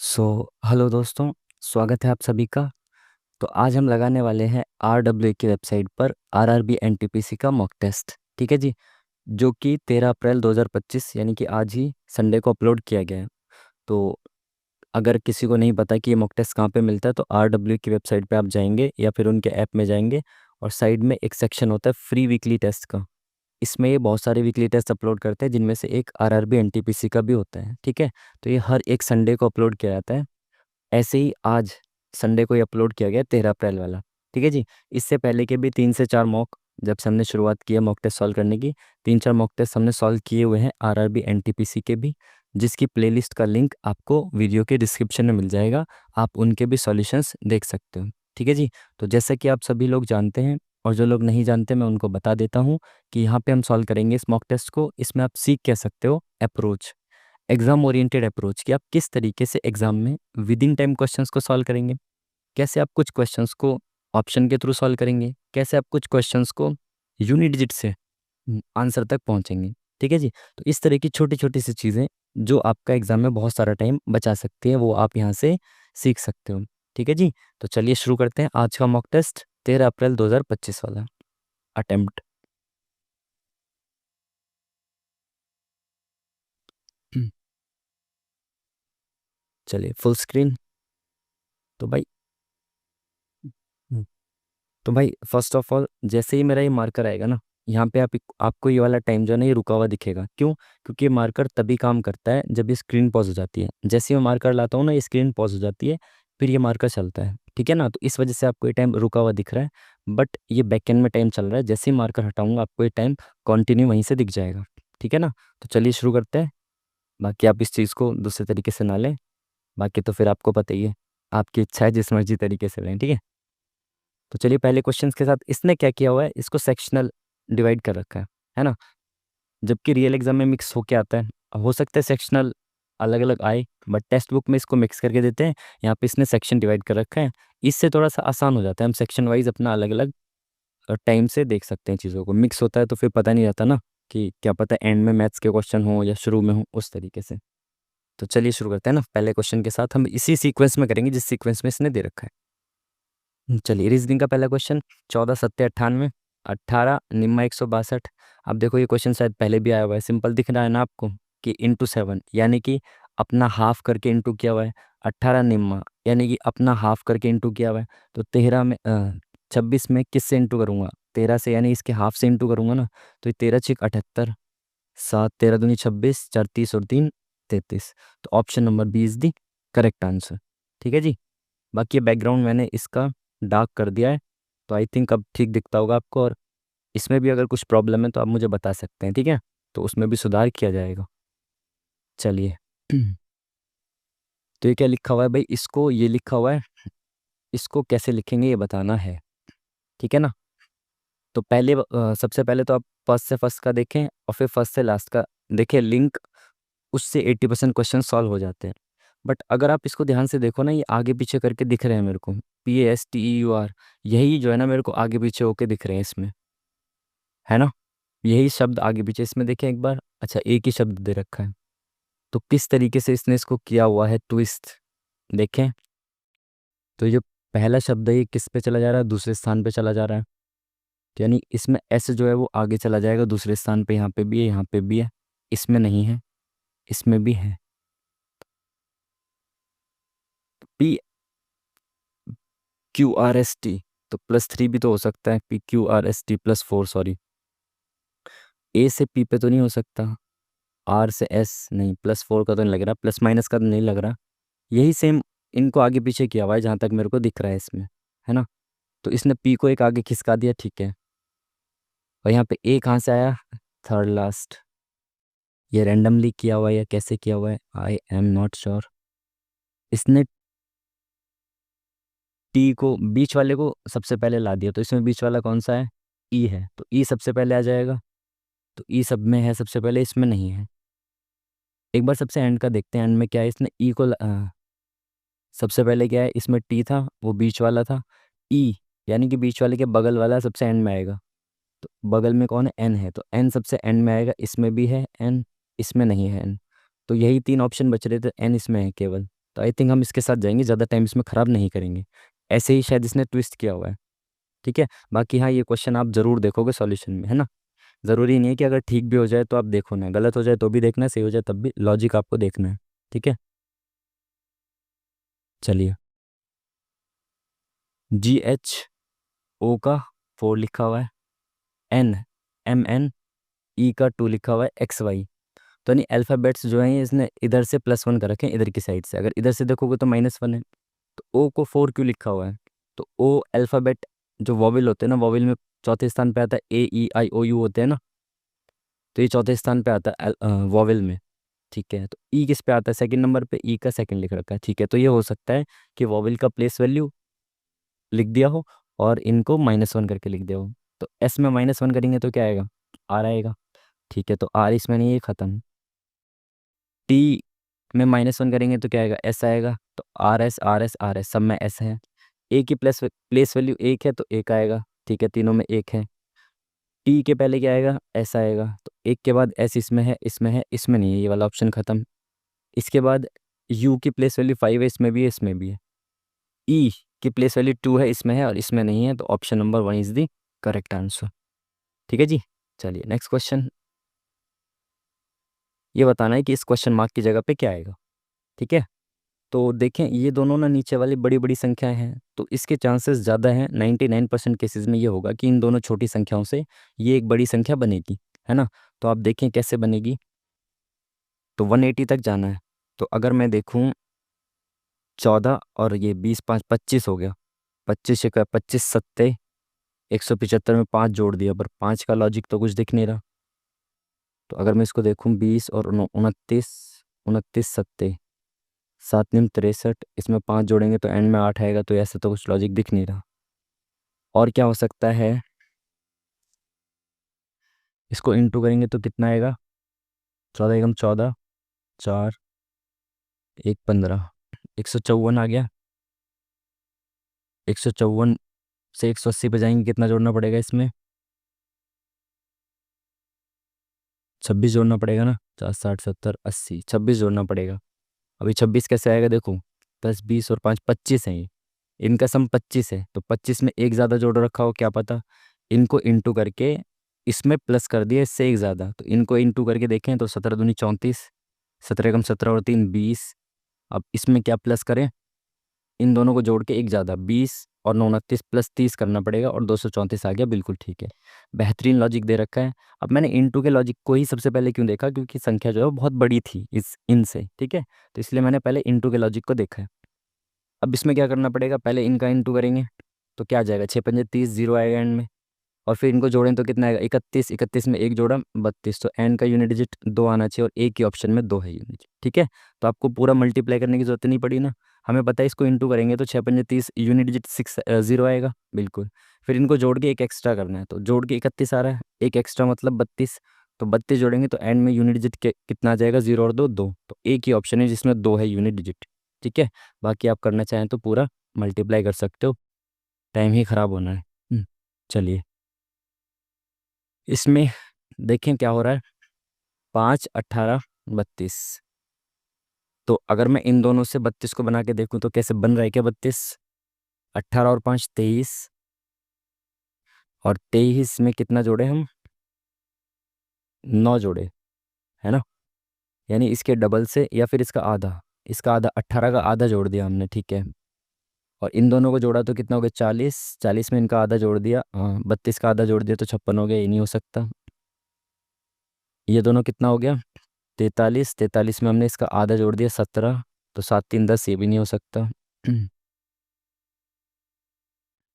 Hello दोस्तों, स्वागत है आप सभी का। तो आज हम लगाने वाले हैं RWA की वेबसाइट पर RRB NTPC का मॉक टेस्ट। ठीक है जी, जो कि 13 अप्रैल 2025 यानी कि आज ही संडे को अपलोड किया गया है। तो अगर किसी को नहीं पता कि ये मॉक टेस्ट कहाँ पे मिलता है, तो RWA की वेबसाइट पे आप जाएंगे या फिर उनके ऐप में जाएंगे और साइड में एक सेक्शन होता है फ्री वीकली टेस्ट का। इसमें ये बहुत सारे वीकली टेस्ट अपलोड करते हैं, जिनमें से एक RRB NTPC का भी होता है। ठीक है, तो ये हर एक संडे को अपलोड किया जाता है। ऐसे ही आज संडे को ही अपलोड किया गया 13 अप्रैल वाला। ठीक है जी, इससे पहले के भी 3 से 4 मॉक, जब से हमने शुरुआत की है मॉक टेस्ट सॉल्व करने की, 3 4 मॉक टेस्ट हमने सॉल्व किए हुए हैं RRB NTPC के भी, जिसकी प्लेलिस्ट का लिंक आपको वीडियो के डिस्क्रिप्शन में मिल जाएगा। आप उनके भी सॉल्यूशंस देख सकते हो। ठीक है जी, तो जैसा कि आप सभी लोग जानते हैं और जो लोग नहीं जानते मैं उनको बता देता हूँ कि यहाँ पे हम सॉल्व करेंगे इस मॉक टेस्ट को। इसमें आप सीख कह सकते हो अप्रोच, एग्जाम ओरिएंटेड अप्रोच, कि आप किस तरीके से एग्जाम में विद इन टाइम क्वेश्चंस को सॉल्व करेंगे, कैसे आप कुछ क्वेश्चंस को ऑप्शन के थ्रू सॉल्व करेंगे, कैसे आप कुछ क्वेश्चंस को यूनिट डिजिट से आंसर तक पहुंचेंगे। ठीक है जी, तो इस तरह की छोटी छोटी सी चीज़ें जो आपका एग्जाम में बहुत सारा टाइम बचा सकती हैं, वो आप यहाँ से सीख सकते हो। ठीक है जी, तो चलिए शुरू करते हैं आज का मॉक टेस्ट 13 अप्रैल 2025 वाला अटेम्प्ट। चलिए फुल स्क्रीन। तो भाई तो भाई फर्स्ट ऑफ ऑल, जैसे ही मेरा ये मार्कर आएगा ना, यहाँ पे आपको ये वाला टाइम जो है ना, ये रुका हुआ दिखेगा। क्यों? क्योंकि ये मार्कर तभी काम करता है जब ये स्क्रीन पॉज हो जाती है। जैसे ही मैं मार्कर लाता हूँ ना, ये स्क्रीन पॉज हो जाती है, फिर ये मार्कर चलता है। ठीक है ना, तो इस वजह से आपको ये टाइम रुका हुआ दिख रहा है, बट ये बैकएंड में टाइम चल रहा है। जैसे ही मार्कर हटाऊंगा, आपको ये टाइम कंटिन्यू वहीं से दिख जाएगा। ठीक है ना, तो चलिए शुरू करते हैं। बाकी आप इस चीज़ को दूसरे तरीके से ना लें, बाकी तो फिर आपको पता ही है, आपकी इच्छा है, जिस मर्जी तरीके से लें। ठीक है, तो चलिए पहले क्वेश्चंस के साथ इसने क्या किया हुआ है, इसको सेक्शनल डिवाइड कर रखा है ना। जबकि रियल एग्जाम में मिक्स होके आता है, हो सकता है सेक्शनल अलग अलग आए, बट टेक्स्ट बुक में इसको मिक्स करके देते हैं। यहाँ पे इसने सेक्शन डिवाइड कर रखा है, इससे थोड़ा सा आसान हो जाता है। हम सेक्शन वाइज अपना अलग अलग टाइम से देख सकते हैं चीज़ों को। मिक्स होता है तो फिर पता नहीं रहता ना कि क्या पता एंड में मैथ्स के क्वेश्चन हो या शुरू में हो, उस तरीके से। तो चलिए शुरू करते हैं ना पहले क्वेश्चन के साथ। हम इसी सीक्वेंस में करेंगे जिस सीक्वेंस में इसने दे रखा है। चलिए रीजनिंग का पहला क्वेश्चन, 14 × 7 = 98, 18 निम्मा 162। अब देखो ये क्वेश्चन शायद पहले भी आया हुआ है, सिंपल दिख रहा है ना आपको कि इंटू 7, यानी कि अपना हाफ करके इंटू किया हुआ है। 18 निम्मा यानी कि अपना हाफ करके इंटू किया हुआ है। तो 26 में किससे इंटू करूंगा? 13 से, यानी इसके हाफ से इंटू करूंगा ना। तो ये 13×6 = 78, 7 13 दूनी 26, 4 30 और 3 33। तो option number B is the correct answer. ठीक है जी, बाकी ये बैकग्राउंड मैंने इसका डार्क कर दिया है, तो आई थिंक अब ठीक दिखता होगा आपको। और इसमें भी अगर कुछ प्रॉब्लम है तो आप मुझे बता सकते हैं, ठीक है, तो उसमें भी सुधार किया जाएगा। चलिए तो ये क्या लिखा हुआ है भाई, इसको ये लिखा हुआ है, इसको कैसे लिखेंगे ये बताना है। ठीक है ना, तो पहले सबसे पहले तो आप फर्स्ट से फर्स्ट का देखें और फिर फर्स्ट से लास्ट का देखें लिंक, उससे 80% क्वेश्चन सॉल्व हो जाते हैं। बट अगर आप इसको ध्यान से देखो ना, ये आगे पीछे करके दिख रहे हैं मेरे को, PASTEUR, यही जो है ना मेरे को आगे पीछे होके दिख रहे हैं इसमें, है ना। यही शब्द आगे पीछे इसमें देखें एक बार। अच्छा, एक ही शब्द दे रखा है, तो किस तरीके से इसने इसको किया हुआ है ट्विस्ट, देखें। तो ये जो पहला शब्द है, ये किस पे चला जा रहा है? दूसरे स्थान पे चला जा रहा है। तो यानी इसमें एस जो है वो आगे चला जाएगा दूसरे स्थान पे। यहाँ पे भी है, यहाँ पे भी है, इसमें नहीं है, इसमें भी है। पी QRST, तो +3 भी तो हो सकता है, PQRST +4, सॉरी। ए से पी पे तो नहीं हो सकता, आर से एस नहीं, +4 का तो नहीं लग रहा, प्लस माइनस का तो नहीं लग रहा। यही सेम इनको आगे पीछे किया हुआ है जहाँ तक मेरे को दिख रहा है इसमें, है ना। तो इसने पी को एक आगे खिसका दिया, ठीक है। और यहाँ पे ए कहाँ से आया? Third last. ये रैंडमली किया हुआ है या कैसे किया हुआ है, आई एम नॉट श्योर। इसने टी को, बीच वाले को सबसे पहले ला दिया, तो इसमें बीच वाला कौन सा है? ई है, तो ई सबसे पहले आ जाएगा। तो ई सब में है सबसे पहले, इसमें नहीं है। एक बार सबसे एंड का देखते हैं, एंड में क्या है। इसने ई को सबसे पहले क्या है, इसमें टी था, वो बीच वाला था। ई यानी कि बीच वाले के बगल वाला सबसे एंड में आएगा। तो बगल में कौन है? एन है, तो एन सबसे एंड में आएगा। इसमें भी है एन, इसमें नहीं है एन। तो यही 3 ऑप्शन बच रहे थे, एन इसमें है केवल। तो आई थिंक हम इसके साथ जाएंगे, ज़्यादा टाइम इसमें ख़राब नहीं करेंगे। ऐसे ही शायद इसने ट्विस्ट किया हुआ है। ठीक है, बाकी हाँ ये क्वेश्चन आप ज़रूर देखोगे सॉल्यूशन में, है ना। ज़रूरी नहीं है कि अगर ठीक भी हो जाए तो आप देखो ना, गलत हो जाए तो भी देखना है, सही हो जाए तब भी लॉजिक आपको देखना है। ठीक है, चलिए। GHO का 4 लिखा हुआ है, MN का 2 लिखा हुआ है, XY। तो नहीं, अल्फ़ाबेट्स जो हैं ये इसने इधर से +1 कर रखे हैं, इधर की साइड से। अगर इधर से देखोगे तो -1 है। तो O को 4 क्यों लिखा हुआ है? तो O अल्फ़ाबेट जो वॉवेल होते हैं ना, वॉवेल में चौथे स्थान पे आता है। A E I O U होते हैं ना, तो ये चौथे स्थान पे आता है वॉवेल में। ठीक है, तो ई किस पे आता है? सेकंड नंबर पे ई का सेकंड लिख रखा है। ठीक है, तो ये हो सकता है कि वॉवेल का प्लेस वैल्यू लिख दिया हो और इनको -1 करके लिख दिया हो। तो एस में -1 करेंगे तो क्या आएगा? आर आएगा। ठीक है, तो आर इसमें नहीं, ये खत्म। टी में -1 करेंगे तो क्या आएगा? एस आएगा। तो आर एस सब में एस है। ए की प्लेस वैल्यू 1 है तो 1 आएगा। ठीक है, तीनों में 1 है। टी के पहले क्या आएगा? एस आएगा। तो 1 के बाद एस इसमें है, इसमें है, इसमें नहीं है, ये वाला ऑप्शन खत्म। इसके बाद यू की प्लेस वैल्यू 5 है, इसमें भी है, इसमें भी है। ई की प्लेस वैल्यू 2 है, इसमें है और इसमें नहीं है, तो option number 1 is the correct answer. ठीक है जी, चलिए नेक्स्ट क्वेश्चन। ये बताना है कि इस क्वेश्चन मार्क की जगह पे क्या आएगा। ठीक है, तो देखें ये दोनों ना नीचे वाली बड़ी बड़ी संख्याएं हैं, तो इसके चांसेस ज़्यादा हैं। 99% केसेस में ये होगा कि इन दोनों छोटी संख्याओं से ये एक बड़ी संख्या बनेगी, है ना। तो आप देखें कैसे बनेगी। तो 180 तक जाना है। तो अगर मैं देखूं 14 और ये 20 5 25 हो गया। 25 का 25 सत्ते 175 में 5 जोड़ दिया, पर 5 का लॉजिक तो कुछ दिख नहीं रहा। तो अगर मैं इसको देखूं 20 और 29, 29 सत्ते 7 × 63, इसमें 5 जोड़ेंगे तो एंड में 8 आएगा। तो ऐसे तो कुछ लॉजिक दिख नहीं रहा। और क्या हो सकता है? इसको इंटू करेंगे तो कितना आएगा? 14 एकम 14, 4 1 15, 154 आ गया। 154 से 180 पे जाएंगे, कितना जोड़ना पड़ेगा इसमें? 26 जोड़ना पड़ेगा ना। 50 60 70 80, 26 जोड़ना पड़ेगा। अभी 26 कैसे आएगा देखो, 10 20 और 5 25 है ये। इनका सम 25 है, तो 25 में एक ज़्यादा जोड़ रखा हो, क्या पता। इनको इंटू करके इसमें प्लस कर दिया, इससे एक ज़्यादा, तो इनको इंटू करके देखें तो 17 दूनी 34, 17 एकम 17 और 3 20। अब इसमें क्या प्लस करें? इन दोनों को जोड़ के एक ज़्यादा 20 और 29 + 30 करना पड़ेगा और 234 आ गया। बिल्कुल ठीक है, बेहतरीन लॉजिक दे रखा है। अब मैंने इनटू के लॉजिक को ही सबसे पहले क्यों देखा? क्योंकि संख्या जो है वो बहुत बड़ी थी इस इनसे। ठीक है, तो इसलिए मैंने पहले इनटू के लॉजिक को देखा है। अब इसमें क्या करना पड़ेगा? पहले इनका इनटू करेंगे तो क्या आ जाएगा? 6 पंजे 30, 0 आएगा एंड में। और फिर इनको जोड़ें तो कितना आएगा? 31, 31 में एक जोड़ा 32, तो एन का यूनिट डिजिट 2 आना चाहिए और एक ही ऑप्शन में 2 है यूनिट डिजिट। ठीक है, तो आपको पूरा मल्टीप्लाई करने की जरूरत नहीं पड़ी ना। हमें पता है इसको इंटू करेंगे तो 6 पंजे 30, यूनिट डिजिट 0 आएगा। बिल्कुल। फिर इनको जोड़ के एक एक्स्ट्रा करना है, तो जोड़ के 31 आ रहा है, एक एक्स्ट्रा मतलब 32। तो 32 जोड़ेंगे तो एंड में यूनिट डिजिट कितना आ जाएगा? 0 और 2 2, तो एक ही ऑप्शन है जिसमें 2 है यूनिट डिजिट। ठीक है, बाकी आप करना चाहें तो पूरा मल्टीप्लाई कर सकते हो, टाइम ही ख़राब होना है। चलिए इसमें देखें क्या हो रहा है। 5 18 32। तो अगर मैं इन दोनों से 32 को बना के देखूं तो कैसे बन रहा है? क्या 32, 18 और 5 23, और 23 में कितना जोड़े हम? 9 जोड़े, है ना। यानी इसके डबल से या फिर इसका आधा। इसका आधा 18 का आधा जोड़ दिया हमने। ठीक है, और इन दोनों को जोड़ा तो कितना हो गया? 40, 40 में इनका आधा जोड़ दिया, हाँ 32 का आधा जोड़ दिया तो 56 हो गया। ये नहीं हो सकता। ये दोनों कितना हो गया? 43, 43 में हमने इसका आधा जोड़ दिया 17, तो 7 3 10, ये भी नहीं हो सकता।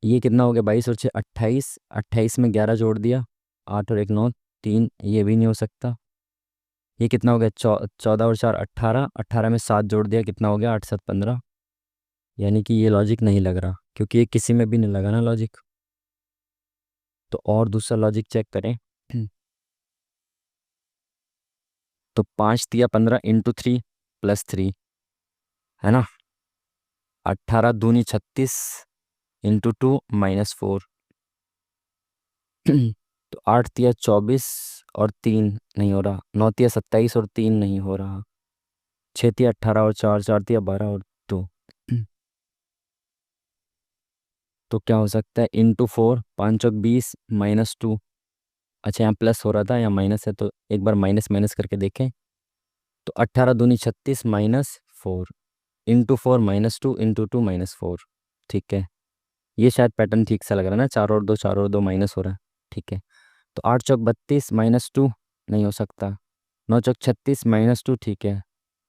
ये कितना हो गया? 22 और 6 28, 28 में 11 जोड़ दिया, 8 और 1 9 3, ये भी नहीं हो सकता। ये कितना हो गया? 14 और 4 18, 18 में 7 जोड़ दिया, कितना हो गया? 8 7 15। यानी कि ये लॉजिक नहीं लग रहा, क्योंकि ये किसी में भी नहीं लगा ना लॉजिक। तो और दूसरा लॉजिक चेक करें। तो 5 तिया 15 इंटू 3 + 3, है ना। 18 दूनी 36 इंटू 2 -4। तो 8 तिया 24 और 3 नहीं हो रहा। 9 तिया 27 और 3 नहीं हो रहा। 6 तिया 18 और 4, 4 तिया 12 और तो क्या हो सकता है, × 4, 5 × 20 -2। अच्छा यहाँ प्लस हो रहा था, यहाँ माइनस है, तो एक बार माइनस माइनस करके देखें। तो 18 दूनी 36 -4, × 4 -2 × 2 -4। ठीक है, ये शायद पैटर्न ठीक सा लग रहा है ना, 4 और 2 माइनस हो रहा है। ठीक है, तो 8 × 4 = 32 -2 नहीं हो सकता। 9 × 4 = 36 -2 ठीक है।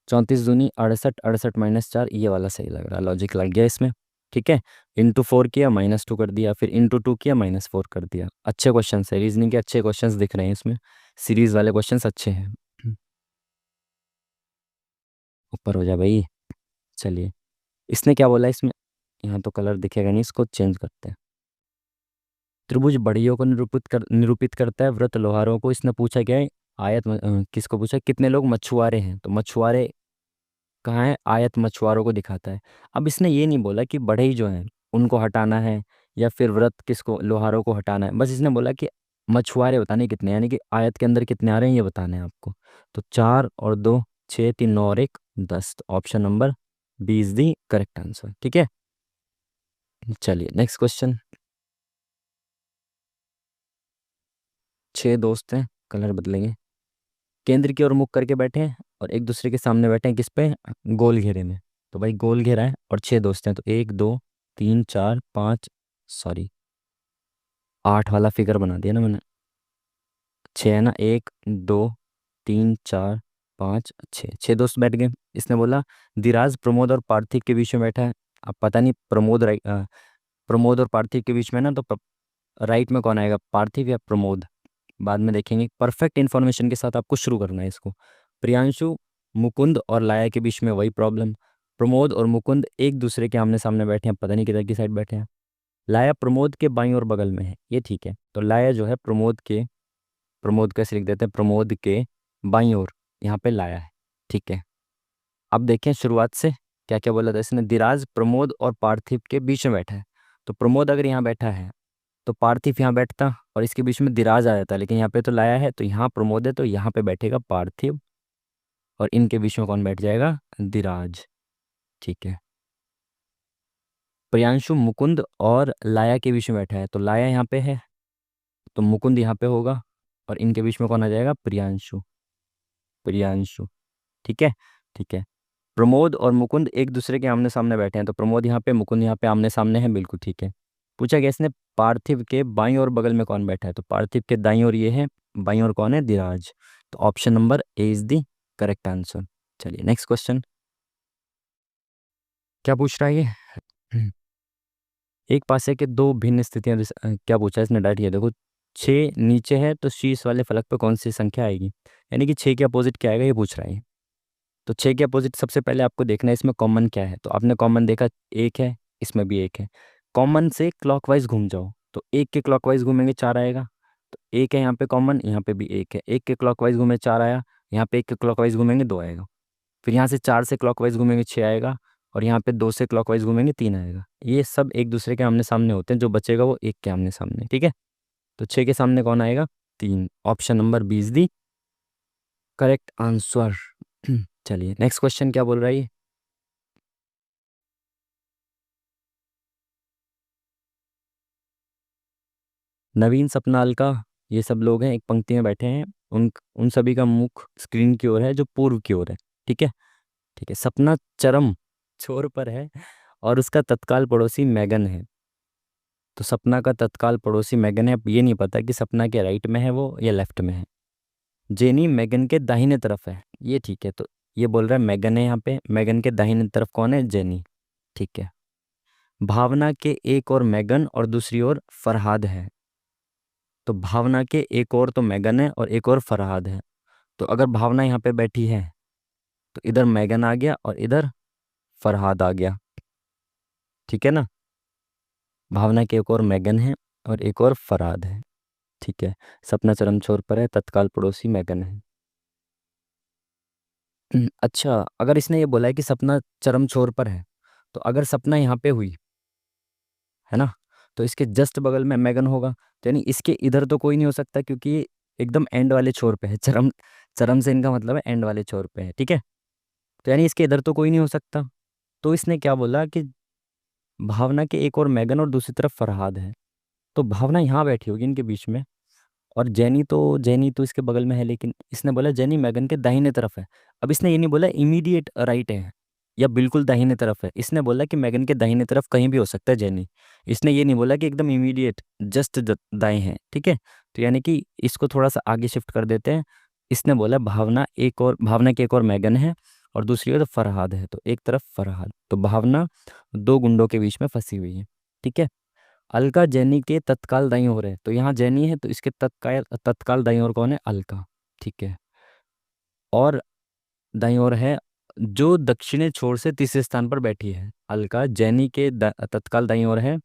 34 दूनी 68, 68 - 4 ये वाला सही लग रहा है, लॉजिक लग गया इसमें। ठीक है, × 4 किया -2 कर दिया, फिर × 2 किया -4 कर दिया। अच्छे क्वेश्चन है, रीजनिंग के अच्छे क्वेश्चंस दिख रहे हैं इसमें, सीरीज वाले क्वेश्चंस अच्छे हैं। ऊपर हो जा भाई। चलिए, इसने क्या बोला इसमें, यहाँ तो कलर दिखेगा नहीं, इसको चेंज करते हैं। त्रिभुज बढ़इयों को निरूपित करता है, वृत्त लोहारों को। इसने पूछा क्या है, किसको पूछा, कितने लोग मछुआरे हैं, तो मछुआरे कहाँ है, आयत मछुआरों को दिखाता है। अब इसने ये नहीं बोला कि बढ़ई जो हैं उनको हटाना है, या फिर व्रत किसको, लोहारों को हटाना है। बस इसने बोला कि मछुआरे बताने कितने, यानी कि आयत के अंदर कितने आ रहे हैं ये बताना है आपको। तो 4 और 2 6, 3 9 और 1 10, तो option number B is the correct answer. ठीक है, चलिए नेक्स्ट क्वेश्चन। 6 दोस्त हैं, कलर बदलेंगे। केंद्र की ओर मुख करके बैठे हैं और एक दूसरे के सामने बैठे हैं, किस पे, गोल घेरे में। तो भाई गोल घेरा है और 6 दोस्त हैं, तो 1 2 3 4 5, सॉरी 8 वाला फिगर बना दिया ना मैंने। 6 है ना, 1 2 3 4 5 6, 6 दोस्त बैठ गए। इसने बोला धीराज प्रमोद और पार्थिव के बीच में बैठा है। अब पता नहीं प्रमोद और पार्थिव के बीच में ना, तो राइट में कौन आएगा, पार्थिव या प्रमोद, बाद में देखेंगे। परफेक्ट इन्फॉर्मेशन के साथ आपको शुरू करना है इसको। प्रियांशु, मुकुंद और लाया के बीच में वही प्रॉब्लम। प्रमोद और मुकुंद एक दूसरे के आमने सामने बैठे हैं, पता नहीं किधर की साइड बैठे हैं। लाया प्रमोद के बाईं और बगल में है, ये ठीक है। तो लाया जो है प्रमोद कैसे लिख देते हैं, प्रमोद के बाईं ओर, यहाँ पे लाया है। ठीक है, अब देखें शुरुआत से क्या क्या बोला था इसने। धीराज प्रमोद और पार्थिव के बीच में बैठा है, तो प्रमोद अगर यहाँ बैठा है तो पार्थिव यहाँ बैठता और इसके बीच में दिराज आ जाता, लेकिन यहाँ पे तो लाया है, तो यहाँ प्रमोद है, तो यहाँ पे बैठेगा पार्थिव और इनके बीच में कौन बैठ जाएगा, दिराज। ठीक है, प्रियांशु मुकुंद और लाया के बीच में बैठा है, तो लाया यहाँ पे है, तो मुकुंद यहाँ पे होगा और इनके बीच में कौन आ जाएगा, प्रियांशु। प्रियांशु, ठीक है। ठीक है, प्रमोद और मुकुंद एक दूसरे के आमने सामने बैठे हैं, तो प्रमोद यहाँ पे, मुकुंद यहाँ पे आमने सामने है, बिल्कुल ठीक है। पूछा गया इसने पार्थिव के बाईं और बगल में कौन बैठा है, तो पार्थिव के दाईं ओर ये है, बाईं ओर कौन है, धीराज। तो option number A is the correct answer. चलिए नेक्स्ट क्वेश्चन, क्या पूछ रहा है ये। एक पासे के दो भिन्न स्थितियां क्या पूछा है इसने, डायरेक्ट ये देखो। 6 नीचे है तो शीर्ष वाले फलक पे कौन सी संख्या आएगी, यानी कि 6 के अपोजिट क्या आएगा ये पूछ रहा है। तो 6 के अपोजिट सबसे पहले आपको देखना है इसमें कॉमन क्या है, तो आपने कॉमन देखा एक है, इसमें भी एक है। कॉमन से क्लॉकवाइज घूम जाओ, तो एक के क्लॉकवाइज घूमेंगे 4 आएगा। तो एक है यहाँ पे कॉमन, यहाँ पे भी एक है, एक के क्लॉकवाइज घूमे 4 आया, यहाँ पे एक के क्लॉकवाइज घूमेंगे 2 आएगा। फिर यहाँ से 4 से क्लॉकवाइज घूमेंगे 6 आएगा, और यहाँ पे 2 से क्लॉकवाइज घूमेंगे 3 आएगा। ये सब एक दूसरे के आमने सामने होते हैं, जो बचेगा वो एक के आमने सामने। ठीक है, तो 6 के सामने कौन आएगा, 3। Option number B is the correct answer. चलिए नेक्स्ट क्वेश्चन क्या बोल रहा है ये। नवीन, सपना, अलका, ये सब लोग हैं, एक पंक्ति में बैठे हैं। उन उन सभी का मुख स्क्रीन की ओर है, जो पूर्व की ओर है। ठीक है। ठीक है, सपना चरम छोर पर है और उसका तत्काल पड़ोसी मैगन है। तो सपना का तत्काल पड़ोसी मैगन है। अब ये नहीं पता कि सपना के राइट में है वो या लेफ्ट में है। जेनी मैगन के दाहिने तरफ है, ये ठीक है। तो ये बोल रहा है मैगन है यहाँ पे, मैगन के दाहिने तरफ कौन है, जेनी। ठीक है, भावना के एक और मैगन और दूसरी ओर फरहाद है। तो भावना के एक और तो मैगन है और एक और फरहाद है। तो अगर भावना यहाँ पे बैठी है तो इधर मैगन आ गया और इधर फरहाद आ गया। ठीक है ना, भावना के एक और मैगन है और एक और फरहाद है। ठीक है, सपना चरम छोर पर है, तत्काल पड़ोसी मैगन है। अच्छा, अगर इसने ये बोला है कि सपना चरम छोर पर है, तो अगर सपना यहाँ पे हुई है ना, तो इसके जस्ट बगल में मैगन होगा। तो यानी इसके इधर तो कोई नहीं हो सकता, क्योंकि ये एकदम एंड वाले छोर पे है। चरम, चरम से इनका मतलब है एंड वाले छोर पे है। ठीक है, तो यानी इसके इधर तो कोई नहीं हो सकता। तो इसने क्या बोला कि भावना के एक और मेगन और दूसरी तरफ फरहाद है। तो भावना यहाँ बैठी होगी इनके बीच में, और जेनी तो इसके बगल में है, लेकिन इसने बोला जेनी मैगन के दाहिने तरफ है। अब इसने ये नहीं बोला इमीडिएट राइट है या बिल्कुल दाहिने तरफ है, इसने बोला कि मैगन के दाहिने तरफ कहीं भी हो सकता है जेनी। इसने ये नहीं बोला कि एकदम इमीडिएट जस्ट दाएं है, ठीक है। तो यानी कि इसको थोड़ा सा आगे शिफ्ट कर देते हैं। इसने बोला भावना की एक और मैगन है और दूसरी तरफ फरहाद है, तो एक तरफ फरहाद, तो भावना दो गुंडों के बीच में फंसी हुई है, ठीक है। अलका जैनी के तत्काल दाईं ओर है, तो यहाँ जैनी है तो इसके तत्काल तत्काल दाईं ओर कौन है, अलका, ठीक है। और दाईं ओर है जो दक्षिणी छोर से तीसरे स्थान पर बैठी है। अलका जैनी के तत्काल दाईं ओर है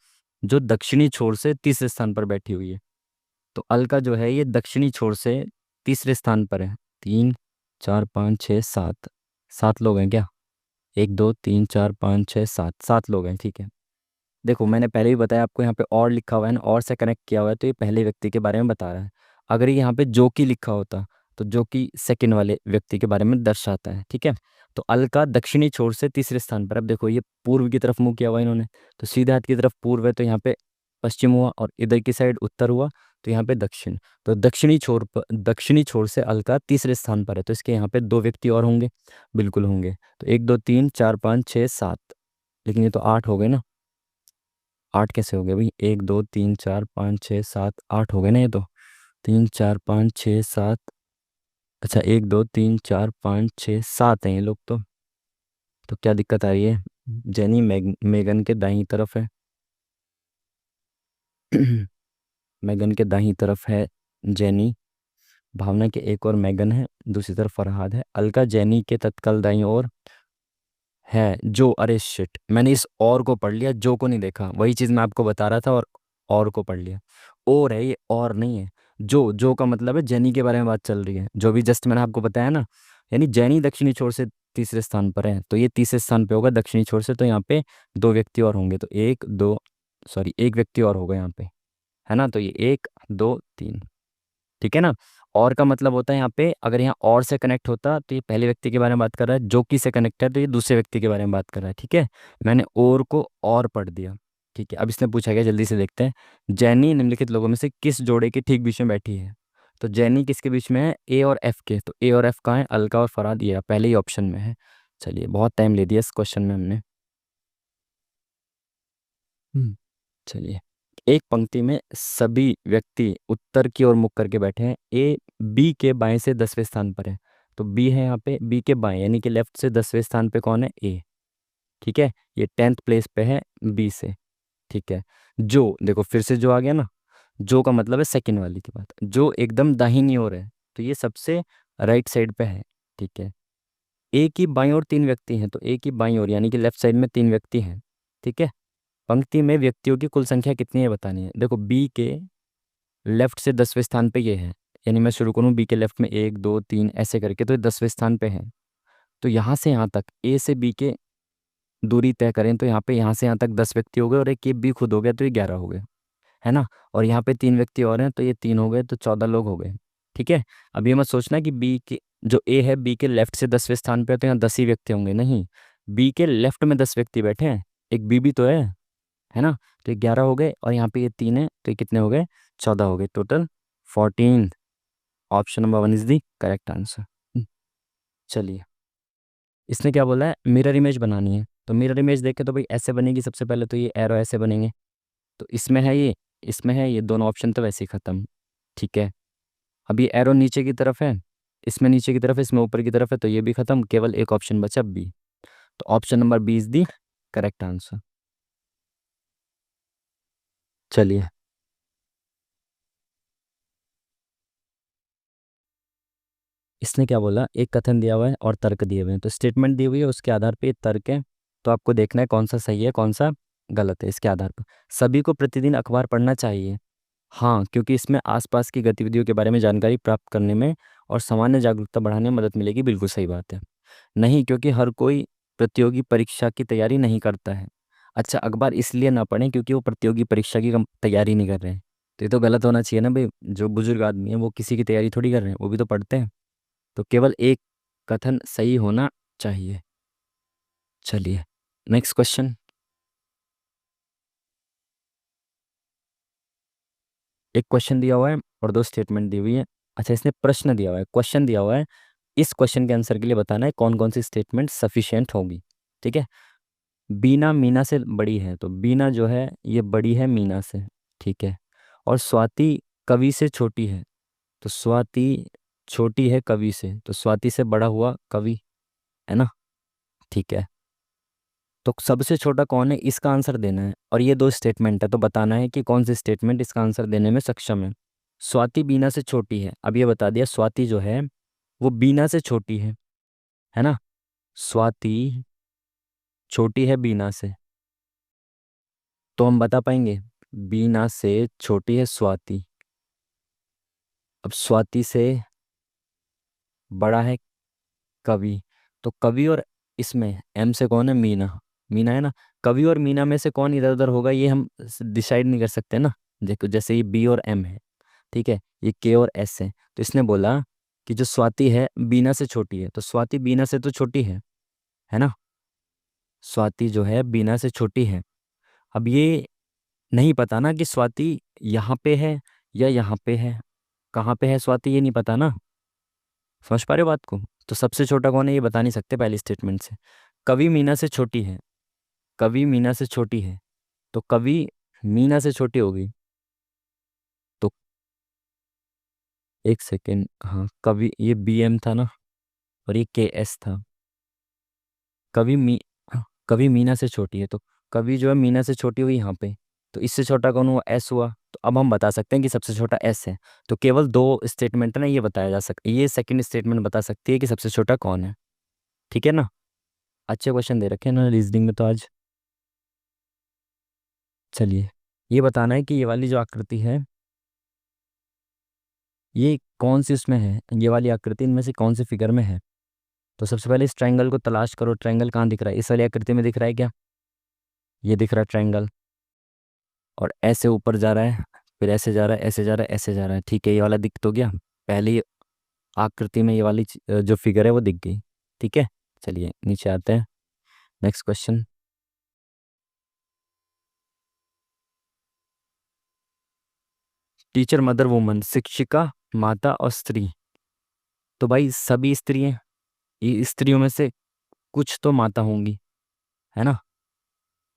जो दक्षिणी छोर से तीसरे स्थान पर बैठी हुई है। तो अलका जो है ये दक्षिणी छोर से तीसरे स्थान पर है। 3 4 5 6 7, 7 लोग हैं क्या? 1 2 3 4 5 6 7, 7 लोग हैं, ठीक है। देखो मैंने पहले भी बताया आपको, यहाँ पे और लिखा हुआ है ना, और से कनेक्ट किया हुआ है, तो ये पहले व्यक्ति के बारे में बता रहा है। अगर ये यहाँ पे जो की लिखा होता तो जो की सेकंड वाले व्यक्ति के बारे में दर्शाता है, ठीक है। तो अलका दक्षिणी छोर से तीसरे स्थान पर। अब देखो ये पूर्व की तरफ मुंह किया हुआ है इन्होंने, तो सीधे हाथ की तरफ पूर्व है, तो यहाँ पे पश्चिम हुआ, और इधर की साइड उत्तर हुआ, तो यहाँ पे दक्षिण। तो दक्षिणी छोर से अलका तीसरे स्थान पर है, तो इसके यहाँ पे दो व्यक्ति और होंगे, बिल्कुल होंगे। तो 1 2 3 4 5 6 7, लेकिन ये तो 8 हो गए ना। 8 कैसे हो गए भाई? 1 2 3 4 5 6 7, 8 हो गए ना ये तो। 3 4 5 6 7, अच्छा 1 2 3 4 5 6 7 हैं ये लोग तो क्या दिक्कत आ रही है? जेनी मेगन के दाहिनी तरफ है। मेगन के दाहिनी तरफ है जेनी, भावना के एक और मेगन है, दूसरी तरफ फरहाद है। अलका जेनी के तत्काल दाईं ओर है जो, अरे शिट, मैंने इस और को पढ़ लिया, जो को नहीं देखा, वही चीज मैं आपको बता रहा था, और को पढ़ लिया। और है ये, और नहीं है। जो का मतलब है जेनी के बारे में बात चल रही है, जो भी जस्ट मैंने आपको बताया ना। यानी जेनी दक्षिणी छोर से तीसरे स्थान पर है, तो ये तीसरे स्थान पे होगा दक्षिणी छोर से, तो यहाँ पे दो व्यक्ति और होंगे, तो एक व्यक्ति और होगा यहाँ पे, है ना। तो ये 1 2 3, ठीक है ना। और का मतलब होता है यहाँ पे, अगर यहाँ और से कनेक्ट होता तो ये पहले व्यक्ति के बारे में बात कर रहा है, जो की से कनेक्ट है तो ये दूसरे व्यक्ति के बारे में बात कर रहा है, ठीक है। मैंने को और पढ़ दिया, ठीक है। अब इसने पूछा गया, जल्दी से देखते हैं। जैनी निम्नलिखित लोगों में से किस जोड़े के ठीक बीच में बैठी है? तो जैनी किसके बीच में है? ए और एफ के। तो ए और एफ कहाँ है? अलका और फरहाद, ये पहले ही ऑप्शन में है। चलिए बहुत टाइम ले दिया इस क्वेश्चन में हमने। हम्म, चलिए। एक पंक्ति में सभी व्यक्ति उत्तर की ओर मुख करके बैठे हैं। ए बी के बाएं से 10वें स्थान पर है, तो बी है यहाँ पे, बी के बाएं यानी कि लेफ्ट से 10वें स्थान पे कौन है? ए, ठीक है। ये 10th प्लेस पे है बी से, ठीक है। जो देखो फिर से जो आ गया ना, जो का मतलब है सेकंड वाली की बात, जो एकदम दाहिनी ओर है, तो ये सबसे राइट साइड पे है, ठीक है। ए की बाईं ओर 3 व्यक्ति हैं, तो ए की बाईं ओर यानी कि लेफ्ट साइड में 3 व्यक्ति हैं, ठीक है। पंक्ति में व्यक्तियों की कुल संख्या कितनी है बतानी है। देखो बी के लेफ्ट से 10वें स्थान पे ये है, यानी मैं शुरू करूँ बी के लेफ्ट में 1 2 3 ऐसे करके, तो ये 10वें स्थान पे है। तो यहाँ से यहाँ तक ए से बी के दूरी तय करें, तो यहाँ से यहाँ तक 10 व्यक्ति हो गए, और एक ये बी खुद हो गया, तो ये 11 हो गए, है ना। और यहाँ पे 3 व्यक्ति और हैं, तो ये 3 हो गए, तो 14 लोग हो गए, ठीक है। अब ये मत सोचना कि बी के जो ए है बी के लेफ्ट से 10वें स्थान पे है, तो यहाँ 10 ही व्यक्ति होंगे, नहीं। बी के लेफ्ट में 10 व्यक्ति बैठे हैं, एक बी भी तो है ना। तो ये 11 हो गए, और यहाँ पे ये 3 है, तो ये कितने हो गए? 14 हो गए, total 14। Option number 1 is the correct answer. चलिए, इसने क्या बोला है? मिरर इमेज बनानी है। तो मिरर इमेज देखे तो भाई ऐसे बनेगी, सबसे पहले तो ये एरो ऐसे बनेंगे, तो इसमें है ये दोनों ऑप्शन तो वैसे ही खत्म, ठीक है। अब ये एरो नीचे की तरफ है, इसमें नीचे की तरफ है, इसमें ऊपर की तरफ है, तो ये भी खत्म, केवल एक ऑप्शन बचा बी। तो option number B is the correct answer. चलिए, इसने क्या बोला? एक कथन दिया हुआ है और तर्क दिए हुए हैं, तो स्टेटमेंट दी हुई है, उसके आधार पे ये तर्क है। तो आपको देखना है कौन सा सही है कौन सा गलत है, इसके आधार पर। सभी को प्रतिदिन अखबार पढ़ना चाहिए, हाँ, क्योंकि इसमें आसपास की गतिविधियों के बारे में जानकारी प्राप्त करने में और सामान्य जागरूकता बढ़ाने में मदद मिलेगी, बिल्कुल सही बात है। नहीं, क्योंकि हर कोई प्रतियोगी परीक्षा की तैयारी नहीं करता है। अच्छा, अखबार इसलिए ना पढ़ें क्योंकि वो प्रतियोगी परीक्षा की तैयारी नहीं कर रहे हैं, तो ये तो गलत होना चाहिए ना भाई। जो बुजुर्ग आदमी है वो किसी की तैयारी थोड़ी कर रहे हैं, वो भी तो पढ़ते हैं। तो केवल एक कथन सही होना चाहिए। चलिए, नेक्स्ट क्वेश्चन। एक क्वेश्चन दिया हुआ है और दो स्टेटमेंट दी हुई है। अच्छा, इसने प्रश्न दिया हुआ है, क्वेश्चन दिया हुआ है। इस क्वेश्चन के आंसर के लिए बताना है कौन कौन सी स्टेटमेंट सफिशिएंट होगी। ठीक है। बीना मीना से बड़ी है, तो बीना जो है ये बड़ी है मीना से। ठीक है। और स्वाति कवि से छोटी है, तो स्वाति छोटी है कवि से, तो स्वाति से बड़ा हुआ कवि, है ना। ठीक है। तो सबसे छोटा कौन है, इसका आंसर देना है। और ये दो स्टेटमेंट है, तो बताना है कि कौन सी स्टेटमेंट इसका आंसर देने में सक्षम है। स्वाति बीना से छोटी है, अब ये बता दिया स्वाति जो है वो बीना से छोटी है ना। स्वाति छोटी है बीना से, तो हम बता पाएंगे बीना से छोटी है स्वाति। अब स्वाति से बड़ा है कवि, तो कवि और इसमें एम से कौन है, मीना। मीना है ना। कवि और मीना में से कौन इधर उधर होगा ये हम डिसाइड नहीं कर सकते ना। देखो जैसे ये बी और एम है, ठीक है, ये के और एस है, तो इसने बोला कि जो स्वाति है बीना से छोटी है, तो स्वाति बीना से तो छोटी है ना। स्वाति जो है बीना से छोटी है। अब ये नहीं पता ना कि स्वाति यहाँ पे है या यहाँ पे है, कहाँ पे है स्वाति ये नहीं पता ना। समझ पा रहे हो बात को। तो सबसे छोटा कौन है ये बता नहीं सकते पहले स्टेटमेंट से। कवि मीना से छोटी है, कवि मीना से छोटी है, तो कवि मीना से छोटी होगी। तो एक सेकेंड, हाँ कवि ये बी एम था ना, और ये के एस था। कवि हाँ, कवि मीना से छोटी है, तो कवि जो है मीना से छोटी हुई यहाँ पे, तो इससे छोटा कौन हुआ, एस हुआ। तो अब हम बता सकते हैं कि सबसे छोटा एस है। तो केवल दो स्टेटमेंट है ना, ये बताया जा सकता, ये सेकंड स्टेटमेंट बता सकती है कि सबसे छोटा कौन है। ठीक है ना। अच्छे क्वेश्चन दे रखे हैं ना रीजनिंग में तो आज। चलिए, ये बताना है कि ये वाली जो आकृति है ये कौन सी उसमें है, ये वाली आकृति इनमें से कौन सी फिगर में है। तो सबसे पहले इस ट्रायंगल को तलाश करो, ट्रायंगल कहाँ दिख रहा है, इस वाली आकृति में दिख रहा है क्या, ये दिख रहा है ट्रायंगल। और ऐसे ऊपर जा रहा है, फिर ऐसे जा रहा है, ऐसे जा रहा है, ऐसे जा रहा है। ठीक है, ये वाला दिख तो गया। पहली आकृति में ये वाली जो फिगर है वो दिख गई। ठीक है। चलिए नीचे आते हैं, next question. Teacher mother woman, शिक्षिका माता और स्त्री। तो भाई सभी स्त्री हैं, ये स्त्रियों में से कुछ तो माता होंगी, है ना।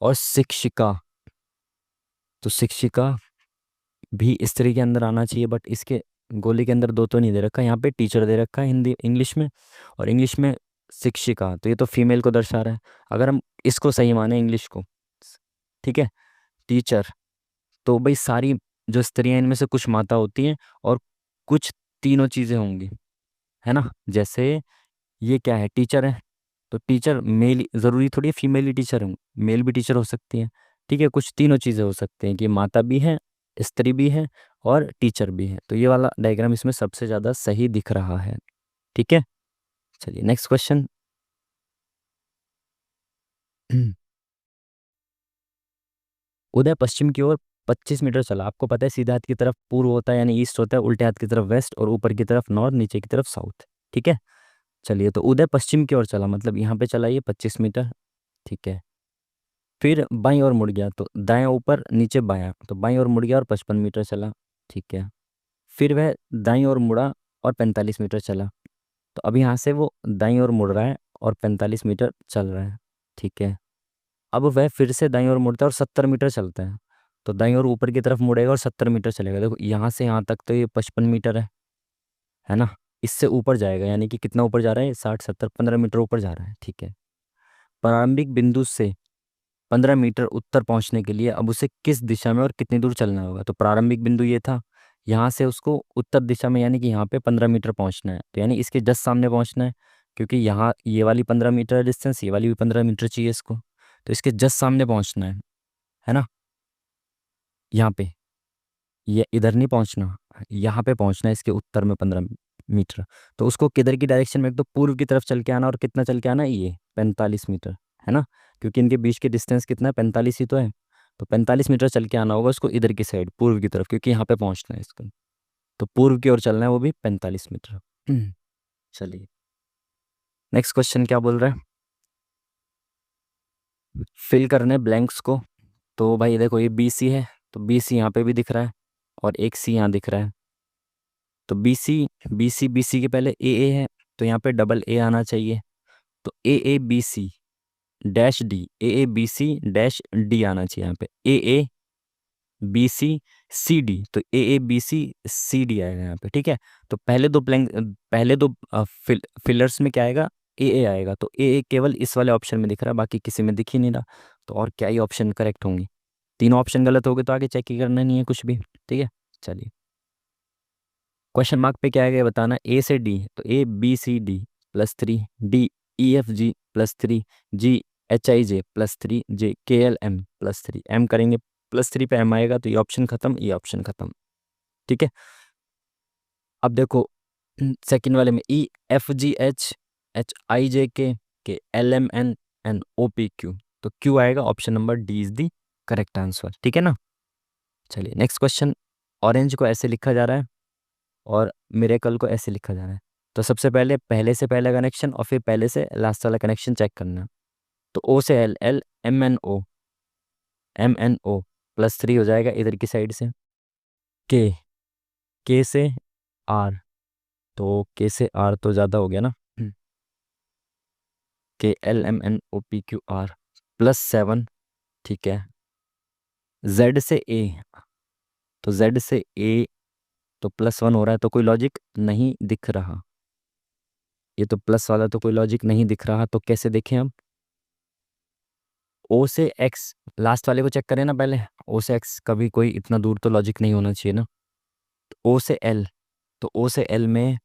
और शिक्षिका, तो शिक्षिका भी स्त्री के अंदर आना चाहिए, बट इसके गोली के अंदर दो तो नहीं दे रखा, यहाँ पे टीचर दे रखा है हिंदी इंग्लिश में, और इंग्लिश में शिक्षिका, तो ये तो फीमेल को दर्शा रहा है। अगर हम इसको सही माने इंग्लिश को, ठीक है, टीचर, तो भाई सारी जो स्त्रियां इनमें से कुछ माता होती हैं और कुछ तीनों चीजें होंगी, है ना। जैसे ये क्या है, टीचर है, तो टीचर मेल जरूरी थोड़ी है फीमेल ही टीचर हूँ, मेल भी टीचर हो सकती है। ठीक है, कुछ तीनों चीजें हो सकती हैं कि माता भी है, स्त्री भी है और टीचर भी है। तो ये वाला डायग्राम इसमें सबसे ज्यादा सही दिख रहा है। ठीक है। चलिए नेक्स्ट क्वेश्चन। उदय पश्चिम की ओर 25 मीटर चला। आपको पता है सीधे हाथ की तरफ पूर्व होता है यानी ईस्ट होता है, उल्टे हाथ की तरफ वेस्ट, और ऊपर की तरफ नॉर्थ, नीचे की तरफ साउथ। ठीक है। चलिए, तो उदय पश्चिम की ओर चला, मतलब यहाँ पे चला ये 25 मीटर। ठीक है। फिर बाईं ओर मुड़ गया, तो दाएं ऊपर नीचे बायां, तो बाईं ओर मुड़ गया और 55 मीटर चला। ठीक है। फिर वह दाईं ओर मुड़ा और 45 मीटर चला। तो अब यहाँ से वो दाईं ओर मुड़ रहा है और 45 मीटर चल रहा है। ठीक है। अब वह फिर से दाईं ओर मुड़ता है और 70 मीटर चलता है। तो दाईं ओर ऊपर की तरफ मुड़ेगा और 70 मीटर चलेगा। देखो यहाँ से यहाँ तक तो ये 55 मीटर है ना। इससे ऊपर जाएगा, यानी कि कितना ऊपर जा रहा है, 60 70 15 मीटर ऊपर जा रहा है। ठीक है। प्रारंभिक बिंदु से 15 मीटर उत्तर पहुंचने के लिए अब उसे किस दिशा में और कितनी दूर चलना होगा। तो प्रारंभिक बिंदु ये था, यहाँ से उसको उत्तर दिशा में यानी कि यहाँ पे 15 मीटर पहुंचना है, तो यानी इसके जस्ट सामने पहुंचना है। क्योंकि यहाँ ये वाली 15 मीटर डिस्टेंस, ये वाली भी 15 मीटर चाहिए इसको, तो इसके जस्ट सामने पहुंचना है ना। यहाँ पे ये इधर नहीं पहुंचना, यहाँ पे पहुंचना है इसके उत्तर में 15 मीटर। तो उसको किधर की डायरेक्शन में, एक तो पूर्व की तरफ चल के आना, और कितना चल के आना, ये 45 मीटर, है ना। क्योंकि इनके बीच की डिस्टेंस कितना है, 45 ही तो है। तो 45 मीटर चल के आना होगा उसको इधर की साइड, पूर्व की तरफ, क्योंकि यहाँ पे पहुंचना है इसको। तो पूर्व की ओर चलना है, वो भी 45 मीटर। चलिए नेक्स्ट क्वेश्चन क्या बोल रहा है। फिल करने ब्लैंक्स को। तो भाई देखो ये BC है, तो BC यहाँ पे भी दिख रहा है, और एक सी यहाँ दिख रहा है। तो बी सी के पहले ए है, तो यहाँ पे डबल ए आना चाहिए। तो A B C dash D, A B C dash D आना चाहिए यहाँ पे। ए बी सी डी, तो ए बी सी डी आएगा यहाँ पे, ठीक है। तो पहले दो फिलर्स में क्या आएगा, ए आएगा। तो ए केवल इस वाले ऑप्शन में दिख रहा है, बाकी किसी में दिख ही नहीं रहा। तो और क्या ही ऑप्शन करेक्ट होंगे? तीनों ऑप्शन गलत हो गए तो आगे चेक ही करना नहीं है कुछ भी, ठीक है। चलिए, क्वेश्चन मार्क पे क्या है बताना। ए से डी, तो A B C D +3, D E F G +3, G H I J +3, J K L M +3। M करेंगे +3 पे एम आएगा, तो ये ऑप्शन खत्म, ये ऑप्शन खत्म, ठीक है। अब देखो सेकंड वाले में E F G H, H I J K L M N, N O P Q. तो क्यू आएगा, option number D is the correct answer, ठीक है ना। चलिए नेक्स्ट क्वेश्चन। ऑरेंज को ऐसे लिखा जा रहा है और मिरेकल को ऐसे लिखा जा रहा है। तो सबसे पहले से पहला कनेक्शन और फिर पहले से लास्ट वाला कनेक्शन चेक करना है। तो ओ से L, L M N O +3 हो जाएगा इधर की साइड से। के के से आर, तो के से आर तो ज़्यादा हो गया ना। K L M N O P Q R +7, ठीक है। जेड से ए, तो जेड से ए तो +1 हो रहा है, तो कोई लॉजिक नहीं दिख रहा। ये तो प्लस वाला तो कोई लॉजिक नहीं दिख रहा, तो कैसे देखें हम? ओ से एक्स, लास्ट वाले को चेक करें ना पहले। ओ से एक्स कभी कोई इतना दूर तो लॉजिक नहीं होना चाहिए ना। ओ से एल, तो ओ से एल में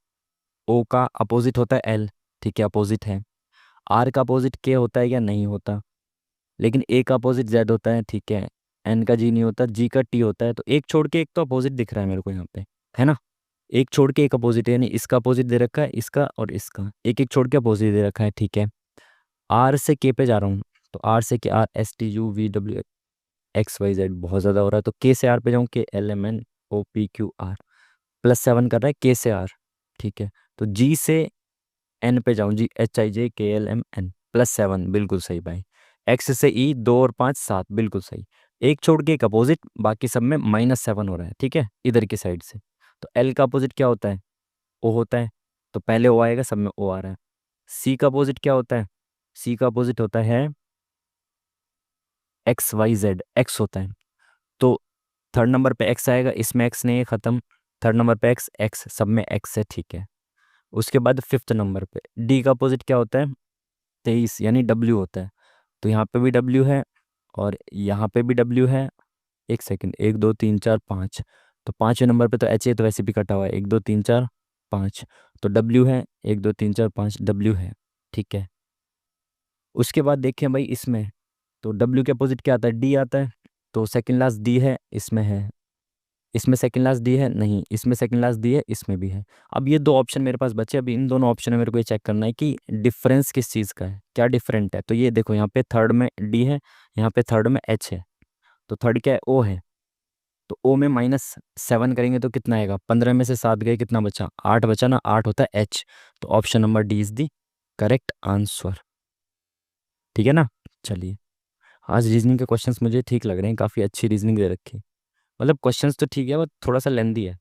ओ का अपोजिट होता है एल, ठीक है, अपोजिट है। आर का अपोजिट के होता है या नहीं होता? लेकिन ए का अपोजिट जेड होता है, ठीक है। एन का जी नहीं होता, जी का टी होता है। तो एक छोड़ के एक तो अपोजिट दिख रहा है मेरे को यहाँ पे, है ना। एक छोड़ के एक अपोजिट है, यानी इसका अपोजिट दे रखा है, इसका और इसका एक एक छोड़ के अपोजिट दे रखा है, ठीक है। आर से के पे जा रहा हूँ, तो आर से K, R S T U V W X Y Z बहुत ज़्यादा हो रहा है। तो के से आर पे जाऊँ, K L M N O P Q R +7 कर रहा है के से आर, ठीक है। तो जी से एन पे जाऊँ, जी H I J K L M N +7, बिल्कुल सही भाई। एक्स से ई 2 और 5 7, बिल्कुल सही। एक छोड़ के एक अपोजिट, बाकी सब में -7 हो रहा है, ठीक है, इधर की साइड से। तो एल का अपोजिट क्या होता है? ओ होता है, तो पहले ओ आएगा, सब में ओ आ रहा है। सी का अपोजिट क्या होता है? सी का अपोजिट होता है एक्स वाई जेड, एक्स होता है। तो थर्ड नंबर पे एक्स आएगा, इसमें एक्स नहीं है, ख़त्म। थर्ड नंबर पे एक्स, एक्स सब में एक्स है, ठीक है। उसके बाद फिफ्थ नंबर पे डी का अपोजिट क्या होता है? 23, यानी डब्ल्यू होता है। तो यहाँ पे भी डब्ल्यू है और यहाँ पे भी डब्ल्यू है। एक सेकंड, 1 2 3 4 5, तो पाँचवें नंबर पे तो एच ए तो वैसे भी कटा हुआ है, 1 2 3 4 5, तो डब्ल्यू है, 1 2 3 4 5 डब्ल्यू है, ठीक है। उसके बाद देखें भाई इसमें, तो डब्ल्यू के अपोजिट क्या आता है? डी आता है। तो सेकंड लास्ट डी है, इसमें है। इसमें सेकंड लास्ट डी है नहीं, इसमें सेकंड लास्ट डी है, इसमें भी है। अब ये दो ऑप्शन मेरे पास बचे। अभी इन दोनों ऑप्शन में मेरे को ये चेक करना है कि डिफरेंस किस चीज़ का है, क्या डिफरेंट है। तो ये देखो, यहाँ पे थर्ड में डी है, यहाँ पे थर्ड में एच है। तो थर्ड क्या है? ओ है। तो ओ में -7 करेंगे तो कितना आएगा? 15 में से 7 गए, कितना बचा? 8 बचा ना, 8 होता है एच। तो option number D is the correct answer, ठीक है ना। चलिए, आज रीजनिंग के क्वेश्चंस मुझे ठीक लग रहे हैं, काफ़ी अच्छी रीजनिंग दे रखी है। मतलब क्वेश्चंस तो ठीक है, बट थोड़ा सा लेंदी है।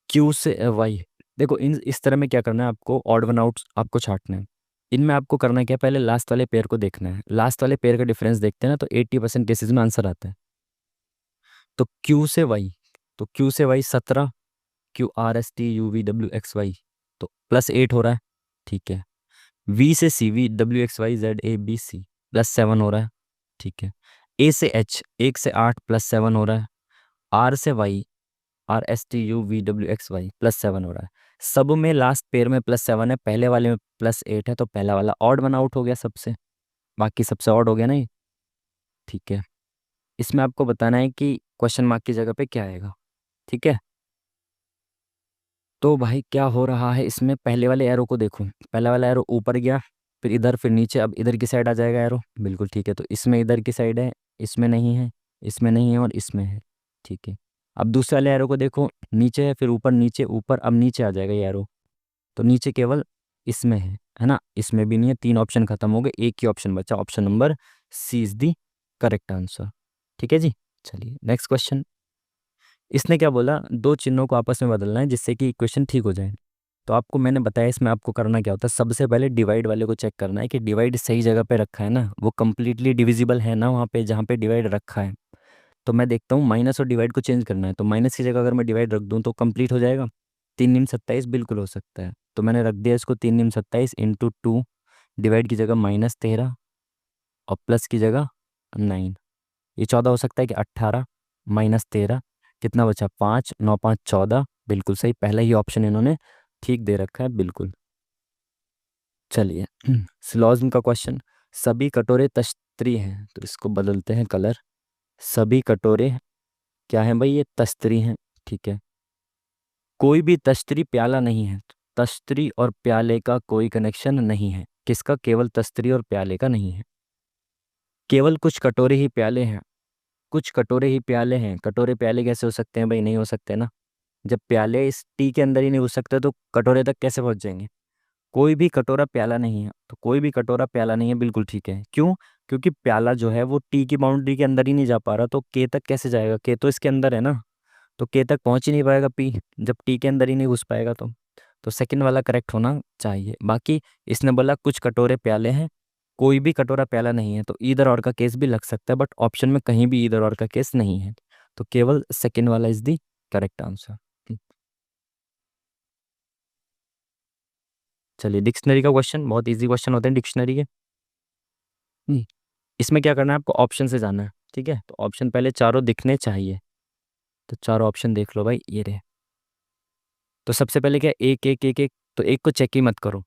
क्यू से वाई, देखो इन इस तरह में क्या करना है आपको, ऑड वन आउट आपको छांटना है। इनमें आपको करना क्या है, पहले लास्ट वाले पेयर को देखना है। लास्ट वाले पेयर का डिफरेंस देखते हैं ना, तो 80% केसेस में आंसर आता है। तो क्यू से वाई, तो क्यू से Y 17, Q R S T U V W X Y, तो +8 हो रहा है, ठीक है। वी से C, V W X Y Z A B C, +7 हो रहा है, ठीक है। ए से एच, 1 से 8 +7 हो रहा है। आर से Y, R S T U V W X Y +7 हो रहा है। सब में लास्ट पेयर में +7 है, पहले वाले में +8 है, तो पहला वाला ऑड वन आउट हो गया सबसे, बाकी सबसे ऑड हो गया ना ये, ठीक है। इसमें आपको बताना है कि क्वेश्चन मार्क की जगह पे क्या आएगा, ठीक है। तो भाई क्या हो रहा है इसमें, पहले वाले एरो को देखो, पहला वाला एरो ऊपर गया, फिर इधर, फिर नीचे, अब इधर की साइड आ जाएगा एरो, बिल्कुल ठीक है। तो इसमें इधर की साइड है, इसमें नहीं है, इसमें नहीं है और इसमें है, ठीक है। अब दूसरे वाले एरो को देखो, नीचे है, फिर ऊपर, नीचे ऊपर, अब नीचे आ जाएगा ये एरो। तो नीचे केवल इसमें है ना, इसमें भी नहीं है। 3 ऑप्शन खत्म हो गए, एक ही ऑप्शन बचा, option number C is the correct answer, ठीक है जी। चलिए नेक्स्ट क्वेश्चन। इसने क्या बोला, दो चिन्हों को आपस में बदलना है जिससे कि इक्वेशन ठीक हो जाए। तो आपको मैंने बताया इसमें आपको करना क्या होता है, सबसे पहले डिवाइड वाले को चेक करना है कि डिवाइड सही जगह पे रखा है ना, वो कंप्लीटली डिविजिबल है ना वहाँ पे जहाँ पे डिवाइड रखा है। तो मैं देखता हूँ माइनस और डिवाइड को चेंज करना है, तो माइनस की जगह अगर मैं डिवाइड रख दूँ तो कंप्लीट हो जाएगा। 3 निम 27 बिल्कुल हो सकता है, तो मैंने रख दिया इसको 3 निम 27 × 2। डिवाइड की जगह -13 और प्लस की जगह 9। ये 14 हो सकता है कि 18 -13, कितना बचा 5, 9 5 14, बिल्कुल सही, पहला ही ऑप्शन इन्होंने ठीक दे रखा है बिल्कुल। चलिए सिलॉजिज्म का क्वेश्चन, सभी कटोरे तश्तरी हैं, तो इसको बदलते हैं कलर। सभी कटोरे क्या हैं भाई, ये तश्तरी हैं, ठीक है। कोई भी तश्तरी प्याला नहीं है, तश्तरी और प्याले का कोई कनेक्शन नहीं है, किसका, केवल तश्तरी और प्याले का नहीं है। केवल कुछ कटोरे ही प्याले हैं, कुछ कटोरे ही प्याले हैं, कटोरे प्याले कैसे हो सकते हैं भाई, नहीं हो सकते ना। जब प्याले इस टी के अंदर ही नहीं घुस सकते तो कटोरे तक कैसे पहुंच जाएंगे। कोई भी कटोरा प्याला नहीं है, तो कोई भी कटोरा प्याला नहीं है, बिल्कुल ठीक है। क्यों, क्योंकि प्याला जो है वो टी की बाउंड्री के अंदर ही नहीं जा पा रहा, तो के तक कैसे जाएगा, के तो इसके अंदर है ना, तो के तक पहुंच ही नहीं पाएगा पी, जब टी के अंदर ही नहीं घुस पाएगा तो सेकंड वाला करेक्ट होना चाहिए। बाकी इसने बोला कुछ कटोरे प्याले हैं, कोई भी कटोरा प्याला नहीं है, तो ईदर और का केस भी लग सकता है, बट ऑप्शन में कहीं भी ईदर और का केस नहीं है, तो केवल सेकंड वाला इज द करेक्ट आंसर। चलिए डिक्शनरी का क्वेश्चन, बहुत इजी क्वेश्चन होते हैं डिक्शनरी के। इसमें क्या करना है, आपको ऑप्शन से जाना है, ठीक है। तो ऑप्शन पहले चारों दिखने चाहिए, तो चारों ऑप्शन देख लो भाई, ये रहे। तो सबसे पहले क्या है, एक एक एक एक, तो एक को चेक ही मत करो।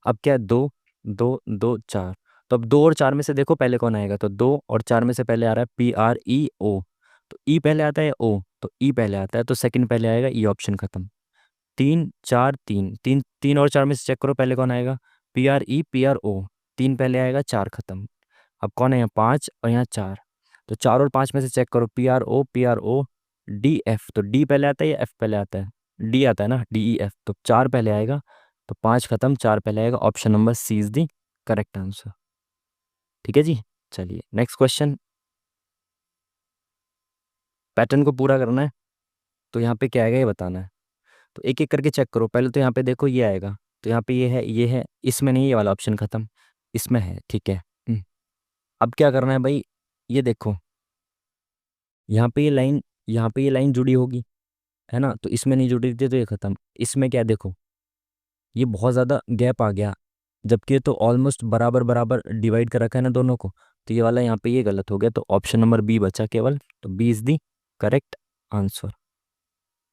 अब क्या है, दो दो दो चार, तो अब 2 और 4 में से देखो पहले कौन आएगा, तो 2 और 4 में से पहले आ रहा है PREO, तो ई पहले आता है ओ, तो ई पहले आता है, तो सेकंड पहले आएगा, ई ऑप्शन खत्म। 3 4 3, 3 3 और 4 में से चेक करो पहले कौन आएगा, PRO, 3 पहले आएगा, 4 खत्म। अब कौन है यहाँ, 5 और यहाँ 4, तो 4 और 5 में से चेक करो, PRO DF, तो डी पहले आता है या एफ पहले आता है, डी आता है ना, DEF, तो 4 पहले आएगा, तो 5 खत्म, 4 पहले आएगा, option number C is the correct answer. ठीक है जी। चलिए नेक्स्ट क्वेश्चन, पैटर्न को पूरा करना है, तो यहाँ पे क्या आएगा ये बताना है। तो एक एक करके चेक करो, पहले तो यहाँ पे देखो ये आएगा, तो यहाँ पे ये है, इसमें नहीं, ये वाला ऑप्शन खत्म, इसमें है, ठीक है। अब क्या करना है भाई, ये देखो, यहाँ पे ये लाइन, यहाँ पे ये लाइन जुड़ी होगी, है ना, तो इसमें नहीं जुड़ी थी तो ये खत्म। इसमें क्या देखो, ये बहुत ज़्यादा गैप आ गया, जबकि ये तो ऑलमोस्ट बराबर बराबर डिवाइड कर रखा है ना दोनों को, तो ये वाला यहाँ पे ये गलत हो गया, तो ऑप्शन नंबर बी बचा केवल, तो B is the correct answer.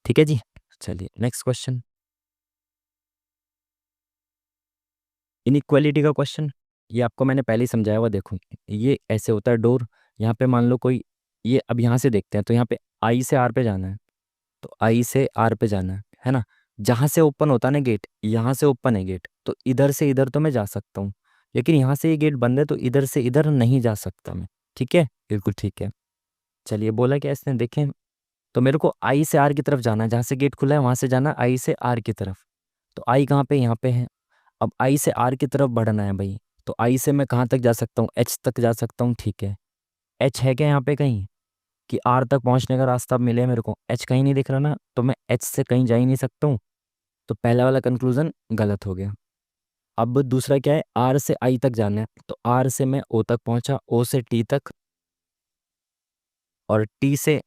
ठीक है जी। चलिए नेक्स्ट क्वेश्चन, इनइक्वालिटी का क्वेश्चन, ये आपको मैंने पहले ही समझाया हुआ, देखो ये ऐसे होता है डोर, यहाँ पे मान लो कोई, ये अब यहाँ से देखते हैं, तो यहाँ पे आई से आर पे जाना है, तो आई से आर पे जाना है ना, जहाँ से ओपन होता है ना गेट, यहाँ से ओपन है गेट, तो इधर से इधर तो मैं जा सकता हूँ, लेकिन यहाँ से ये गेट बंद है, तो इधर से इधर नहीं जा सकता मैं, ठीक है, बिल्कुल ठीक है। चलिए बोला क्या इसने, देखें, तो मेरे को आई से आर की तरफ जाना है, जहाँ से गेट खुला है वहाँ से जाना आई से आर की तरफ, तो आई कहाँ पे, यहाँ पे है। अब आई से आर की तरफ बढ़ना है भाई, तो आई से मैं कहाँ तक जा सकता हूँ, एच तक जा सकता हूँ, ठीक है। एच है क्या यहाँ पे कहीं, कि आर तक पहुंचने का रास्ता अब मिले मेरे को, एच कहीं नहीं दिख रहा ना, तो मैं एच से कहीं जा ही नहीं सकता हूँ, तो पहला वाला कंक्लूजन गलत हो गया। अब दूसरा क्या है, आर से आई तक जाना है, तो आर से मैं ओ तक पहुंचा, ओ से टी तक, और टी से,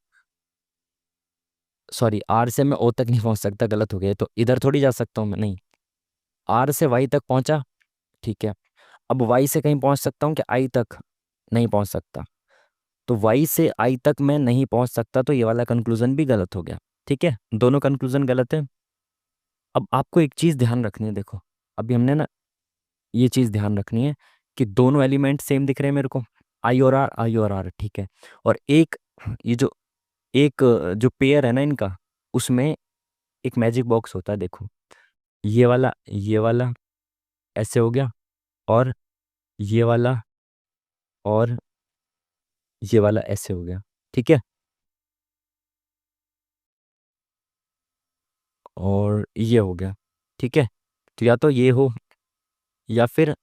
सॉरी आर से मैं ओ तक नहीं पहुंच सकता, गलत हो गया, तो इधर थोड़ी जा सकता हूँ मैं, नहीं। आर से वाई तक पहुंचा, ठीक है। अब वाई से कहीं पहुंच सकता हूँ कि आई तक, नहीं पहुंच सकता, तो वाई से आई तक मैं नहीं पहुंच सकता, तो ये वाला कंक्लूजन भी गलत हो गया, ठीक है, दोनों कंक्लूजन गलत है। अब आपको एक चीज ध्यान रखनी है, देखो अभी हमने ना ये चीज ध्यान रखनी है कि दोनों एलिमेंट सेम दिख रहे हैं मेरे को, आई और आर, आई और आर, ठीक है। और एक, ये जो एक जो पेयर है ना इनका, उसमें एक मैजिक बॉक्स होता है, देखो ये वाला ऐसे हो गया, और ये वाला, और ये वाला ऐसे हो गया, ठीक है, और ये हो गया, ठीक है। तो या तो ये हो, या फिर,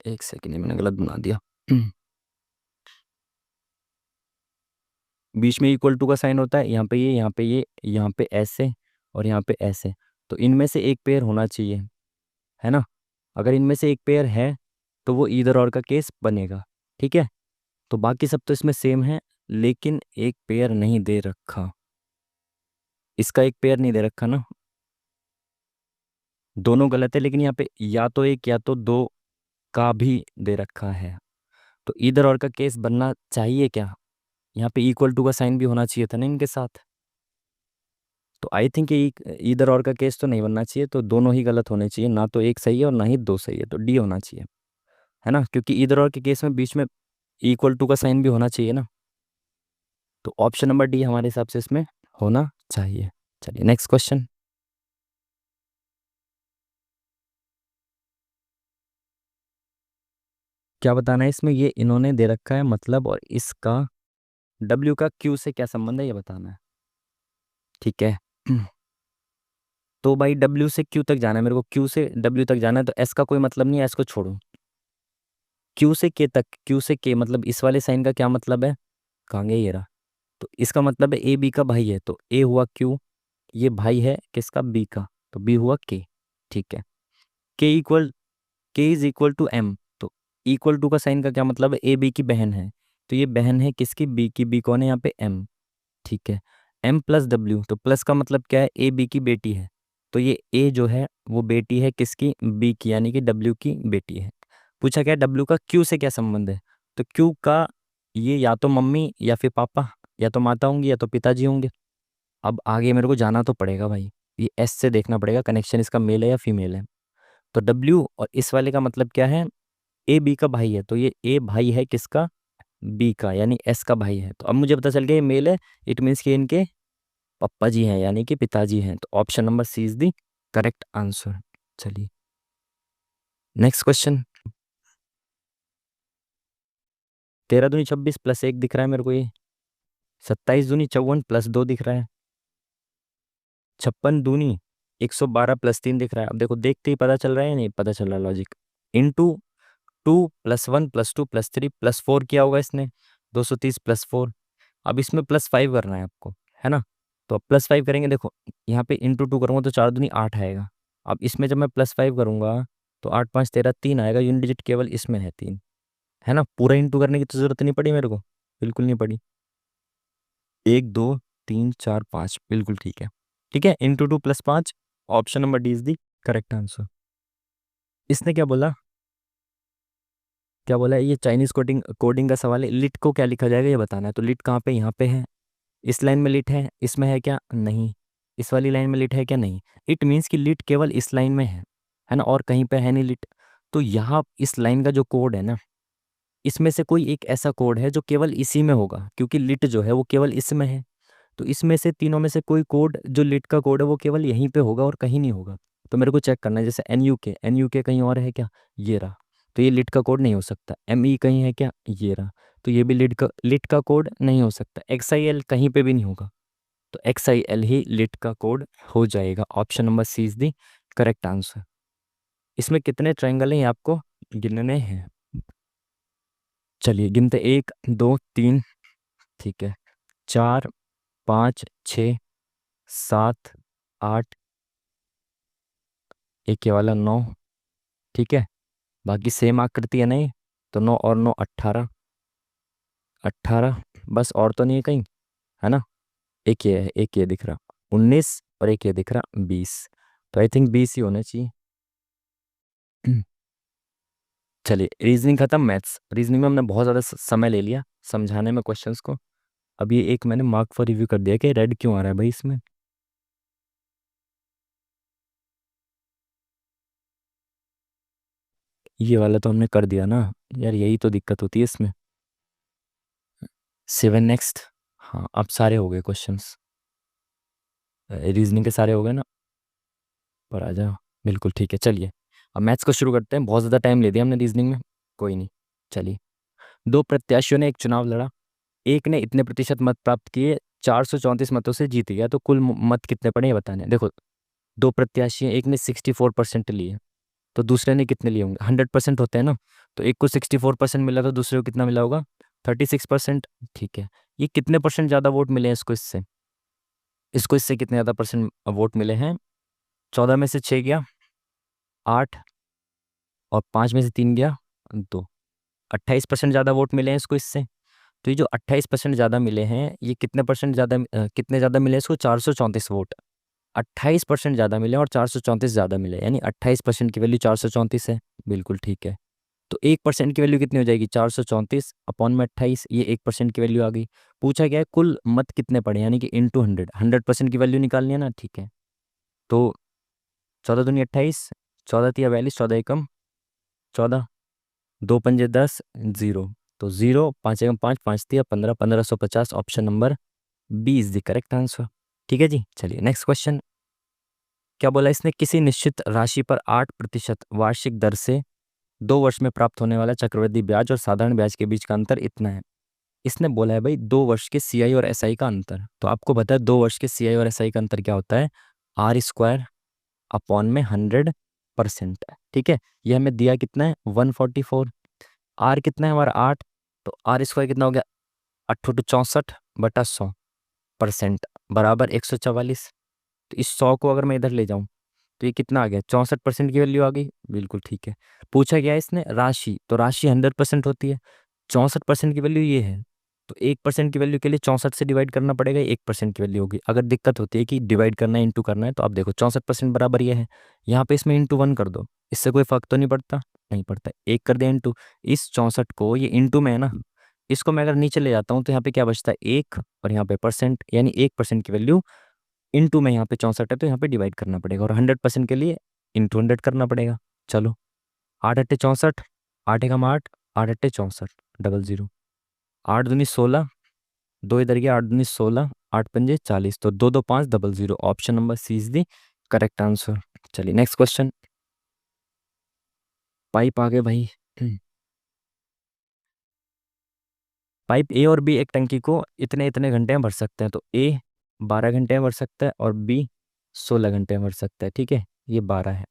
एक सेकेंड, मैंने गलत बना दिया बीच में इक्वल टू का साइन होता है, यहाँ पे ये, यहाँ पे ये, यहाँ पे ऐसे और यहाँ पे ऐसे। तो इनमें से एक पेयर होना चाहिए, है ना। अगर इनमें से एक पेयर है तो वो ईदर और का केस बनेगा। ठीक है, तो बाकी सब तो इसमें सेम है, लेकिन एक पेयर नहीं दे रखा, इसका एक पेयर नहीं दे रखा ना। दोनों गलत है, लेकिन यहाँ पे या तो एक या तो दो का भी दे रखा है। तो ईदर और का केस बनना चाहिए क्या, यहाँ पे इक्वल टू का साइन भी होना चाहिए था ना इनके साथ। तो आई थिंक ईदर और का केस तो नहीं बनना चाहिए, तो दोनों ही गलत होने चाहिए, ना तो एक सही है और ना ही दो सही है, तो डी होना चाहिए, है ना, क्योंकि ईदर और के केस में बीच में इक्वल टू का साइन भी होना चाहिए ना। तो ऑप्शन नंबर डी हमारे हिसाब से इसमें होना चाहिए। चलिए नेक्स्ट क्वेश्चन। क्या बताना है इसमें, ये इन्होंने दे रखा है मतलब, और इसका W का Q से क्या संबंध है ये बताना है। ठीक है तो भाई W से Q तक जाना है मेरे को, Q से W तक जाना है, तो S का कोई मतलब नहीं है, S को छोड़ो। Q से K तक, Q से K मतलब इस वाले साइन का क्या मतलब है, कहाँ गया ये रहा। तो इसका मतलब है A B का भाई है, तो A हुआ Q, ये भाई है किसका, B का, तो B हुआ K। ठीक है, K is equal to M, तो इक्वल टू का साइन का क्या मतलब है, A B की बहन है, तो ये बहन है किसकी, B की, B कौन है यहाँ पे M। ठीक है, M प्लस W, तो प्लस का मतलब क्या है, A B की बेटी है, तो ये A जो है वो बेटी है किसकी, B की, यानी कि W की बेटी है। पूछा क्या W का Q से क्या संबंध है, तो Q का ये या तो मम्मी या फिर पापा, या तो माता होंगी या तो पिताजी होंगे। अब आगे मेरे को जाना तो पड़ेगा भाई, ये S से देखना पड़ेगा कनेक्शन इसका मेल है या फीमेल है। तो W और इस वाले का मतलब क्या है, A B का भाई है, तो ये A भाई है किसका, B का, यानी S का भाई है। तो अब मुझे पता चल गया ये मेल है, इट मीन्स कि इनके पप्पा जी हैं, यानी कि पिताजी हैं। तो option number C is the correct answer. चलिए नेक्स्ट क्वेश्चन। 13 दूनी 26 प्लस 1 दिख रहा है मेरे को ये। 27 दूनी 54 प्लस 2 दिख रहा है। 56 दूनी 112 प्लस 3 दिख रहा है। अब देखो देखते ही पता चल रहा है या नहीं पता चल रहा, लॉजिक। इंटू 2 + 1 + 2 + 3 + 4 किया होगा इसने, 230 + 4। अब इसमें +5 करना है आपको, है ना। तो अब +5 करेंगे, देखो यहाँ पे इंटू 2 करूँगा तो 4 दूनी 8 आएगा। अब इसमें जब मैं +5 करूँगा तो 8 × 5 = 13 आएगा, यूनिट डिजिट केवल इसमें है 3, है ना। पूरा इंटू करने की तो जरूरत नहीं पड़ी मेरे को, बिल्कुल नहीं पड़ी। 1 2 3 4 5 बिल्कुल ठीक है। ठीक है, into 2 + 5, option number D is the correct answer. इसने क्या बोला, क्या बोला है, ये चाइनीज कोडिंग कोडिंग का सवाल है। लिट को क्या लिखा जाएगा ये बताना है। तो लिट कहाँ पे, यहाँ पे है, इस लाइन में लिट है, इसमें है क्या, नहीं। इस वाली लाइन में लिट है क्या, नहीं। इट मीन्स कि लिट केवल इस लाइन में है ना, और कहीं पे है नहीं लिट। तो यहाँ इस लाइन का जो कोड है ना, इसमें से कोई एक ऐसा कोड है जो केवल इसी में होगा, क्योंकि लिट जो है वो केवल इसमें है। तो इसमें से तीनों में से कोई कोड जो लिट का कोड है वो केवल यहीं पे होगा और कहीं नहीं होगा। तो मेरे को चेक करना है, जैसे एन यू के कहीं और है क्या, ये रहा। तो ये लिट का कोड नहीं हो सकता। M E कहीं है क्या, ये रहा। तो ये भी लिट का कोड नहीं हो सकता। XIL कहीं पे भी नहीं होगा। तो XIL ही लिट का कोड हो जाएगा। Option number C is the correct answer. इसमें कितने ट्रायंगल हैं ये आपको गिनने हैं। चलिए गिनते, 1 2 3, ठीक है, 4 5 6 7 8, एक ये वाला 9, ठीक है। बाकी सेम आकृति है नहीं, तो 9 और 9 18, 18 बस, और तो नहीं है कहीं, है ना। एक ये है, एक ये दिख रहा 19, और एक ये दिख रहा 20। तो आई थिंक 20 ही होने चाहिए। चलिए रीजनिंग खत्म। मैथ्स, रीजनिंग में हमने बहुत ज़्यादा समय ले लिया समझाने में क्वेश्चंस को। अब ये एक मैंने मार्क फॉर रिव्यू कर दिया कि रेड क्यों आ रहा है भाई इसमें। ये वाला तो हमने कर दिया ना यार, यही तो दिक्कत होती है इसमें। 7 नेक्स्ट। हाँ अब सारे हो गए क्वेश्चंस, रीजनिंग के सारे हो गए ना। पर आ जाओ, बिल्कुल ठीक है। चलिए अब मैथ्स को शुरू करते हैं, बहुत ज़्यादा टाइम ले दिया हमने रीजनिंग में, कोई नहीं। चलिए, दो प्रत्याशियों ने एक चुनाव लड़ा, एक ने इतने प्रतिशत मत प्राप्त किए, 434 मतों से जीत गया, तो कुल मत कितने पड़े ये बताने हैं। देखो दो प्रत्याशी हैं, एक ने 64% लिए, तो दूसरे ने कितने लिए होंगे, 100% होते हैं ना। तो एक को 64% मिला तो दूसरे को कितना मिला होगा, 36%। ठीक है, ये कितने परसेंट ज़्यादा वोट मिले हैं इसको इससे, इसको इससे कितने ज़्यादा परसेंट वोट मिले हैं? 14 में से 6 गया 8, और 5 में से 3 गया 2, 28% ज़्यादा वोट मिले हैं इसको इससे। तो ये जो 28% ज़्यादा मिले हैं, ये कितने परसेंट ज़्यादा, कितने ज़्यादा मिले इसको? 434 वोट। 28% ज़्यादा मिले और 434 ज़्यादा मिले, यानी 28% की वैल्यू 434 है। बिल्कुल ठीक है। तो 1% की वैल्यू कितनी हो जाएगी? 434 अपॉन में 28, ये 1% की वैल्यू आ गई। पूछा गया है कुल मत कितने पड़े, यानी कि इंटू 100, 100% की वैल्यू निकालनी है ना, ठीक है। तो 14 दूनी 28, 14 तिया 42, 14 एकम 14, 2 पंजे 10, 0। तो 0, 5 एकम 5, 5 तिया 15, 1550। Option number B is the correct answer. ठीक है जी, चलिए नेक्स्ट क्वेश्चन। क्या बोला इसने? किसी निश्चित राशि पर 8% वार्षिक दर से 2 वर्ष में प्राप्त होने वाला चक्रवृद्धि ब्याज और साधारण ब्याज के बीच का अंतर इतना है। इसने बोला है भाई 2 वर्ष के सीआई और एसआई का अंतर। तो आपको पता है 2 वर्ष के सीआई और एसआई का अंतर क्या होता है? आर स्क्वायर अपॉन में 100%। ठीक है, ये हमें दिया कितना है? 144। आर कितना है हमारा? 8। तो आर स्क्वायर कितना हो गया? 8×64/100% बराबर 144। तो इस 100 को अगर मैं इधर ले जाऊं तो ये कितना आ गया? 64% की वैल्यू आ गई। बिल्कुल ठीक है। पूछा गया है इसने राशि, तो राशि 100% होती है। 64% की वैल्यू ये है, तो 1% की वैल्यू के लिए 64 से डिवाइड करना पड़ेगा, 1% की वैल्यू होगी। अगर दिक्कत होती है कि डिवाइड करना है इंटू करना है, तो आप देखो 64% बराबर ये है, यहाँ पे इसमें इंटू 1 कर दो, इससे कोई फर्क तो नहीं पड़ता? नहीं पड़ता। 1 कर दिया इंटू, इस 64 को, ये इंटू में है ना, इसको मैं अगर नीचे ले जाता हूँ तो यहाँ पे क्या बचता है? 1, और यहाँ पे परसेंट, यानी 1% की वैल्यू इंटू में यहाँ पे 64 है तो यहाँ पे डिवाइड करना पड़ेगा, और 100% के लिए इंटू 100 करना पड़ेगा। चलो, 8×8 = 64, 8 एकम 8, 8×8 = 64, 00। 8 दूनी 16, 2 इधर गया, 8 दूनी 16, 8 पंजे 40, तो 22500। Option number C is the correct answer. चलिए नेक्स्ट क्वेश्चन। पाइप आ गए भाई। पाइप ए और बी एक टंकी को इतने इतने घंटे में भर सकते हैं। तो ए 12 घंटे में भर सकता है और बी 16 घंटे में भर सकता है। ठीक है, ये 12 है।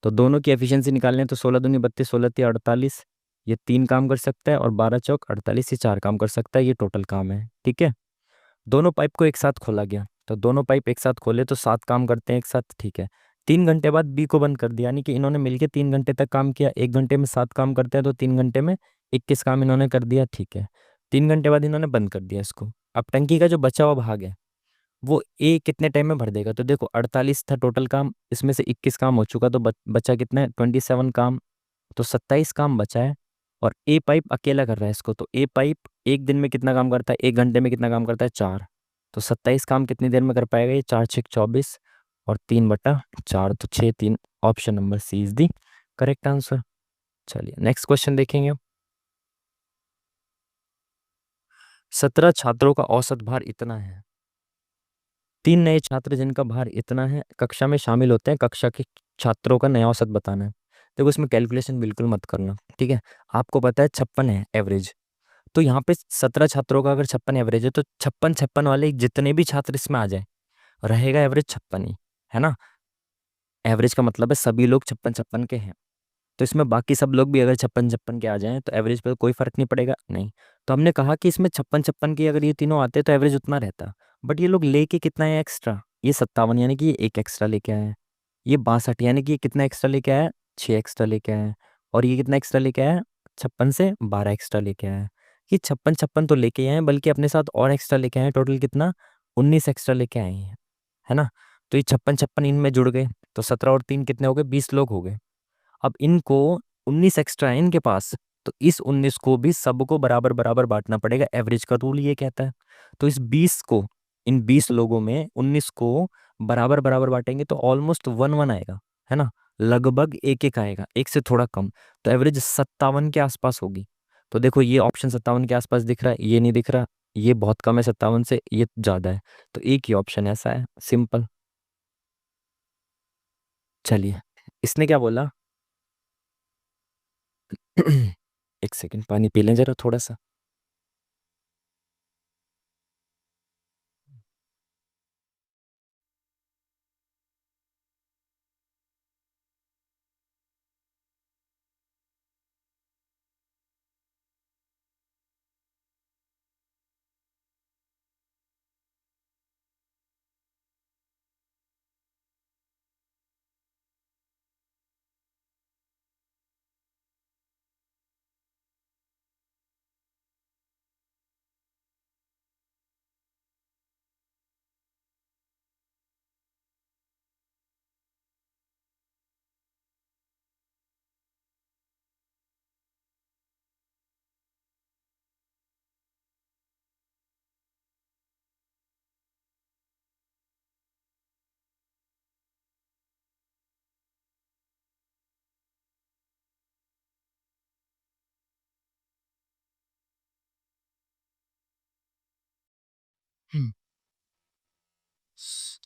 तो दोनों की एफिशिएंसी निकालने हैं, तो 16 दूनी 32, 16 तिया 48, ये 3 काम कर सकता है, और 12 चौक 48, ये 4 काम कर सकता है। ये टोटल काम है। ठीक है, दोनों पाइप को एक साथ खोला गया, तो दोनों पाइप एक साथ खोले तो 7 काम करते हैं एक साथ। ठीक है, 3 घंटे बाद बी को बंद कर दिया, यानी कि इन्होंने मिलकर 3 घंटे तक काम किया। 1 घंटे में 7 काम करते हैं, तो 3 घंटे में 21 काम इन्होंने कर दिया। ठीक है, 3 घंटे बाद इन्होंने बंद कर दिया इसको। अब टंकी का जो बचा हुआ भाग है वो ए कितने टाइम में भर देगा? तो देखो 48 था टोटल काम, इसमें से 21 काम हो चुका, तो बचा कितना है? 27 काम। तो 27 काम बचा है, और ए पाइप अकेला कर रहा है इसको। तो ए पाइप एक दिन में कितना काम करता है? 1 घंटे में कितना काम करता है? 4। तो 27 काम कितनी देर में कर पाएगा ये? 4×6 = 24, और 3/4, तो 6×3। Option number C is the correct answer. चलिए नेक्स्ट क्वेश्चन देखेंगे। 17 छात्रों का औसत भार इतना है। 3 नए छात्र जिनका भार इतना है कक्षा में शामिल होते हैं। कक्षा के छात्रों का नया औसत बताना है। देखो इसमें कैलकुलेशन बिल्कुल मत करना, ठीक है। आपको पता है 56 है एवरेज, तो यहाँ पे 17 छात्रों का अगर 56 एवरेज है, तो 56 वाले जितने भी छात्र इसमें आ जाए, रहेगा एवरेज 56 ही, है ना। एवरेज का मतलब है सभी लोग 56 के हैं। तो इसमें बाकी सब लोग भी अगर 56 के आ जाएं तो एवरेज पे कोई फर्क नहीं पड़ेगा, नहीं। तो हमने कहा कि इसमें 56 के अगर ये तीनों आते तो एवरेज उतना रहता। बट ये लोग लेके कितना है एक्स्ट्रा? ये 57, यानी कि ये एक एक्स्ट्रा लेके आए हैं। ये 62, यानी कि ये कितना एक्स्ट्रा लेके आया है? 6 एक्स्ट्रा लेके आए हैं। और ये कितना एक्स्ट्रा लेके आया है? 56 से 12 एक्स्ट्रा लेके आया है। ये 56 तो लेके आए हैं, बल्कि अपने साथ और एक्स्ट्रा लेके आए हैं। टोटल कितना? 19 एक्स्ट्रा लेके आए हैं, है ना। तो ये 56 इनमें जुड़ गए, तो 17 और 3 कितने हो गए? 20 लोग हो गए। अब इनको 19 एक्स्ट्रा है इनके पास, तो इस 19 को भी सबको बराबर बराबर बांटना पड़ेगा। एवरेज का रूल ये कहता है। तो इस 20 को, इन 20 लोगों में 19 को बराबर बराबर बांटेंगे तो ऑलमोस्ट 1-1 आएगा, है ना। लगभग एक एक आएगा, एक से थोड़ा कम। तो एवरेज 57 के आसपास होगी। तो देखो ये ऑप्शन 57 के आसपास दिख रहा है, ये नहीं दिख रहा। ये बहुत कम है 57 से, ये ज्यादा है। तो एक ही ऑप्शन ऐसा है, सिंपल। चलिए, इसने क्या बोला? एक सेकंड, पानी पी लें जरा थोड़ा सा।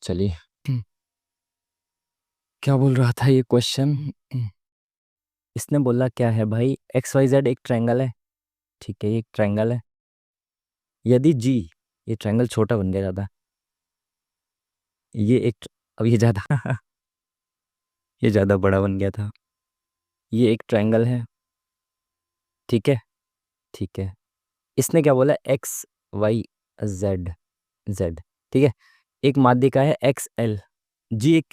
चलिए, क्या बोल रहा था ये क्वेश्चन? इसने बोला क्या है भाई, एक्स वाई जेड एक ट्रायंगल है। ठीक है, ये एक ट्रायंगल है। यदि जी, ये ट्रायंगल छोटा बन गया ज़्यादा, ये एक, अब ये ज़्यादा ये ज़्यादा बड़ा बन गया था। ये एक ट्रायंगल है। ठीक है, ठीक है। इसने क्या बोला, एक्स वाई जेड, जेड। ठीक है, एक माध्यिका है एक्स एल, जी एक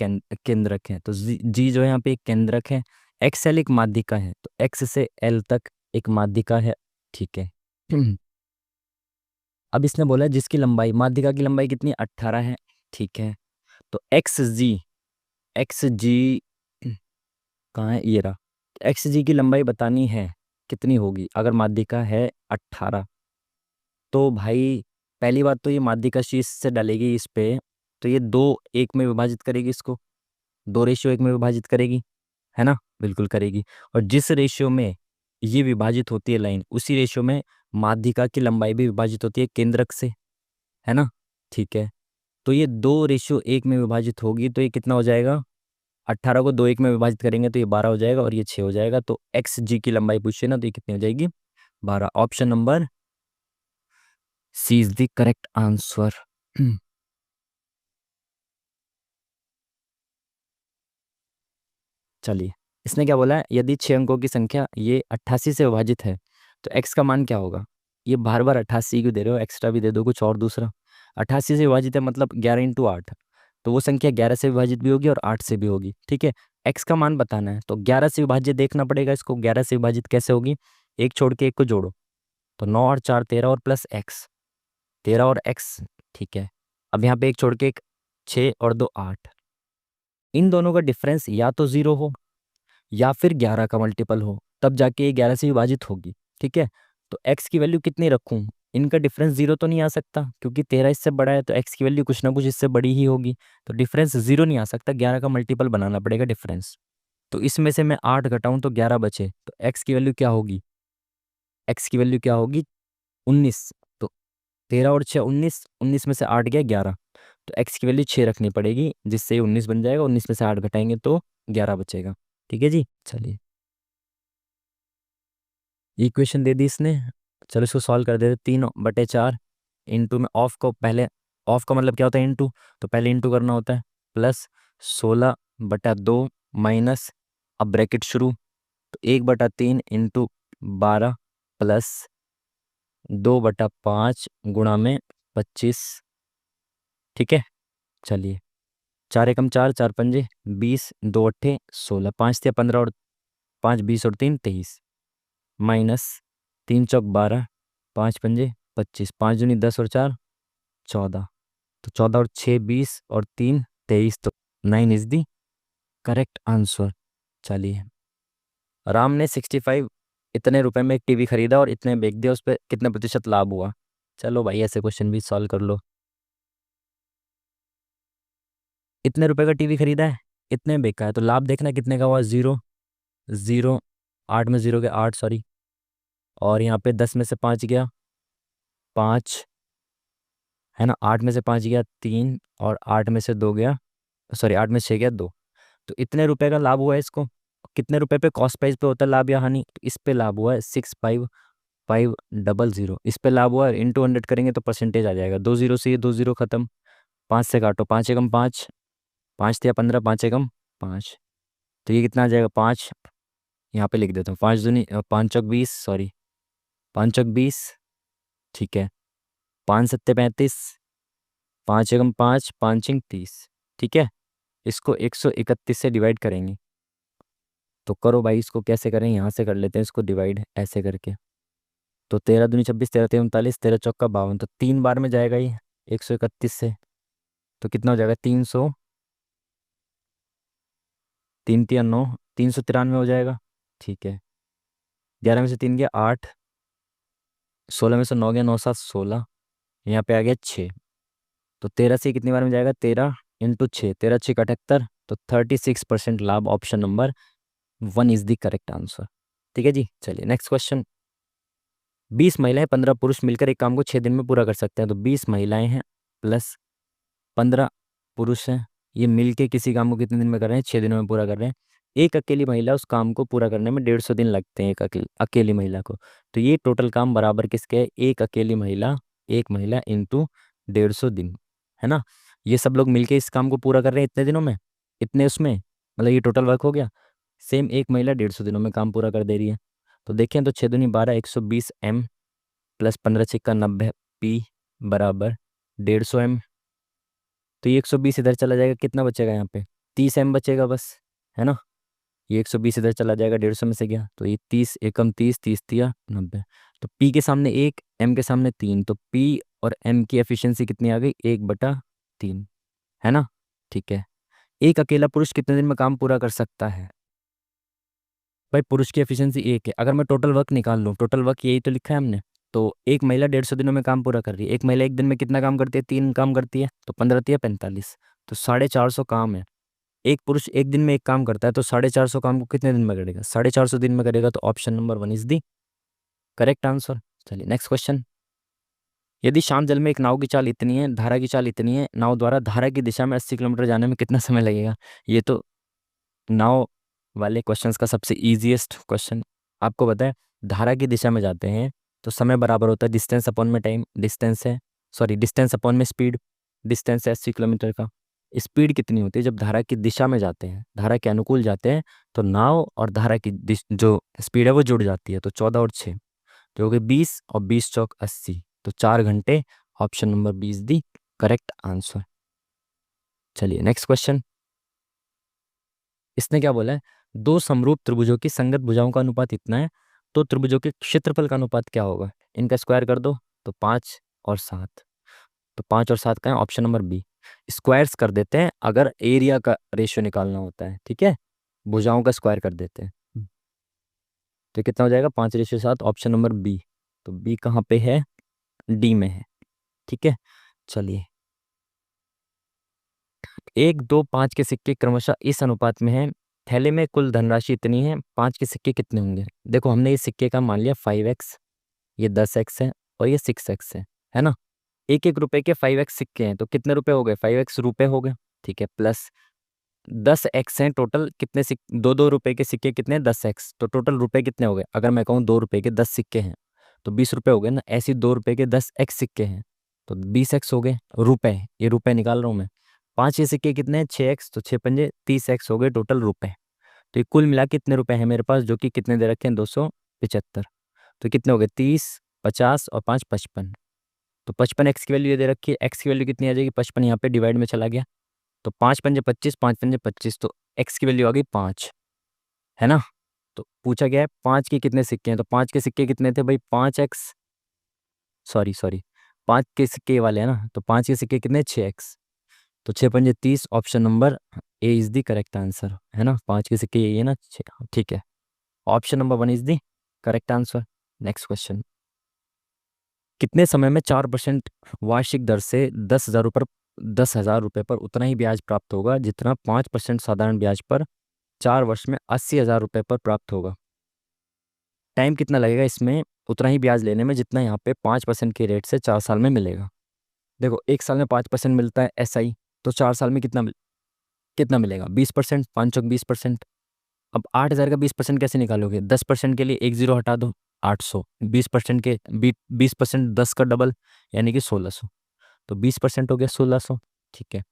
केंद्रक है, तो जी जो है यहाँ पे एक केंद्रक है, एक्स एल एक माध्यिका है, तो एक्स से एल तक एक माध्यिका है। ठीक है। अब इसने बोला जिसकी लंबाई, माध्यिका की लंबाई कितनी, 18 है। ठीक है, तो एक्स जी कहाँ है, ये रहा। एक्स जी की लंबाई बतानी है कितनी होगी अगर माध्यिका है 18। तो भाई पहली बात तो ये माध्यिका शीर्ष से डालेगी इस पे, तो ये दो एक में विभाजित करेगी इसको, 2:1 में विभाजित करेगी, है ना, बिल्कुल करेगी। और जिस रेशियो में ये विभाजित होती है लाइन, उसी रेशियो में माध्यिका की लंबाई भी विभाजित होती है केंद्रक से, है ना। ठीक है, तो ये 2:1 में विभाजित होगी, तो ये कितना हो जाएगा, 18 को 2:1 में विभाजित करेंगे तो ये 12 हो जाएगा, और ये 6 हो जाएगा। तो एक्स जी की लंबाई पूछिए ना, तो ये कितनी हो जाएगी, 12। Option number C is the correct answer. चलिए, इसने क्या बोला है, यदि 6 अंकों की संख्या ये 88 से विभाजित है तो एक्स का मान क्या होगा। ये बार बार 88 क्यों दे रहे हो, एक्स्ट्रा भी दे दो कुछ और दूसरा। 88 से विभाजित है मतलब 11 × 8, तो वो संख्या 11 से विभाजित भी होगी और 8 से भी होगी। ठीक है, एक्स का मान बताना है तो 11 से विभाजित देखना पड़ेगा इसको, 11 से विभाजित कैसे होगी, एक छोड़ के एक को जोड़ो, तो 9 और 4 13, और प्लस एक्स, 13 और एक्स। ठीक है, अब यहाँ पे एक छोड़ के एक, 6 और 2 8, इन दोनों का डिफरेंस या तो 0 हो या फिर 11 का मल्टीपल हो, तब जाके ये 11 से विभाजित होगी। ठीक है, तो x की वैल्यू कितनी रखूं, इनका डिफरेंस 0 तो नहीं आ सकता क्योंकि 13 इससे बड़ा है, तो x की वैल्यू कुछ ना कुछ इससे बड़ी ही होगी, तो डिफरेंस 0 नहीं आ सकता, 11 का मल्टीपल बनाना पड़ेगा डिफरेंस। तो इसमें से मैं 8 घटाऊं तो 11 बचे, तो x की वैल्यू क्या होगी, x की वैल्यू क्या होगी, 19। तो 13 और 6 19, 19 में से 8 गया 11, तो x की वैल्यू 6 रखनी पड़ेगी, जिससे ये 19 बन जाएगा, 19 में से 8 घटाएंगे तो 11 बचेगा। ठीक है जी, चलिए, इक्वेशन दे दी इसने, चलो इसको सॉल्व कर देते। 3/4 इंटू में ऑफ को पहले, ऑफ का मतलब क्या होता है, इंटू, तो पहले इंटू करना होता है, प्लस 16/2 माइनस, अब ब्रैकेट शुरू, तो 1/3 इंटू 12 प्लस 2/5 गुणा में 25। ठीक है, चलिए, 4 × 1 = 4, 4 × 5 = 20, 2 × 8 = 16, 5 × 3 = 15, और 5 20 और 3 23, माइनस 3 × 4 = 12, 5 × 5 = 25, 5 × 10 और 4 14, तो 14 और 6 20 और 3 23, तो 9 इज दी करेक्ट आंसर। चलिए, राम ने 65 इतने रुपए में एक टीवी खरीदा और इतने बेच दिया, उस पर कितने प्रतिशत लाभ हुआ। चलो भाई, ऐसे क्वेश्चन भी सॉल्व कर लो। इतने रुपए का टीवी खरीदा है, इतने में बेचा है, तो लाभ देखना कितने का हुआ, 0 0, 8 में 0 के 8, सॉरी, और यहाँ पे 10 में से 5 गया 5, है ना, 8 में से 5 गया 3, और 8 में से 2 गया, सॉरी 8 में से 6 गया 2, तो इतने रुपए का लाभ हुआ है इसको। कितने रुपए पे, कॉस्ट प्राइस पे होता है लाभ या हानि, तो इस पे लाभ हुआ है 65500, इस पे लाभ हुआ है, इंटू 100 करेंगे तो परसेंटेज आ जाएगा, 2 0 से ये 2 0 खत्म, 5 से काटो, 5 एकम 5, 5 × 3 = 15, 5 एकम 5, तो ये कितना आ जाएगा 5, यहाँ पे लिख देता हूँ, 5 दूनी 5 चौक 20, सॉरी 5 चौक 20। ठीक है, 5 7 35, 5 एकम 5, 5 इंक 30। ठीक है, इसको 131 से डिवाइड करेंगे, तो करो भाई, इसको कैसे करें, यहाँ से कर लेते हैं इसको डिवाइड ऐसे करके, तो 13 दूनी 26, 13 3 39, 13 चौका 52, तो 3 बार में जाएगा ये 131 से, तो कितना हो जाएगा 300, 3 3 9, 393 हो जाएगा। ठीक है, 11 में से 3 गया 8, 16 में से 9 गया 9 7 16, यहाँ पे आ गया 6, तो 13 से कितनी बार में जाएगा, 13 इंटू 6, 13 6 78, तो 36% लाभ, option number 1 is the correct answer. ठीक है जी, चलिए नेक्स्ट क्वेश्चन। 20 महिलाएं 15 पुरुष मिलकर एक काम को 6 दिन में पूरा कर सकते हैं, तो 20 महिलाएं हैं प्लस 15 पुरुष हैं, ये मिलके किसी काम को कितने दिन में कर रहे हैं, 6 दिनों में पूरा कर रहे हैं। एक अकेली महिला उस काम को पूरा करने में 150 दिन लगते हैं, एक अकेली महिला को। तो ये टोटल काम बराबर किसके है, एक अकेली महिला, एक महिला इंटू 150 दिन, है ना। ये सब लोग मिलके इस काम को पूरा कर रहे हैं इतने दिनों में, इतने उसमें, मतलब ये टोटल वर्क हो गया। सेम एक महिला 150 दिनों में काम पूरा कर दे रही है। तो देखें तो 6 दूनी 12, 120 M प्लस 15 × 6 = 90 P बराबर 150 M। तो ये 120 इधर चला जाएगा, कितना बचेगा यहाँ पे, 30 M बचेगा बस, है ना। ये 120 इधर चला जाएगा, 150 में से गया, तो ये 30 एकम 30, 30 तिया 90। तो P के सामने 1, M के सामने 3, तो P और M की एफिशिएंसी कितनी आ गई, 1/3, है ना। ठीक है, एक अकेला पुरुष कितने दिन में काम पूरा कर सकता है। भाई पुरुष की एफिशिएंसी 1 है, अगर मैं टोटल वर्क निकाल लूँ, टोटल वर्क यही तो लिखा है हमने। तो एक महिला 150 दिनों में काम पूरा कर रही है, एक महिला एक दिन में कितना काम करती है, 3 काम करती है, तो 15 तिया 45, तो 450 काम है। एक पुरुष एक दिन में एक काम करता है, तो 450 काम को कितने दिन में करेगा, 450 दिन में करेगा। तो option number 1 is the correct answer. चलिए नेक्स्ट क्वेश्चन। यदि शाम जल में एक नाव की चाल इतनी है, धारा की चाल इतनी है, नाव द्वारा धारा की दिशा में 80 किलोमीटर जाने में कितना समय लगेगा। ये तो नाव वाले क्वेश्चंस का सबसे इजीएस्ट क्वेश्चन। आपको पता है धारा की दिशा में जाते हैं तो समय बराबर होता है डिस्टेंस अपॉन में टाइम, डिस्टेंस है, सॉरी डिस्टेंस अपॉन में स्पीड, डिस्टेंस है 80 किलोमीटर का। स्पीड कितनी होती है जब धारा की दिशा में जाते हैं, धारा के अनुकूल जाते हैं, तो नाव और धारा की जो स्पीड है वो जुड़ जाती है। तो 14 और 6 जो हो गए 20, और 20 × 4 = 80, तो 4 घंटे। ऑप्शन नंबर 20 दी करेक्ट आंसर। चलिए नेक्स्ट क्वेश्चन। इसने क्या बोला है, दो समरूप त्रिभुजों की संगत भुजाओं का अनुपात इतना है, तो त्रिभुजों के क्षेत्रफल का अनुपात क्या होगा। इनका स्क्वायर कर दो, तो 5 और 7, तो 5 और 7 का है ऑप्शन नंबर बी। स्क्वायर्स कर देते हैं अगर एरिया का रेशियो निकालना होता है, ठीक है, भुजाओं का स्क्वायर कर देते हैं। तो कितना हो जाएगा, 5:7, ऑप्शन नंबर बी। तो बी कहाँ पे है, डी में है, ठीक है। चलिए, 1, 2, 5 के सिक्के क्रमशः इस अनुपात में हैं, थैले में कुल धनराशि इतनी है, 5 के सिक्के कितने होंगे। देखो हमने इस सिक्के का मान लिया 5x, ये 10x है, और ये 6x है ना। 1 1 रुपए के 5x सिक्के हैं, तो कितने रुपए हो गए, 5x रुपए हो गए, ठीक है। प्लस 10x हैं टोटल, कितने 2 2 रुपए के सिक्के कितने, 10x, तो टोटल रुपए कितने हो गए। अगर मैं कहूँ 2 रुपए के 10 सिक्के हैं तो 20 रुपए हो गए ना, ऐसे 2 रुपए के 10x सिक्के हैं तो 20x हो गए रुपए, ये रुपए निकाल रहा हूँ मैं। 5 के सिक्के कितने हैं, 6x, तो 6 × 5 = 30x हो गए टोटल रुपए। तो ये कुल मिला के कितने रुपए हैं मेरे पास, जो कि कितने दे रखे हैं, 275। तो कितने हो गए, 30, 50 और 5 55। तो 55x की वैल्यू ये दे रखी है, x की वैल्यू कितनी आ जाएगी, 55 यहाँ पे डिवाइड में चला गया, तो 5 × 5 = 25, 5 × 5 = 25, तो x की वैल्यू आ गई 5, है ना। तो पूछा गया है 5 के कितने सिक्के हैं, तो 5 के सिक्के कितने थे भाई, 5x, सॉरी सॉरी 5 के सिक्के वाले हैं ना, तो 5 के सिक्के कितने, 6x, तो 6 × 5 = 30, option number A is the correct answer, है ना। 5 के सिक्के यही है ना, 6, ठीक है। Option number 1 is the correct answer. Next question. कितने समय में 4% वार्षिक दर से 10,000 रुपये पर उतना ही ब्याज प्राप्त होगा जितना 5% साधारण ब्याज पर 4 वर्ष में 80,000 रुपये पर प्राप्त होगा। टाइम कितना लगेगा इसमें उतना ही ब्याज लेने में जितना यहाँ पे 5% के रेट से 4 साल में मिलेगा। देखो 1 साल में 5% मिलता है SI, तो 4 साल में कितना मिलेगा, 20%, 5 × 20%। अब 8,000 का 20% कैसे निकालोगे, 10% के लिए एक जीरो हटा दो, 800, 20% के 20% 10 का डबल, यानी कि 1600, तो 20% हो गया 1600, ठीक है।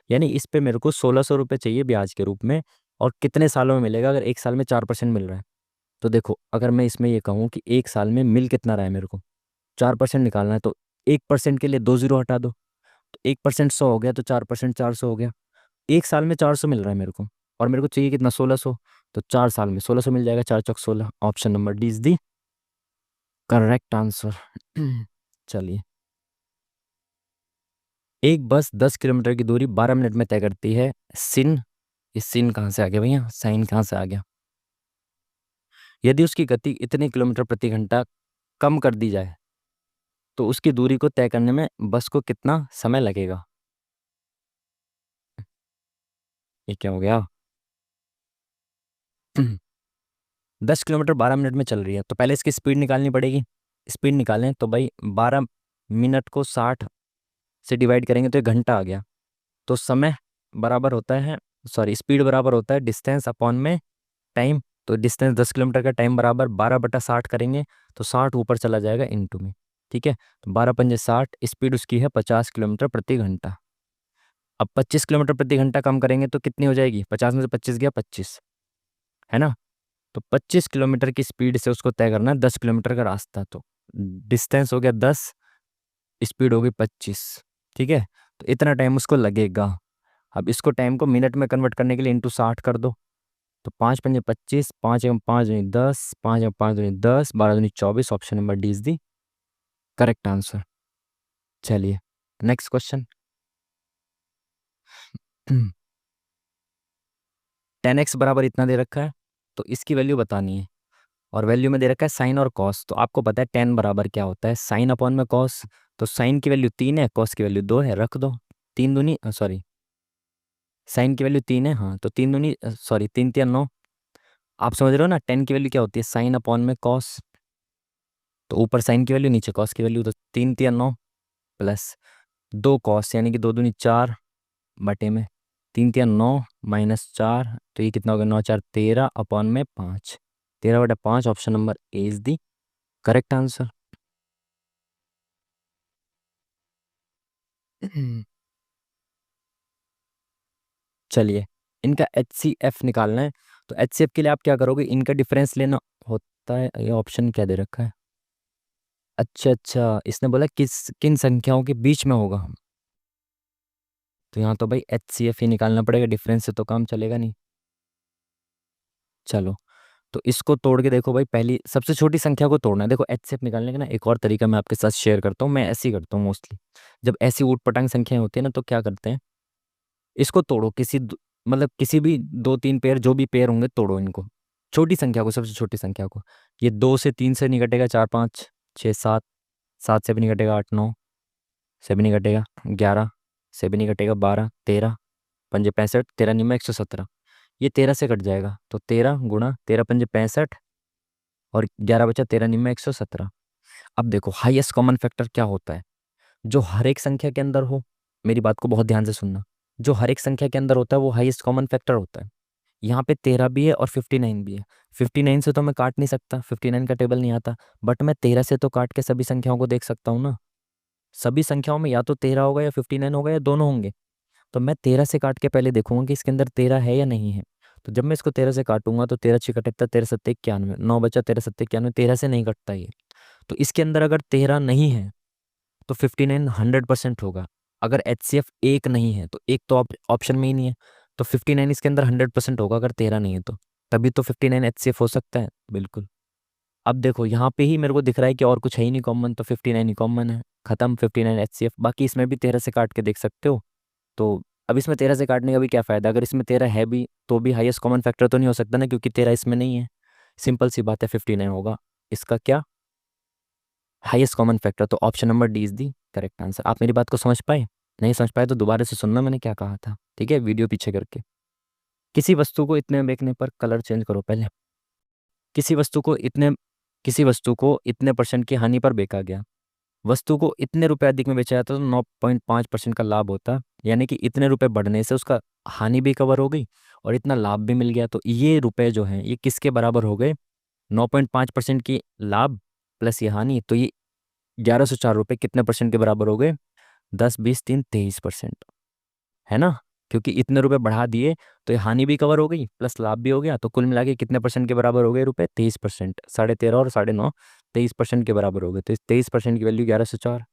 यानी इस पे मेरे को 1600 रुपये चाहिए ब्याज के रूप में, और कितने सालों में मिलेगा, अगर 1 साल में 4% मिल रहा है। तो देखो अगर मैं इसमें ये कहूँ कि 1 साल में मिल कितना रहा है मेरे को, 4% निकालना है, तो 1% के लिए 2 जीरो हटा दो, तो 1% 100 हो गया, तो 4% 400 हो गया। 1 साल में 400 मिल रहा है मेरे को, और मेरे को चाहिए कितना, 1600, तो 4 साल में 1600 मिल जाएगा, 4 × 4 = 16, option number D is the correct answer. चलिए, एक बस 10 किलोमीटर की दूरी 12 मिनट में तय करती है, सिन, इस सिन कहाँ से आ गया भैया, साइन कहाँ से आ गया। यदि उसकी गति इतने किलोमीटर प्रति घंटा कम कर दी जाए तो उसकी दूरी को तय करने में बस को कितना समय लगेगा। ये क्या हो गया, 10 किलोमीटर 12 मिनट में चल रही है, तो पहले इसकी स्पीड निकालनी पड़ेगी। स्पीड निकालें तो भाई 12 मिनट को 60 से डिवाइड करेंगे तो 1 घंटा आ गया। तो समय बराबर होता है, सॉरी स्पीड बराबर होता है डिस्टेंस अपॉन में टाइम। तो डिस्टेंस 10 किलोमीटर का टाइम बराबर 12/60 करेंगे तो 60 ऊपर चला जाएगा इनटू में। ठीक है, तो 12×5 = 60, स्पीड उसकी है 50 किलोमीटर प्रति घंटा। अब 25 किलोमीटर प्रति घंटा कम करेंगे तो कितनी हो जाएगी, 50 में से 25 गया 25, है ना। तो 25 किलोमीटर की स्पीड से उसको तय करना है 10 किलोमीटर का रास्ता। तो डिस्टेंस हो गया 10, स्पीड हो गई 25। ठीक है, तो इतना टाइम उसको लगेगा। अब इसको टाइम को मिनट में कन्वर्ट करने के लिए इंटू 60 कर दो। तो 5×5 = 25, 5×5 = 10, 5×5 = 10, 12×2 = 24। Option number D is the correct answer. चलिए नेक्स्ट क्वेश्चन। 10x बराबर इतना दे रखा है, तो इसकी वैल्यू बतानी है। और वैल्यू में दे रखा है साइन और कॉस। तो आपको पता है 10 बराबर क्या होता है, साइन अपॉन में कॉस। तो साइन की वैल्यू 3 है, कॉस की वैल्यू 2 है, रख दो। तीन दूनी सॉरी साइन की वैल्यू 3 है, हाँ, तो 3 दूनी सॉरी 3×3 = 9। आप समझ रहे हो ना, 10 की वैल्यू क्या होती है, साइन अपॉन में कॉस। तो ऊपर साइन की वैल्यू नीचे कॉस की वैल्यू, तो 3×3 = 9 प्लस 2 कॉस यानी कि 2×2 = 4 बटे में 3×3 = 9 -4। तो ये कितना हो गया, 9×4 = 13 अपॉन में 5, 13/5। Option number A is the correct answer. चलिए, इनका HCF निकालना है। तो HCF के लिए आप क्या करोगे, इनका डिफरेंस लेना होता है। ये ऑप्शन क्या दे रखा है, अच्छा अच्छा, इसने बोला किस किन संख्याओं के बीच में होगा। तो यहाँ तो भाई HCF ही निकालना पड़ेगा, डिफरेंस से तो काम चलेगा नहीं। चलो, तो इसको तोड़ के देखो भाई, पहली सबसे छोटी संख्या को तोड़ना है। देखो HCF निकालने का ना एक और तरीका मैं आपके साथ शेयर करता हूँ, मैं ऐसे ही करता हूँ मोस्टली। जब ऐसी ऊट पटांग संख्याएं होती है ना, तो क्या करते हैं, इसको तोड़ो मतलब किसी भी 2-3 पेयर, जो भी पेयर होंगे तोड़ो इनको, छोटी संख्या को, सबसे छोटी संख्या को। ये 2 से 3 से नहीं कटेगा, 4 5 6 7, 7 से भी नहीं कटेगा, 8 9 से भी नहीं कटेगा, 11 से भी नहीं कटेगा, 12 13, 5 65, 13×9 = 117। ये 13 से कट जाएगा, तो 13 × 13 × 5 = 65 और 11 बचा, 13×9 = 117। अब देखो हाईएस्ट कॉमन फैक्टर क्या होता है, जो हर एक संख्या के अंदर हो। मेरी बात को बहुत ध्यान से सुनना, जो हर एक संख्या के अंदर होता है वो हाईएस्ट कॉमन फैक्टर होता है। यहाँ पे 13 भी है और 59 भी है। 59 से तो मैं काट नहीं सकता, 59 का टेबल नहीं आता। बट मैं 13 से तो काट के सभी संख्याओं को देख सकता हूँ ना। सभी संख्याओं में या तो 13 होगा या 59 होगा या दोनों होंगे। तो मैं 13 से काट के पहले देखूंगा कि इसके अंदर 13 है या नहीं है। तो जब मैं इसको 13 से काटूंगा तो 13×6 = 71, 13×7 = 91, 9 बचा, 13×7 = 91, 13 से नहीं कटता ये। तो इसके अंदर अगर 13 नहीं है तो 59 100% होगा। अगर HCF एक नहीं है तो एक तो ऑप्शन में ही नहीं है, तो 59 इसके अंदर 100% होगा अगर 13 नहीं है तो। तभी तो 59 HCF हो सकता है, बिल्कुल। अब देखो यहाँ पे ही मेरे को दिख रहा है कि और कुछ है ही नहीं कॉमन, तो 59 ही कॉमन है, खत्म 59 HCF। बाकी इसमें भी 13 से काट के देख सकते हो। तो अब इसमें 13 से काटने का भी क्या फ़ायदा, अगर इसमें 13 है भी तो भी हाईएस्ट कॉमन फैक्टर तो नहीं हो सकता ना, क्योंकि 13 इसमें नहीं है। सिंपल सी बात है, 59 होगा इसका क्या हाईएस्ट कॉमन फैक्टर। तो option number D is the correct answer. आप मेरी बात को समझ पाए, नहीं समझ पाए तो दोबारा से सुनना मैंने क्या कहा था, ठीक है, वीडियो पीछे करके। किसी वस्तु को इतने में बेचने पर, कलर चेंज करो पहले। किसी वस्तु को इतने किसी वस्तु को इतने परसेंट की हानि पर बेचा गया। वस्तु को इतने रुपए अधिक में बेचा जाता तो 9.5% का लाभ होता, यानी कि इतने रुपए बढ़ने से उसका हानि भी कवर हो गई और इतना लाभ भी मिल गया। तो ये रुपए जो हैं ये किसके बराबर हो गए, 9.5% की लाभ प्लस ये हानि। तो ये 1104 रुपये कितने परसेंट के बराबर हो गए, 10 20 3 23%, है ना। क्योंकि इतने रुपए बढ़ा दिए तो ये हानि भी कवर हो गई प्लस लाभ भी हो गया। तो कुल मिला के कितने परसेंट के बराबर हो गए रुपए, 23%। 13.5 और 9.5 23% के बराबर हो गए। तो इस 23% की वैल्यू 1104,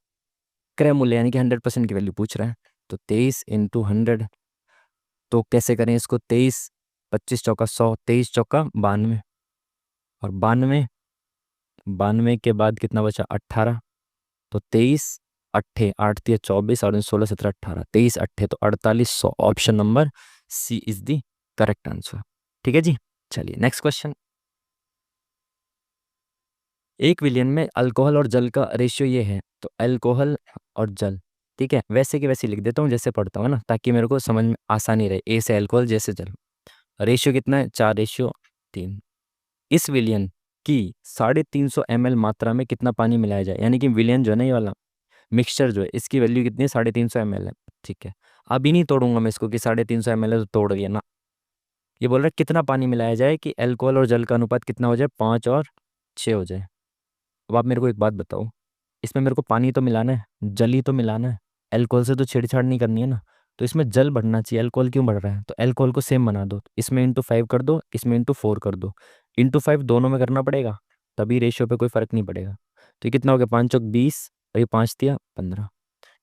क्रय मूल्य यानी कि 100% की वैल्यू पूछ रहे हैं। तो 23 × 100, तो कैसे करें इसको, 23 25 × 4 = 100, 23 × 4 = 92, और 92 के बाद कितना बचा, 18। तो 23 अट्ठे 8 × 3 = 24 और 16 17 18, 23 अट्ठे तो 4800। Option number C is the correct answer. ठीक है जी। चलिए नेक्स्ट क्वेश्चन। 1 विलियन में अल्कोहल और जल का रेशियो ये है, तो अल्कोहल और जल, ठीक है, वैसे की वैसे लिख देता हूँ जैसे पढ़ता हूँ ना, ताकि मेरे को समझ में आसानी रहे। ए से अल्कोहल, जैसे जल। रेशियो कितना है, 4:3। इस विलियन की 350 ml मात्रा में कितना पानी मिलाया जाए, यानी कि विलियन जो है ना ये वाला, मिक्सचर जो है इसकी वैल्यू कितनी है, 350 ml है। ठीक है, अभी नहीं तोड़ूंगा मैं इसको कि 350 ml है तो तोड़ दिया ना। ये बोल रहा है कितना पानी मिलाया जाए कि अल्कोहल और जल का अनुपात कितना हो जाए, 5 और 6 हो जाए। अब आप मेरे को एक बात बताओ, इसमें मेरे को पानी तो मिलाना है, जल ही तो मिलाना है, अल्कोहल से तो छेड़छाड़ नहीं करनी है ना। तो इसमें जल बढ़ना चाहिए, अल्कोहल क्यों बढ़ रहा है, तो अल्कोहल को सेम बना दो, इसमें इंटू 5 कर दो, इसमें इंटू 4 कर दो। इंटू 5 दोनों में करना पड़ेगा, तभी रेशियो पे कोई फर्क नहीं पड़ेगा। तो ये कितना हो गया, 5 चौक 20, और ये 5 दिया 15।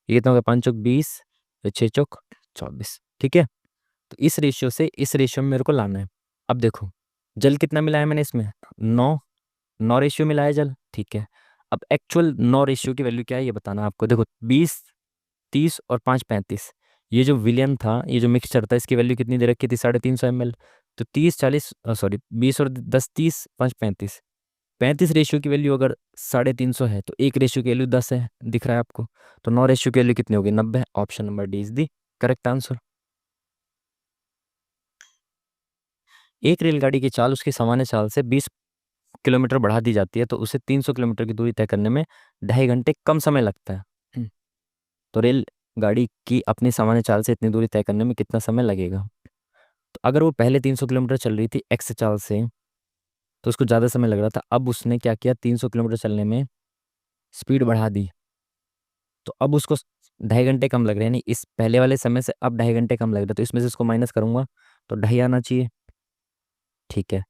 ये कितना हो गया, 5 चौक 20, 6 चौक 24। ठीक है, तो इस रेशियो से इस रेशियो में मेरे को लाना है। अब देखो जल कितना मिलाया मैंने इसमें, 9। 9 रेशियो मिलाया जल, ठीक है। अब एक्चुअल 9 रेशियो की वैल्यू क्या है ये बताना आपको। देखो 20, 30 और 5 35, ये जो विलियन था, ये जो मिक्सचर था, इसकी वैल्यू कितनी दे रखी थी, 350 ml। तो 20 35 रेशियो की वैल्यू अगर 350 है तो एक रेशियो की वैल्यू 10 है, दिख रहा है आपको। तो 9 रेशियो की वैल्यू कितनी होगी, 90। Option number D is the correct answer. एक रेलगाड़ी की चाल उसकी सामान्य चाल से 20 किलोमीटर बढ़ा दी जाती है तो उसे 300 किलोमीटर की दूरी तय करने में 2.5 घंटे कम समय लगता है। तो रेल गाड़ी की अपनी सामान्य चाल से इतनी दूरी तय करने में कितना समय लगेगा। तो अगर वो पहले 300 किलोमीटर चल रही थी एक्स चाल से, तो उसको ज़्यादा समय लग रहा था। अब उसने क्या किया, 300 किलोमीटर चलने में स्पीड बढ़ा दी, तो अब उसको 2.5 घंटे कम लग रहे हैं। यानी इस पहले वाले समय से अब 2.5 घंटे कम लग रहे हैं, तो इसमें से इसको माइनस करूंगा तो 2.5 आना चाहिए। ठीक है,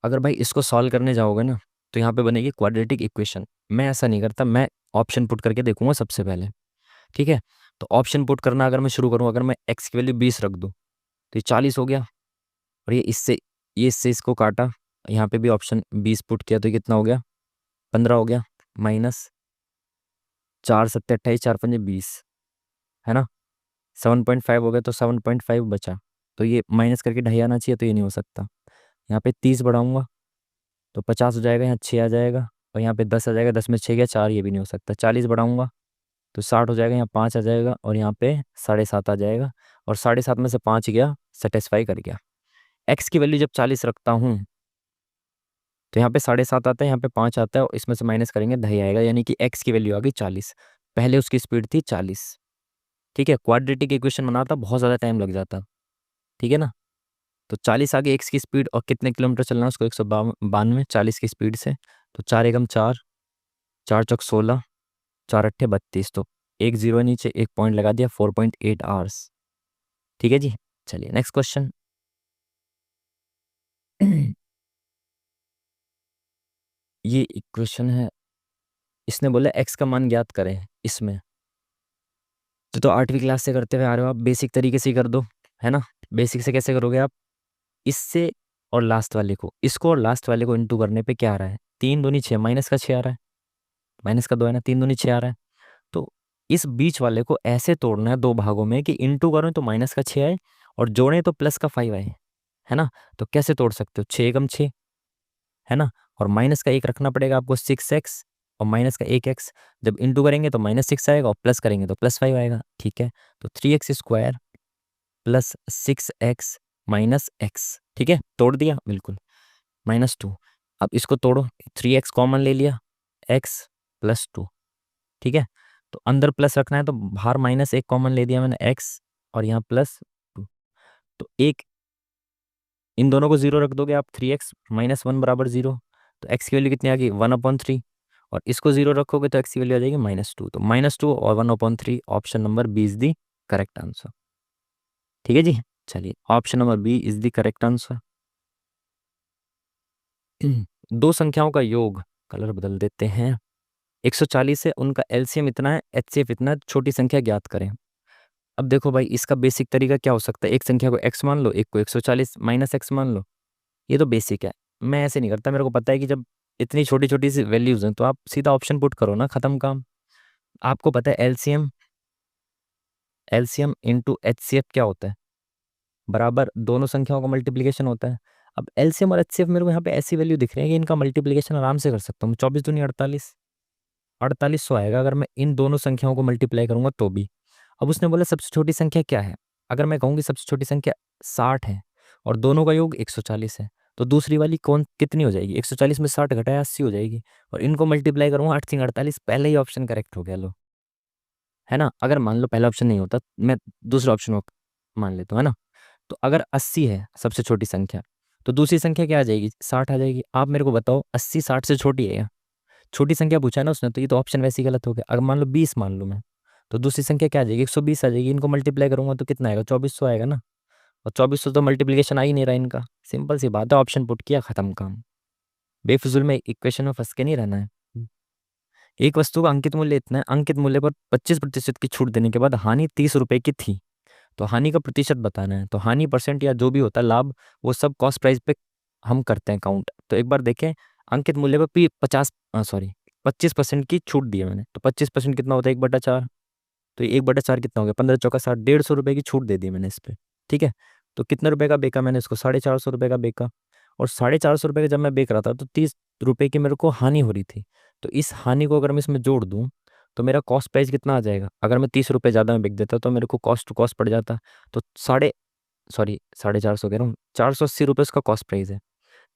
अगर भाई इसको सॉल्व करने जाओगे ना तो यहाँ पे बनेगी क्वाड्रेटिक इक्वेशन। मैं ऐसा नहीं करता, मैं ऑप्शन पुट करके देखूंगा सबसे पहले। ठीक है, तो ऑप्शन पुट करना अगर मैं शुरू करूँ, अगर मैं एक्स की वैल्यू 20 रख दूँ तो ये 40 हो गया। और ये इससे इसको काटा, यहाँ पे भी ऑप्शन 20 पुट किया तो ये कितना हो गया, 15 हो गया। माइनस 4 7 28, 4 5 20, है ना। 7.5 हो गया तो 7.5 बचा, तो ये माइनस करके 2.5 आना चाहिए, तो ये नहीं हो सकता। यहाँ पे 30 बढ़ाऊंगा तो 50 हो जाएगा, यहाँ 6 आ जाएगा, और यहाँ पे 10 आ जाएगा, 10 में 6 गया 4, ये भी नहीं हो सकता। 40 बढ़ाऊंगा तो 60 हो जाएगा, यहाँ 5 आ जाएगा, और यहाँ पे 7.5 आ जाएगा, और 7.5 में से 5 गया, सेटिस्फाई कर गया। एक्स की वैल्यू जब 40 रखता हूँ तो यहाँ पे 7.5 आता है, यहाँ पे 5 आता है, और इसमें से माइनस करेंगे 2.5 आएगा, यानी कि एक्स की वैल्यू आ गई 40। पहले उसकी स्पीड थी 40। ठीक है, क्वाड्रेटिक इक्वेशन बनाता बहुत ज़्यादा टाइम लग जाता। ठीक है ना। तो 40 आगे एक्स की स्पीड, और कितने किलोमीटर चलना है उसको, 192 40 की स्पीड से। तो 4 एकम 4, 4 चौक 16, 4 अट्ठे 32, तो एक जीरो नीचे एक पॉइंट लगा दिया, 4.8 आवर्स। ठीक है जी, चलिए नेक्स्ट क्वेश्चन। ये इक्वेशन है, इसने बोला एक्स का मान ज्ञात करें इसमें। तो 8वीं क्लास से करते हुए आ रहे हो आप, बेसिक तरीके से ही कर दो, है ना। बेसिक से कैसे करोगे आप, इससे और लास्ट वाले को, इसको और लास्ट वाले को इंटू करने पे क्या आ रहा है, 3 दूनी 6, माइनस का 6 आ रहा है, माइनस का 2 है ना, 3 दूनी 6 आ रहा है। तो इस बीच वाले को ऐसे तोड़ना है दो भागों में कि इंटू करो तो माइनस का 6 आए, और जोड़े तो प्लस का 5 आए, है ना। तो कैसे तोड़ सकते हो, 6 एकम 6, है ना। और माइनस का 1 रखना पड़ेगा आपको, 6x, और माइनस का 1x। जब इंटू करेंगे तो -6 आएगा, और प्लस करेंगे तो +5 आएगा। ठीक है, तो 3x² plus 6x minus x। ठीक है, तोड़ दिया बिल्कुल, -2। अब इसको तोड़ो, 3x कॉमन ले लिया, x+2। ठीक है, तो अंदर प्लस रखना है तो बाहर -1 कॉमन ले दिया मैंने, x, और यहाँ +2। तो एक इन दोनों को 0 रख दोगे आप, 3x -1 बराबर 0। तो x की वैल्यू कितनी आ गई, 1/3। और इसको 0 रखोगे तो x की वैल्यू आ जाएगी -2। तो -2 और 1/3, option number B is the correct answer. ठीक है जी, चलिए option number B is the correct answer. दो संख्याओं का योग, कलर बदल देते हैं, 140 है, उनका एलसीएम इतना है, एचसीएफ इतना है, छोटी संख्या ज्ञात करें। अब देखो भाई, इसका बेसिक तरीका क्या हो सकता है, एक संख्या को x मान लो, एक को 140 माइनस x मान लो। ये तो बेसिक है, मैं ऐसे नहीं करता। मेरे को पता है कि जब इतनी छोटी छोटी सी वैल्यूज हैं तो आप सीधा ऑप्शन पुट करो ना, खत्म काम। आपको पता है एलसीएम, एलसीएम इंटू एचसीएफ क्या होता है, बराबर दोनों संख्याओं का मल्टीप्लीकेशन होता है। अब एलसीएम और एचसीएफ मेरे को यहाँ पे ऐसी वैल्यू दिख रही है कि इनका मल्टीप्लीकेशन आराम से कर सकता हूँ। 24 दूनी 48, 4800 आएगा अगर मैं इन दोनों संख्याओं को मल्टीप्लाई करूंगा तो भी। अब उसने बोला सबसे छोटी संख्या क्या है, अगर मैं कहूँगी सबसे छोटी संख्या 60 है और दोनों का योग 140 है, तो दूसरी वाली कौन कितनी हो जाएगी, 140 में 60 घटाया 80 हो जाएगी, और इनको मल्टीप्लाई करूँगा 8 3 48, पहले ही ऑप्शन करेक्ट हो गया लो, है ना। अगर मान लो पहला ऑप्शन नहीं होता, मैं दूसरा ऑप्शन मान लेता हूँ, है ना। तो अगर 80 है सबसे छोटी संख्या, तो दूसरी संख्या क्या आ जाएगी, 60 आ जाएगी। आप मेरे को बताओ 80 60 से छोटी है क्या? छोटी संख्या पूछा है ना उसने, तो ये तो ऑप्शन वैसे ही गलत हो गया। अगर मान लो 20 मान लो मैं, तो दूसरी संख्या क्या आ जाएगी, 120 आ जाएगी। इनको मल्टीप्लाई करूंगा तो कितना आएगा, 2400 आएगा ना। और 2400 तो मल्टीप्लीकेशन आ ही नहीं रहा इनका, सिंपल सी बात है, ऑप्शन पुट किया, खत्म काम। बेफिजुल में इक्वेशन में फंस के नहीं रहना है। एक वस्तु का अंकित मूल्य इतना है, अंकित मूल्य पर 25% की छूट देने के बाद हानि 30 रुपए की थी, तो हानि का प्रतिशत बताना है। तो हानि परसेंट या जो भी होता है लाभ, वो सब कॉस्ट प्राइस पे हम करते हैं काउंट। तो एक बार देखें, अंकित मूल्य पर 25% की छूट दी है मैंने, तो 25% कितना होता है, 1/4। तो 1/4 कितना हो गया, 15 चौका 60, 150 रुपए की छूट दे दी मैंने इस पे। ठीक है, तो कितने रुपए का बेचा मैंने इसको, 450 रुपए का बेचा। और 450 रुपए का जब मैं बेच रहा था तो 30 रुपए की मेरे को हानि हो रही थी। तो इस हानि को अगर मैं इसमें जोड़ दूं, तो मेरा कॉस्ट प्राइस कितना आ जाएगा। अगर मैं 30 रुपए ज़्यादा में बिक देता तो मेरे को कॉस्ट टू कॉस्ट पड़ जाता। तो 450 कह रहा हूँ, 480 रुपये उसका कॉस्ट प्राइस है।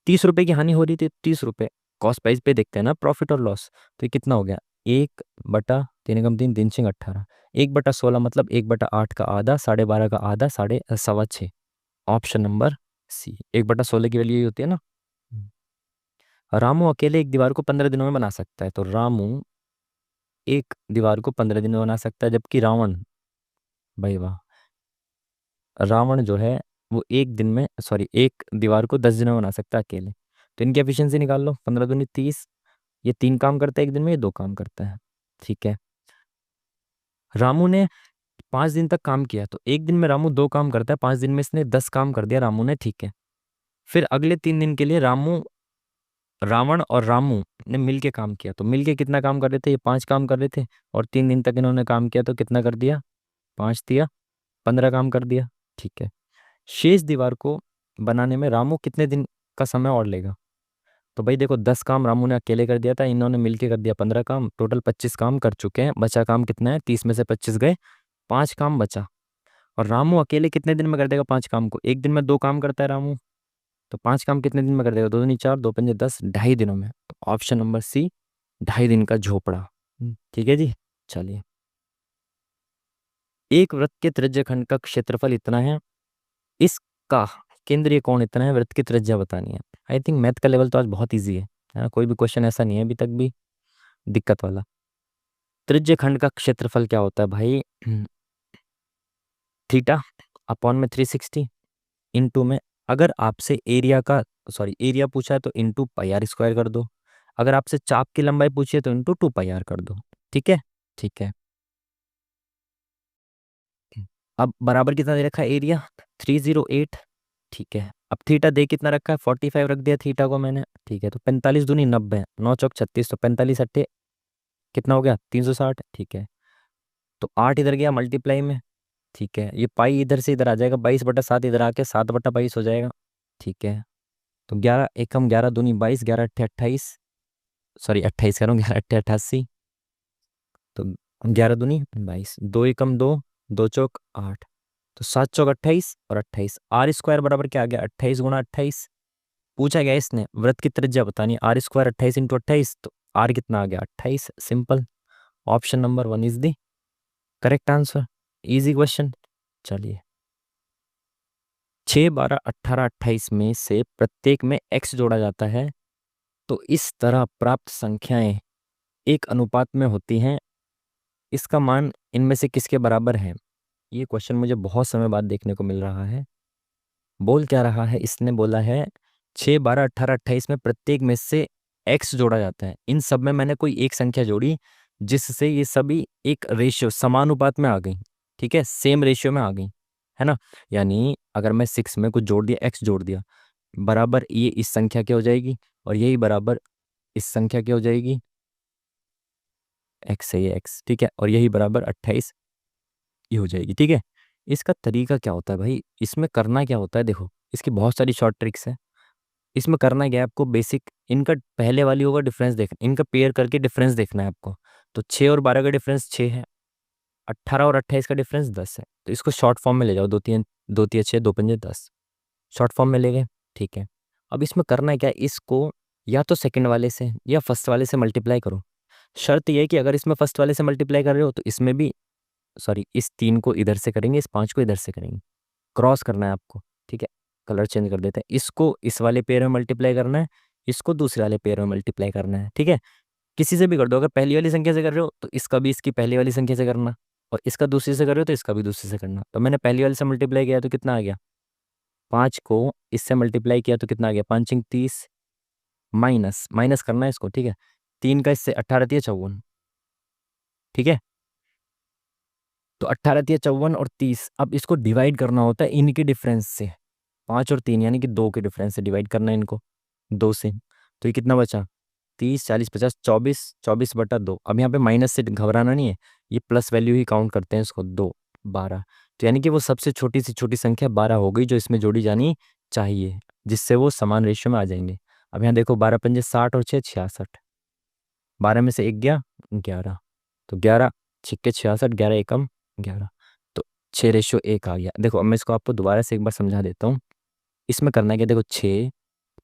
30 रुपए की हानि हो रही थी, 30 रुपए कॉस्ट प्राइस पे देखते हैं ना, प्रॉफिट और लॉस। तो ये कितना हो गया, 1/3 18, 1/16 मतलब 1/8 का आधा, 12.5 का आधा, साढ़े सवा छः। ऑप्शन नंबर सी, 1/16 की वैल्यू यही होती है ना। रामू अकेले एक दीवार को 15 दिनों में बना सकता है, तो रामू एक दीवार को 15 दिनों में बना सकता है, जबकि रावण, भाई वाह, रावण जो है वो एक दिन में, सॉरी, एक दीवार को 10 दिनों में बना सकता है अकेले। तो इनकी एफिशिएंसी निकाल लो, 15 दूनी 30, ये 3 काम करता है एक दिन में, ये 2 काम करता है। ठीक है, रामू ने 5 दिन तक काम किया, तो एक दिन में रामू 2 काम करता है, 5 दिन में इसने 10 काम कर दिया रामू ने। ठीक है, फिर अगले 3 दिन के लिए रावण और रामू ने मिल के काम किया, तो मिल के कितना काम कर रहे थे, ये 5 काम कर रहे थे, और 3 दिन तक इन्होंने काम किया, तो कितना कर दिया, 5 दिया 15 काम कर दिया। ठीक है, शेष दीवार को बनाने में रामू कितने दिन का समय और लेगा। तो भाई देखो, 10 काम रामू ने अकेले कर दिया था, इन्होंने मिलके कर दिया 15 काम, टोटल 25 काम कर चुके हैं। बचा काम कितना है, 30 में से 25 गए, 5 काम बचा। और रामू अकेले कितने दिन में कर देगा 5 काम को, एक दिन में 2 काम करता है रामू, तो 5 काम कितने दिन में कर देगा, 2 दूनी 4, 2 पंजे 10, 2.5 दिनों में। तो ऑप्शन नंबर सी, 2.5 दिन का झोपड़ा। ठीक है जी, चलिए। एक वृत्त के त्रिज्यखंड का क्षेत्रफल इतना है, इसका केंद्रीय कोण इतना है, वृत्त की त्रिज्या बतानी है। आई थिंक मैथ का लेवल तो आज बहुत ईजी है ना, कोई भी क्वेश्चन ऐसा नहीं है अभी तक भी दिक्कत वाला। त्रिज्यखंड का क्षेत्रफल क्या होता है भाई, थीटा अपॉन में 360 इंटू में, अगर आपसे एरिया का, सॉरी, एरिया पूछा है तो इंटू पाई आर स्क्वायर कर दो, अगर आपसे चाप की लंबाई पूछी है तो इंटू 2 पाई आर कर दो। ठीक है, ठीक है। अब बराबर कितना दे रखा है एरिया, 308। ठीक है, अब थीटा दे कितना रखा है, 45 रख दिया थीटा को मैंने। ठीक है, तो 45 दूनी 90, 9 चौक 36, तो 45 अट्ठे कितना हो गया, 360। ठीक है, तो 8 इधर गया मल्टीप्लाई में। ठीक है, ये पाई इधर से इधर आ जाएगा, 22/7 इधर आके 7/22 हो जाएगा। ठीक है, तो 11 एकम 11 दूनी 22, 11 अट्ठे 28, सॉरी 28 करूँ, 11 अट्ठे 88, तो 11 दूनी 22, 2 एकम 2, 2 चौक 8, तो 7 चौक 28 और 28, आर स्क्वायर बराबर क्या आ गया, 28 गुणा 28। पूछा गया इसने वृत्त की त्रिज्या बतानी है, आर स्क्वायर 28 इंटू 28, तो आर कितना आ गया, 28। Simple, option number 1 is the correct answer, easy question. चलिए, 6 12 18 28 में से प्रत्येक में x जोड़ा जाता है, तो इस तरह प्राप्त संख्याएं एक अनुपात में होती हैं, इसका मान इनमें से किसके बराबर है। ये क्वेश्चन मुझे बहुत समय बाद देखने को मिल रहा है। बोल क्या रहा है, इसने बोला है 6 12 18 28 में प्रत्येक में से x जोड़ा जाता है, इन सब में मैंने कोई एक संख्या जोड़ी जिससे ये सभी एक रेशियो समानुपात में आ गई। ठीक है, सेम रेशियो में आ गई, है ना। यानी अगर मैं 6 में कुछ जोड़ दिया, x जोड़ दिया, बराबर ये इस संख्या की हो जाएगी, और यही बराबर इस संख्या की हो जाएगी, x है ये x। ठीक है, और यही बराबर 28 ये हो जाएगी। ठीक है, इसका तरीका क्या होता है भाई, इसमें करना क्या होता है, देखो इसकी बहुत सारी शॉर्ट ट्रिक्स है। इसमें करना क्या है आपको, बेसिक इनका पहले वाली होगा डिफरेंस देखना, इनका पेयर करके डिफरेंस देखना है आपको। तो 6 और 12 का डिफरेंस 6 है, 18 और 28 का डिफरेंस 10 है, तो इसको शॉर्ट फॉर्म में ले जाओ, 2 3 2 3 6 2 5 10, शॉर्ट फॉर्म में ले गए। ठीक है, अब इसमें करना है क्या, इसको या तो सेकंड वाले से या फर्स्ट वाले से मल्टीप्लाई करो। शर्त ये है कि अगर इसमें फर्स्ट वाले से मल्टीप्लाई कर रहे हो तो इसमें भी, सॉरी, इस 3 को इधर से करेंगे, इस 5 को इधर से करेंगे, क्रॉस करना है आपको। ठीक है, कलर चेंज कर देते हैं, इसको इस वाले पेयर में मल्टीप्लाई करना है, इसको दूसरे वाले पेयर में मल्टीप्लाई करना है। ठीक है, किसी से भी कर दो, अगर पहली वाली संख्या से कर रहे हो तो इसका भी इसकी पहली वाली संख्या से करना, और इसका दूसरी से कर रहे हो तो इसका भी दूसरी से करना। तो मैंने पहली वाली से मल्टीप्लाई किया तो कितना आ गया, 5 को इससे मल्टीप्लाई किया तो कितना आ गया, 5 30, माइनस माइनस करना है इसको। ठीक है, 3 का इससे 18 तिया 54। ठीक है, तो 18 तिया 54 और 30, अब इसको डिवाइड करना होता है इनके डिफरेंस से, 5 और 3 यानी कि 2 के डिफरेंस से डिवाइड करना है इनको, 2 से। तो ये कितना बचा, 30 40 50 24, 24/2। अब यहाँ पे माइनस से घबराना नहीं है, ये प्लस वैल्यू ही काउंट करते हैं इसको, 2 12। तो यानी कि वो सबसे छोटी सी छोटी संख्या 12 हो गई जो इसमें जोड़ी जानी चाहिए, जिससे वो समान रेशियो में आ जाएंगे। अब यहाँ देखो, 12 पंजे 60 और 6 66, 12 में से एक गया 11, तो 11 छिक्के 66, 11 एकम 11, तो 6:1 आ गया। देखो अब मैं इसको आपको दोबारा से एक बार समझा देता हूँ। इसमें करना है क्या, देखो 6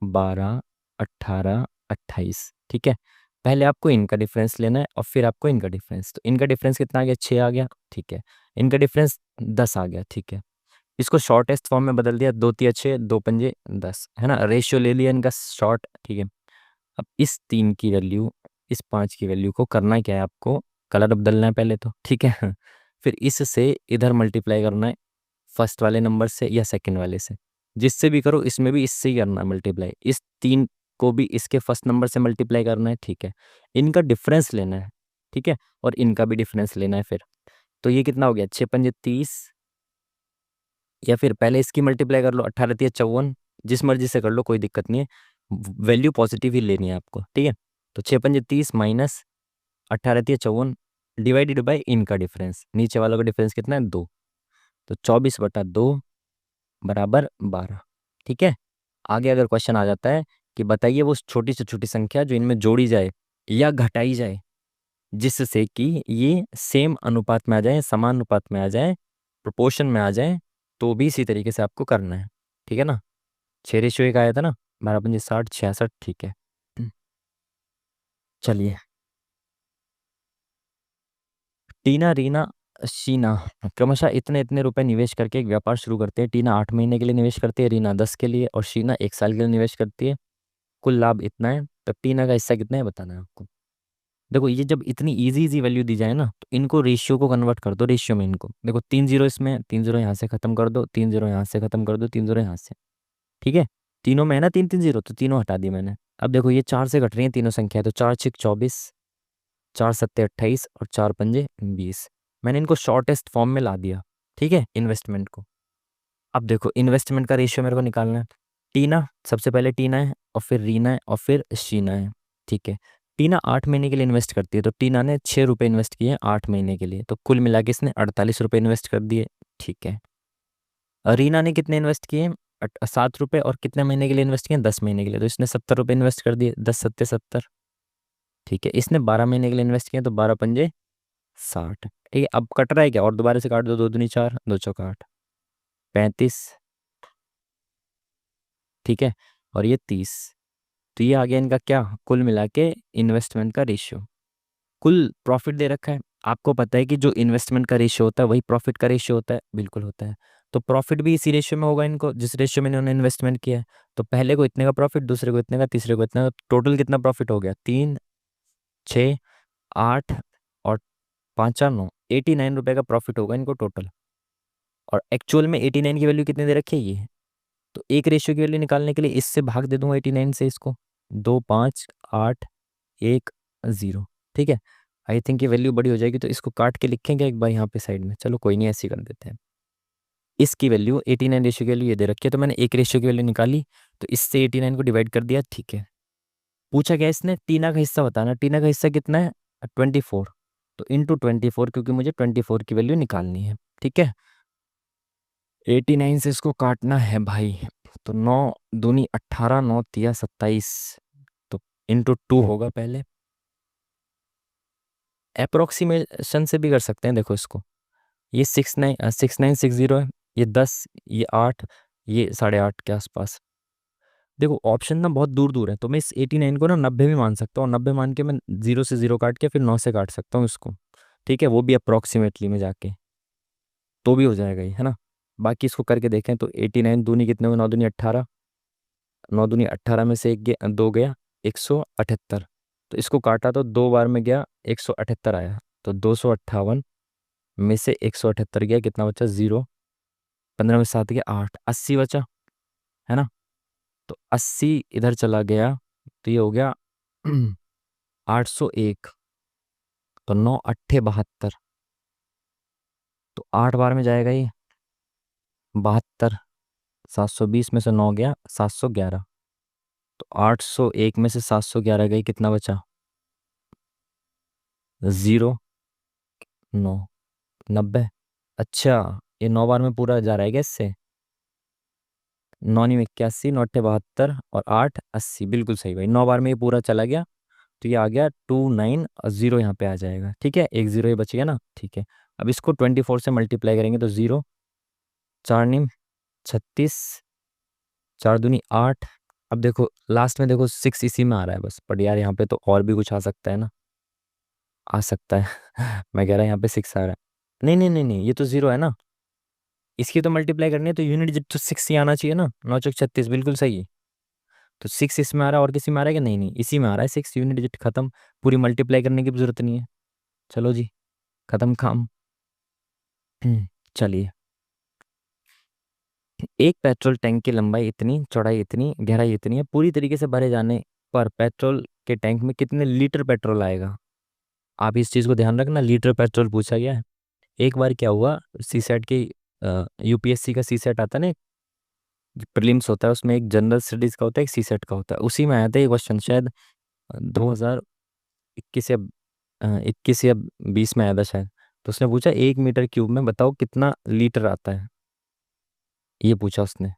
12 18 28। ठीक है, पहले आपको इनका डिफरेंस लेना है और फिर आपको इनका डिफरेंस। तो इनका डिफरेंस कितना आ गया, 6 आ गया। ठीक है, इनका डिफरेंस 10 आ गया। ठीक है, इसको शॉर्टेस्ट फॉर्म में बदल दिया, 2 तिया 6, 2 पंजे 10, है ना, रेशियो ले लिया इनका शॉर्ट। ठीक है, अब इस 3 की वैल्यू, इस 5 की वैल्यू को करना क्या है, आपको कलर बदलना है पहले तो। ठीक है फिर इससे इधर मल्टीप्लाई करना है, फर्स्ट वाले नंबर से या सेकंड वाले से, जिससे भी करो, इसमें भी इससे ही करना है मल्टीप्लाई। इस 3 को भी इसके फर्स्ट नंबर से मल्टीप्लाई करना है। ठीक है, इनका डिफरेंस लेना है। ठीक है, और इनका भी डिफरेंस लेना है फिर। तो ये कितना हो गया, 6 पंजे 30, या फिर पहले इसकी मल्टीप्लाई कर लो, 18 तिया 54, जिस मर्जी से कर लो, कोई दिक्कत नहीं है, वैल्यू पॉजिटिव ही लेनी है आपको। ठीक है, तो 6 पंजे 30 माइनस 18 तिया 54 डिवाइडेड बाई इनका डिफरेंस, नीचे वालों का डिफरेंस कितना है, 2, तो 24/2 बराबर 12। ठीक है, आगे अगर क्वेश्चन आ जाता है कि बताइए वो छोटी से छोटी संख्या जो इनमें जोड़ी जाए या घटाई जाए जिससे कि ये सेम अनुपात में आ जाए, समान अनुपात में आ जाए, प्रोपोर्शन में आ जाए, तो भी इसी तरीके से आपको करना है। ठीक है ना, 6:1 आया था ना, 12 पंजे 60 66। ठीक है, चलिए। टीना रीना शीना क्रमशः इतने इतने रुपए निवेश करके एक व्यापार शुरू करते हैं। टीना 8 महीने के लिए निवेश करती है, रीना 10 के लिए और शीना 1 साल के लिए निवेश करती है। कुल लाभ इतना है, तो टीना का हिस्सा कितना है बताना है आपको। देखो ये जब इतनी इजी इजी वैल्यू दी जाए ना, तो इनको रेशियो को कन्वर्ट कर दो, रेशियो में इनको देखो, 3 जीरो इसमें, 3 जीरो यहाँ से खत्म कर दो, 3 जीरो यहाँ से खत्म कर दो, 3 जीरो यहाँ से। ठीक है, तीनों में है ना 3 3 जीरो, तो तीनों हटा दिए मैंने। अब देखो ये 4 से घट रही है तीनों संख्या, तो 4 6 24, 4 7 28 और 4 पंजे 20। मैंने इनको शॉर्टेस्ट फॉर्म में ला दिया। ठीक है, इन्वेस्टमेंट को। अब देखो इन्वेस्टमेंट का रेशियो मेरे को निकालना है। टीना, सबसे पहले टीना है और फिर रीना है और फिर शीना है। ठीक है, टीना 8 महीने के लिए इन्वेस्ट करती है, तो टीना ने 6 रुपये इन्वेस्ट किए 8 महीने के लिए, तो कुल मिला के इसने 48 रुपये इन्वेस्ट कर दिए। ठीक है, रीना ने कितने इन्वेस्ट किए, 7 रुपये, और कितने महीने के लिए इन्वेस्ट किए, 10 महीने के लिए, तो इसने 70 रुपये इन्वेस्ट कर दिए, 10 सत्ते 70। ठीक है, इसने 12 महीने के लिए इन्वेस्ट किया, तो 12 पंजे 60। ठीक है, अब कट रहा है क्या, और दोबारा से काट दो, 2 दूनी 4, 2 चौका 8, 35। ठीक है, और ये 30। तो ये आ गया इनका क्या, कुल मिला के इन्वेस्टमेंट का रेशियो। कुल प्रॉफिट दे रखा है, आपको पता है कि जो इन्वेस्टमेंट का रेशियो होता है वही प्रॉफिट का रेशियो होता है, बिल्कुल होता है। तो प्रॉफिट भी इसी रेशियो में होगा इनको, जिस रेशियो में इन्होंने इन्वेस्टमेंट किया है। तो पहले को इतने का प्रॉफिट, दूसरे को इतने का, तीसरे को इतने का, टोटल कितना प्रॉफिट हो गया, 3 6 8 और 5 4 9, 89 रुपये का प्रॉफिट होगा इनको टोटल। और एक्चुअल में 89 की वैल्यू कितनी दे रखी है ये, तो एक रेशियो की वैल्यू निकालने के लिए इससे भाग दे दूंगा 89 से इसको, 2 5 8 1 0। ठीक है, आई थिंक ये वैल्यू बड़ी हो जाएगी, तो इसको काट के लिखेंगे एक बार यहाँ पे साइड में, चलो कोई नहीं, ऐसे ही कर देते हैं। इसकी वैल्यू 89 रेशियो की वैल्यू ये दे रखी है, तो मैंने एक रेशियो की वैल्यू निकाली, तो इससे 89 को डिवाइड कर दिया। ठीक है, पूछा गया इसने टीना का हिस्सा बताना, टीना का हिस्सा कितना है, 24, तो इंटू 24, क्योंकि मुझे 24 की वैल्यू निकालनी है। ठीक है, 89 से इसको काटना है भाई, तो 9 दूनी 18, 9 तिया 27, तो इंटू 2 होगा पहले। अप्रोक्सीमेशन से भी कर सकते हैं, देखो इसको, ये 6960 है, ये 10, ये 8, ये 8.5 के आसपास, देखो ऑप्शन ना बहुत दूर दूर है, तो मैं इस 89 को ना 90 भी मान सकता हूँ, 90 मान के मैं 0 से 0 काट के फिर 9 से काट सकता हूँ इसको। ठीक है, वो भी अप्रोक्सीमेटली में जाके तो भी हो जाएगा ही, है ना। बाकी इसको करके देखें तो 89 दूनी कितने हुए, 9 दूनी 18, 9 दूनी 18 में से दो गया 178। तो इसको काटा तो दो बार में गया 178 आया, तो 258 में से 178 गया, कितना बचा 0, 15 में 7 गया 8, 80 बचा, है ना। तो 80 इधर चला गया, तो ये हो गया 801, तो 9 अट्ठे 72, तो 8 बार में जाएगा ये 72, 720 में से 9 गया 711, तो 801 में से 711 गई, कितना बचा 0, 9, 90। अच्छा, ये 9 बार में पूरा जा रहा है क्या इससे, 9 में 81, 9 अट्ठे 72 और 8 80, बिल्कुल सही भाई, 9 बार में ये पूरा चला गया। तो ये आ गया 29 और 0 यहाँ पे आ जाएगा, ठीक है, एक 0 ये बच गया ना, ठीक है। अब इसको 24 से मल्टीप्लाई करेंगे तो 0, 4 निम 36, 4 दूनी 8। अब देखो लास्ट में देखो 6 इसी में आ रहा है बस, बट यार यहाँ पे तो और भी कुछ आ सकता है ना, आ सकता है मैं कह रहा यहाँ पे 6 आ रहा है, नहीं नहीं नहीं नहीं, ये तो 0 है ना, इसकी तो मल्टीप्लाई करनी है तो यूनिट डिजिट तो 6 ही आना चाहिए ना, 9 चौक 36, बिल्कुल सही है। तो 6 इसमें आ रहा है और किसी में आ रहा है कि नहीं, नहीं इसी में आ रहा है 6, यूनिट डिजिट खत्म, पूरी मल्टीप्लाई करने की भी जरूरत नहीं है। चलो जी, खत्म काम। चलिए, एक पेट्रोल टैंक की लंबाई इतनी, चौड़ाई इतनी, गहराई इतनी है, पूरी तरीके से भरे जाने पर पेट्रोल के टैंक में कितने लीटर पेट्रोल आएगा। आप इस चीज़ को ध्यान रखना, लीटर पेट्रोल पूछा गया है। एक बार क्या हुआ, सी सेट के यूपीएससी का सी सेट आता है ना, प्रीलिम्स होता है, उसमें एक जनरल स्टडीज का होता है, एक सी सेट का होता है, उसी में आया था ये क्वेश्चन, शायद 2021 या 21 या 20 में आया था शायद। तो उसने पूछा 1 मीटर क्यूब में बताओ कितना लीटर आता है, ये पूछा उसने।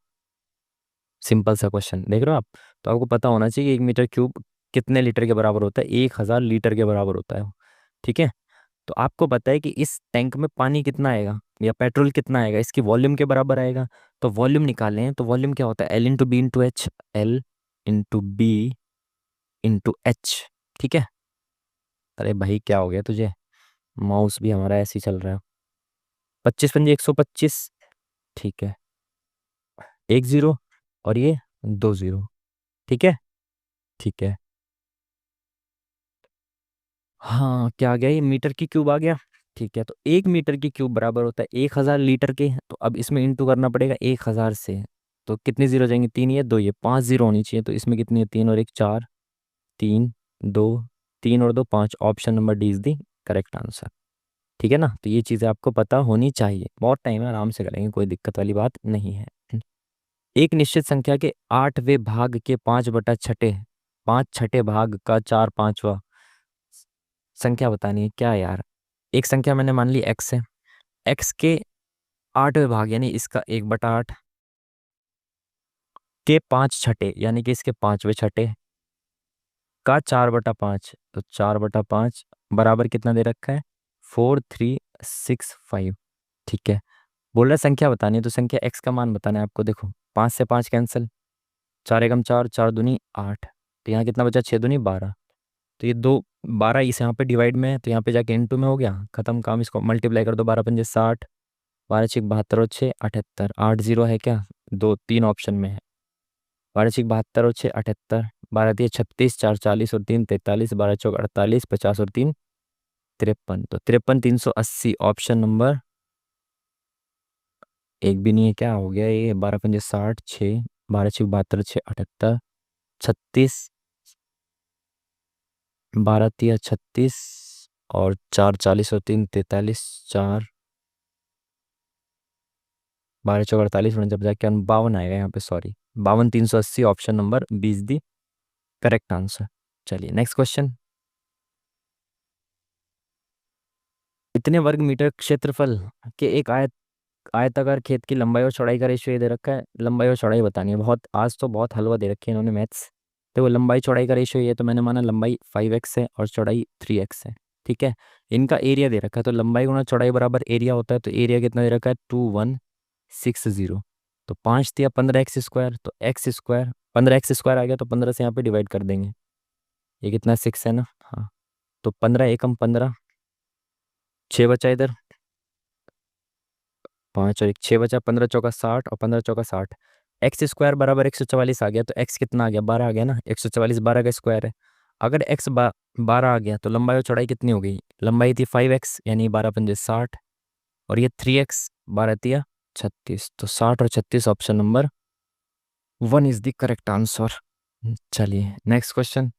सिंपल सा क्वेश्चन देख रहे हो आप, तो आपको पता होना चाहिए कि 1 मीटर क्यूब कितने लीटर के बराबर होता है, 1000 लीटर के बराबर होता है वो। ठीक है, तो आपको पता है कि इस टैंक में पानी कितना आएगा या पेट्रोल कितना आएगा, इसकी वॉल्यूम के बराबर आएगा। तो वॉल्यूम निकालें, तो वॉल्यूम क्या होता है, L into B into H, L into B into H. ठीक है, अरे भाई क्या हो गया तुझे, माउस भी हमारा ऐसे ही चल रहा है। 25 पंजे 125, ठीक है, एक जीरो और ये दो जीरो, ठीक है, ठीक है। हाँ क्या आ गया, ये मीटर की क्यूब आ गया। ठीक है, तो 1 मीटर की क्यूब बराबर होता है 1000 लीटर के, तो अब इसमें इंटू करना पड़ेगा 1000 से। तो कितनी जीरो जाएंगे, तीन, ये दो, ये 5 जीरो होनी चाहिए, तो इसमें कितनी है, तीन और एक चार, तीन, दो, तीन और दो पाँच, option number D is the correct answer. ठीक है ना, तो ये चीज़ें आपको पता होनी चाहिए, बहुत टाइम है, आराम से करेंगे, कोई दिक्कत वाली बात नहीं है। एक निश्चित संख्या के 8वें भाग के 5/6, 5/6 भाग का 4/5 संख्या बतानी है क्या यार। एक संख्या मैंने मान ली एक्स है, एक्स के 8वें भाग यानी इसका 1/8 के 5/6 यानी कि इसके 5वें छठे का 4/5, तो 4/5 बराबर कितना दे रखा है, 4365। ठीक है, बोल रहा है संख्या बतानी है, तो संख्या एक्स का मान बताना है आपको। देखो 5 से 5 कैंसिल, 4 एकम 4, 4 दूनी 8, तो यहाँ कितना बचा, 6 दूनी 12, तो ये दो 12 इस यहाँ पे डिवाइड में है, तो यहाँ पे जाके इनटू में हो गया, खत्म काम। इसको मल्टीप्लाई कर दो, 12 पंजे 60, 12 6 72 और 6 78, 8 जीरो है क्या, दो तीन ऑप्शन में है, 12 6 72 और 6 78, 12 3 36, 4 40 और 3 43, 12 4 48, 50 और 3 53, तो 53 380 ऑप्शन नंबर एक भी नहीं है, क्या हो गया ये, 12 पंजे 60, 6, 12 6 72, 6 78, 36, 12 3 36 और 4 40 और 3 43, 4, 12 4 48, 49 52 आएगा यहाँ पे, सॉरी 52 380 ऑप्शन नंबर 20 दी करेक्ट आंसर। चलिए नेक्स्ट क्वेश्चन। इतने वर्ग मीटर क्षेत्रफल के एक आयताकार खेत की लंबाई और चौड़ाई का रेशियो ये दे रखा है, लंबाई और चौड़ाई बतानी है। बहुत आज तो बहुत हलवा दे रखी है इन्होंने मैथ्स। देखो लंबाई चौड़ाई का रेशियो ये तो मैंने माना लंबाई 5x है और चौड़ाई 3x है। ठीक है, इनका एरिया दे रखा है, तो लंबाई गुणा चौड़ाई बराबर एरिया होता है, तो एरिया कितना दे रखा है, 2160। तो 5 × 15 x², तो x², 15 x² आ गया, तो 15 से यहाँ पे डिवाइड कर देंगे। ये कितना 6 है ना, हाँ। तो 15 × 1 = 15, 6 बचा इधर, 5 और 1 6 बचा, 15 × 4 = 60 और 15 × 4 = 60। x² बराबर 144 आ गया, तो x कितना आ गया, 12 आ गया ना, 144 12 का स्क्वायर है। अगर x 12 आ गया तो लंबाई और चौड़ाई कितनी हो गई, लंबाई थी 5x यानी 12×5 = 60, और ये 3x 12×3 = 36, तो 60 और 36 option number 1 is the correct answer. चलिए नेक्स्ट क्वेश्चन।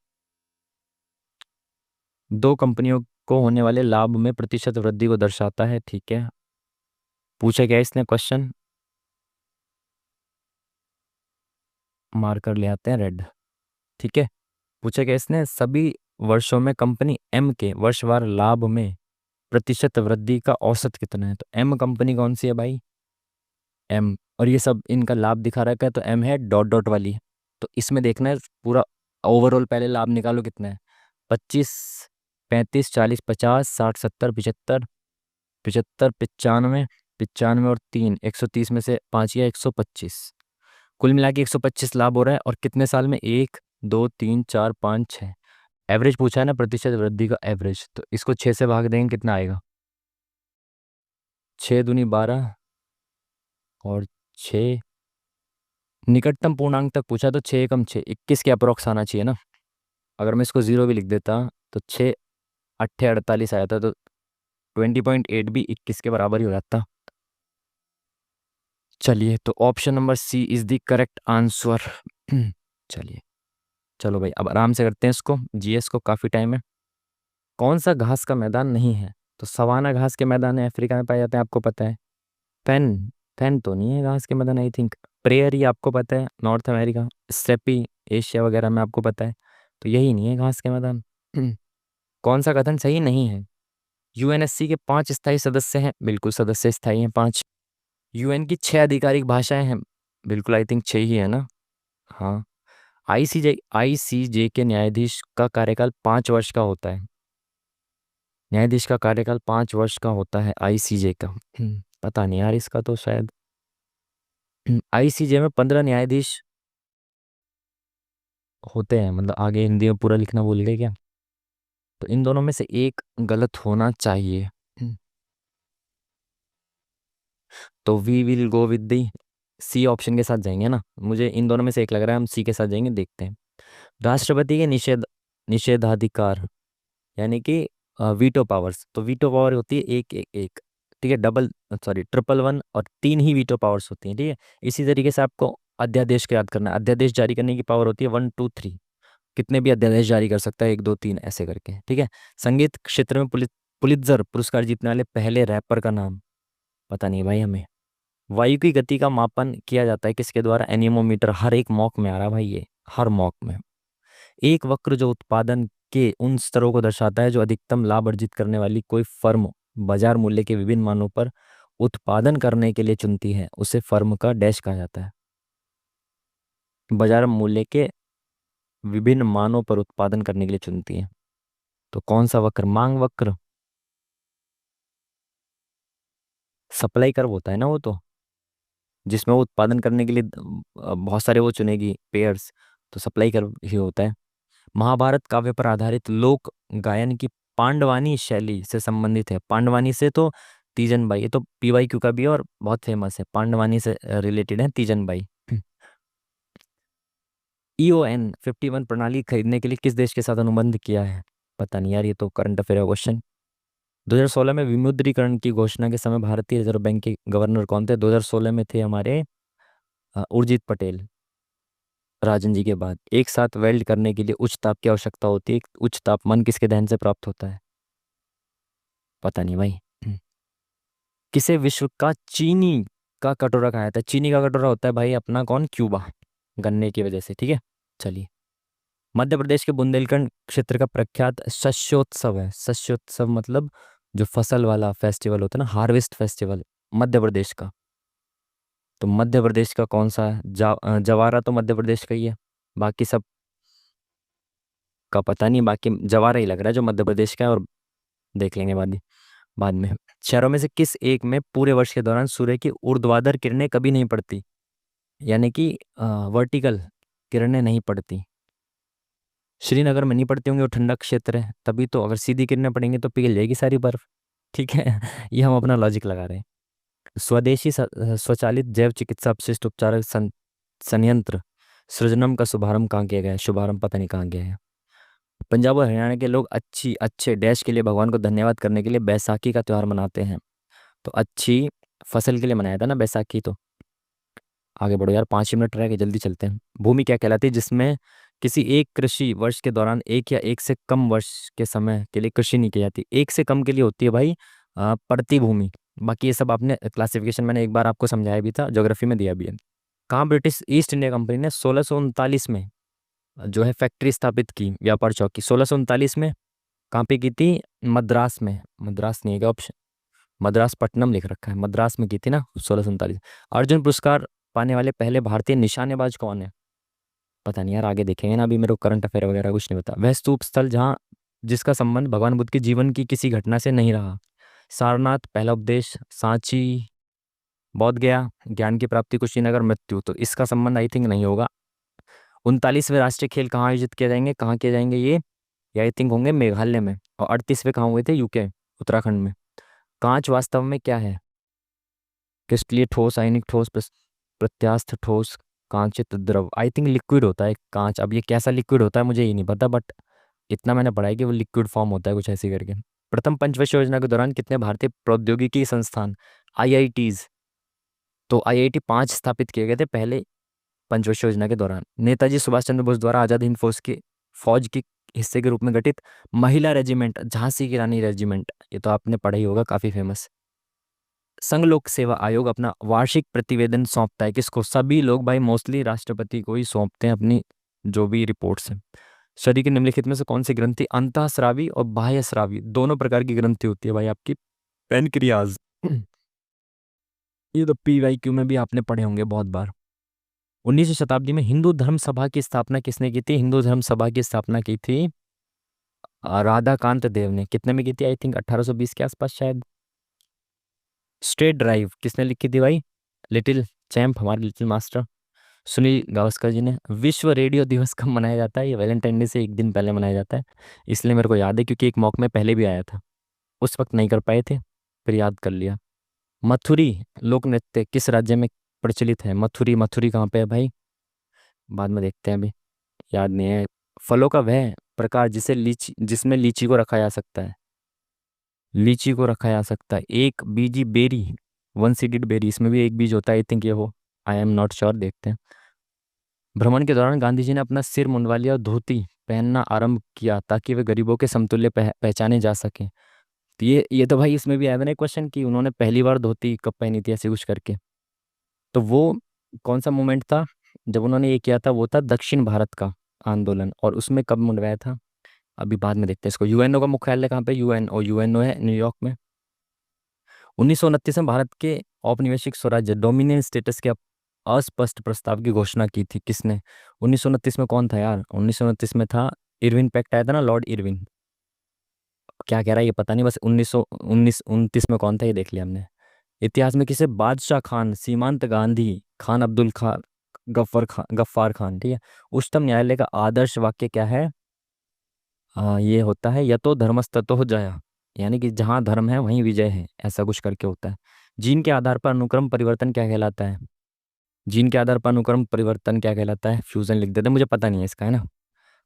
दो कंपनियों को होने वाले लाभ में प्रतिशत वृद्धि को दर्शाता है, ठीक है। पूछा गया इसने क्वेश्चन, मार्कर ले आते हैं रेड, ठीक है। पूछा गया इसने सभी वर्षों में कंपनी एम के वर्षवार लाभ में प्रतिशत वृद्धि का औसत कितना है। तो एम कंपनी कौन सी है भाई, एम, और ये सब इनका लाभ दिखा रखा है, तो एम है डॉट डॉट वाली। तो इसमें देखना है पूरा ओवरऑल, पहले लाभ निकालो कितना है, 25, 35, 40, 50, 60, 70, 75, 75, 95, 95 और 3, 130 में से 5 या 125, कुल मिला के 125 लाभ हो रहा है। और कितने साल में, 1, 2, 3, 4, 5, 6। एवरेज पूछा है ना, प्रतिशत वृद्धि का एवरेज, तो इसको 6 से भाग देंगे कितना आएगा, 6×2 = 12 और 6, निकटतम पूर्णांक तक पूछा तो 6 × 6 = 21 के अप्रोक्स आना चाहिए ना। अगर मैं इसको 0 भी लिख देता तो 6×8 = 48 आया था, तो 20.8 भी 21 के बराबर ही हो जाता। चलिए, तो option number C is the correct answer. चलिए, चलो भाई अब आराम से करते हैं इसको, जीएस को काफ़ी टाइम है। कौन सा घास का मैदान नहीं है, तो सवाना घास के मैदान है, अफ्रीका में पाए जाते हैं, आपको पता है। फैन, फैन तो नहीं है घास के मैदान, आई थिंक। प्रेयरी आपको पता है, नॉर्थ अमेरिका। स्टेपी, एशिया वगैरह में आपको पता है। तो यही नहीं है घास के मैदान। कौन सा कथन सही नहीं है, यूएनएससी के 5 स्थायी सदस्य हैं, बिल्कुल सदस्य स्थायी हैं 5। यूएन की 6 आधिकारिक भाषाएं हैं, बिल्कुल आई थिंक 6 ही है ना, हाँ। आईसीजे के न्यायाधीश का कार्यकाल 5 वर्ष का होता है, न्यायाधीश का कार्यकाल 5 वर्ष का होता है आईसीजे का। पता नहीं यार इसका, तो शायद आईसीजे में 15 न्यायाधीश होते हैं, मतलब आगे हिंदी में पूरा लिखना भूल गए क्या, तो इन दोनों में से एक गलत होना चाहिए। तो we will go with the C option के साथ जाएंगे ना, मुझे इन दोनों में से एक लग रहा है, हम सी के साथ जाएंगे, देखते हैं। राष्ट्रपति के निषेधाधिकार यानी कि वीटो पावर्स, तो वीटो पावर होती है एक एक एक, ठीक है, डबल, सॉरी, ट्रिपल 1 और 3 ही वीटो पावर्स होती हैं, ठीक है। इसी तरीके से आपको अध्यादेश को याद करना है, अध्यादेश जारी करने की पावर होती है 1, 2, 3, कितने भी अध्यादेश जारी कर सकता है, 1, 2, 3 ऐसे करके, ठीक है। संगीत क्षेत्र में पुलित्जर पुरस्कार जीतने वाले पहले रैपर का नाम, पता नहीं भाई हमें। वायु की गति का मापन किया जाता है किसके द्वारा, एनीमोमीटर, हर एक मॉक में आ रहा है भाई ये, हर मॉक में। एक वक्र जो उत्पादन के उन स्तरों को दर्शाता है जो अधिकतम लाभ अर्जित करने वाली कोई फर्म बाजार मूल्य के विभिन्न मानों पर उत्पादन करने के लिए चुनती है, उसे फर्म का डैश कहा जाता है। बाजार मूल्य के विभिन्न मानों पर उत्पादन करने के लिए चुनती है, तो कौन सा वक्र, मांग वक्र, सप्लाई कर्व होता है ना वो, तो जिसमें वो उत्पादन करने के लिए बहुत सारे वो चुनेगी पेयर्स, तो सप्लाई कर्व ही होता है। महाभारत काव्य पर आधारित लोक गायन की पांडवानी शैली से संबंधित है, पांडवानी से तो तीजन बाई, ये तो पीवाईक्यू का भी है और बहुत फेमस है, पांडवानी से रिलेटेड है तीजन बाई। EON 51 प्रणाली खरीदने के लिए किस देश के साथ अनुबंध किया है, पता नहीं यार, ये तो करंट अफेयर क्वेश्चन। 2016 में विमुद्रीकरण की घोषणा के समय भारतीय रिजर्व बैंक के गवर्नर कौन थे, 2016 में थे हमारे उर्जित पटेल, राजन जी के बाद। एक साथ वेल्ड करने के लिए उच्च ताप की आवश्यकता होती है, उच्च तापमान किसके दहन से प्राप्त होता है, पता नहीं भाई। किसे विश्व का चीनी का कटोरा कहा जाता है, चीनी का कटोरा होता है भाई अपना कौन, क्यूबा, गन्ने की वजह से, ठीक है। चलिए, मध्य प्रदेश के बुंदेलखंड क्षेत्र का प्रख्यात शस्योत्सव है, शस्योत्सव मतलब जो फसल वाला फेस्टिवल होता है ना, हार्वेस्ट फेस्टिवल मध्य प्रदेश का, तो मध्य प्रदेश का कौन सा है, जवारा तो मध्य प्रदेश का ही है, बाकी सब का पता नहीं, बाकी जवारा ही लग रहा है जो मध्य प्रदेश का है, और देख लेंगे बाद में। शहरों में से किस एक में पूरे वर्ष के दौरान सूर्य की ऊर्ध्वाधर किरणें कभी नहीं पड़ती, यानी कि वर्टिकल किरणें नहीं पड़ती। श्रीनगर में नहीं पड़ती होंगी, वो ठंडा क्षेत्र है, तभी तो अगर सीधी किरणें पड़ेंगी तो पिघल जाएगी सारी बर्फ। ठीक है। ये हम अपना लॉजिक लगा रहे हैं। स्वदेशी स्वचालित जैव चिकित्सा अपशिष्ट उपचार संयंत्र सृजनम का शुभारंभ कहाँ किया गया है? शुभारंभ पता नहीं कहाँ गया है। पंजाब और हरियाणा के लोग अच्छी अच्छे डैश के लिए भगवान को धन्यवाद करने के लिए बैसाखी का त्यौहार मनाते हैं। तो अच्छी फसल के लिए मनाया था ना बैसाखी। तो आगे बढ़ो यार, 5 ही मिनट रह गए, जल्दी चलते हैं। भूमि क्या कहलाती है जिसमें किसी एक कृषि वर्ष के दौरान एक या एक से कम वर्ष के समय के लिए कृषि नहीं की जाती? एक से कम के लिए होती है भाई पड़ती भूमि। बाकी ये सब आपने क्लासिफिकेशन मैंने एक बार आपको समझाया भी था, ज्योग्राफी में दिया भी है। कहाँ ब्रिटिश ईस्ट इंडिया कंपनी ने 1639 में जो है फैक्ट्री स्थापित की, व्यापार चौकी 1639 में? कहाँ पे की थी? मद्रास में। मद्रास नहीं है क्या ऑप्शन? मद्रास पट्टनम लिख रखा है, मद्रास में की थी ना 1639। अर्जुन पुरस्कार पाने वाले पहले भारतीय निशानेबाज कौन है? पता नहीं यार, आगे देखेंगे ना, अभी मेरे को करंट अफेयर वगैरह कुछ नहीं पता। वह स्तूप स्थल जहाँ जिसका संबंध भगवान बुद्ध के जीवन की किसी घटना से नहीं रहा? सारनाथ, पहला उपदेश, सांची, बोध गया, ज्ञान की प्राप्ति, कुशीनगर, मृत्यु। तो इसका संबंध आई थिंक नहीं होगा। 39वें राष्ट्रीय खेल कहाँ आयोजित किए जाएंगे? कहाँ किए जाएंगे ये आई थिंक होंगे मेघालय में। और 38वें कहाँ हुए थे? यूके, उत्तराखंड में। कांच वास्तव में क्या है? क्रिस्टलीय ठोस, आयनिक ठोस, प्रत्यास्थ ठोस, कांचित द्रव। आई थिंक लिक्विड होता है कांच। अब ये कैसा लिक्विड होता है मुझे ये नहीं पता, बट इतना मैंने पढ़ा है कि वो लिक्विड फॉर्म होता है कुछ ऐसे करके। प्रथम पंचवर्षीय योजना के दौरान कितने भारतीय प्रौद्योगिकी संस्थान, आईआईटीज, तो आईआईटी 5 स्थापित किए गए थे पहले पंचवर्षीय योजना के दौरान। नेताजी सुभाष चंद्र बोस द्वारा आजाद हिंद फौज के हिस्से के रूप में गठित महिला रेजिमेंट, झांसी की रानी रेजिमेंट। ये तो आपने पढ़ा ही होगा, काफी फेमस। संघ लोक सेवा आयोग अपना वार्षिक प्रतिवेदन सौंपता है किसको? सभी लोग भाई मोस्टली राष्ट्रपति को ही सौंपते हैं अपनी जो भी रिपोर्ट्स हैं। शरीर के निम्नलिखित में से कौन सी ग्रंथि अंतःस्रावी और बाह्यस्रावी दोनों प्रकार की ग्रंथि होती है भाई आपकी? पेनक्रियाज। ये तो PYQ में भी आपने पढ़े होंगे बहुत बार। 19वीं शताब्दी में हिंदू धर्म सभा की स्थापना किसने की थी? हिंदू धर्म सभा की स्थापना की थी राधाकांत देव ने। कितने में की थी? आई थिंक 1820 के आसपास शायद। स्ट्रेट ड्राइव किसने लिखी थी भाई? लिटिल चैम्प, हमारे लिटिल मास्टर सुनील गावस्कर जी ने। विश्व रेडियो दिवस कब मनाया जाता है? ये वैलेंटाइन डे से एक दिन पहले मनाया जाता है। इसलिए मेरे को याद है क्योंकि एक मॉक में पहले भी आया था, उस वक्त नहीं कर पाए थे, फिर याद कर लिया। मथुरी लोक नृत्य किस राज्य में प्रचलित है? मथुरी, मथुरी कहाँ पे है भाई? बाद में देखते हैं, अभी याद नहीं है। फलों का वह प्रकार जिसमें लीची को रखा जा सकता है? लीची को रखा जा सकता है एक बीजी बेरी, वन सीडेड बेरी, इसमें भी एक बीज होता है आई थिंक ये हो, आई एम नॉट श्योर, देखते हैं। भ्रमण के दौरान गांधी जी ने अपना सिर मुंडवा लिया और धोती पहनना आरंभ किया ताकि वे गरीबों के समतुल्य पहचाने जा सके। तो ये तो भाई इसमें भी आया था ना क्वेश्चन कि उन्होंने पहली बार धोती कब पहनी थी, ऐसे कुछ करके। तो वो कौन सा मूवमेंट था जब उन्होंने ये किया था? वो था दक्षिण भारत का आंदोलन। और उसमें कब मुंडवाया था? अभी बाद में देखते हैं इसको। यूएनओ का मुख्यालय कहाँ पे? यूएनओ, यूएनओ है न्यूयॉर्क में। 1929 में भारत के औपनिवेशिक स्वराज्य डोमिनियन स्टेटस के अस्पष्ट प्रस्ताव की घोषणा की थी किसने? 1929 में कौन था यार? 1929 में था इरविन पैक्ट, आया था ना, लॉर्ड इरविन। क्या कह रहा है ये पता नहीं, बस 1929 में कौन था ये देख लिया हमने। इतिहास में किसे बादशाह खान, सीमांत गांधी, खान अब्दुल खान, गफ्फार खान, ठीक है। उच्चतम न्यायालय का आदर्श वाक्य क्या है? ये होता है यतो धर्मस्ततो जया, यानी कि जहाँ धर्म है वहीं विजय है, ऐसा कुछ करके होता है। जीन के आधार पर अनुक्रम परिवर्तन क्या कहलाता है? जीन के आधार पर अनुक्रम परिवर्तन क्या कहलाता है? फ्यूजन लिख देते हैं, मुझे पता नहीं है इसका, है ना।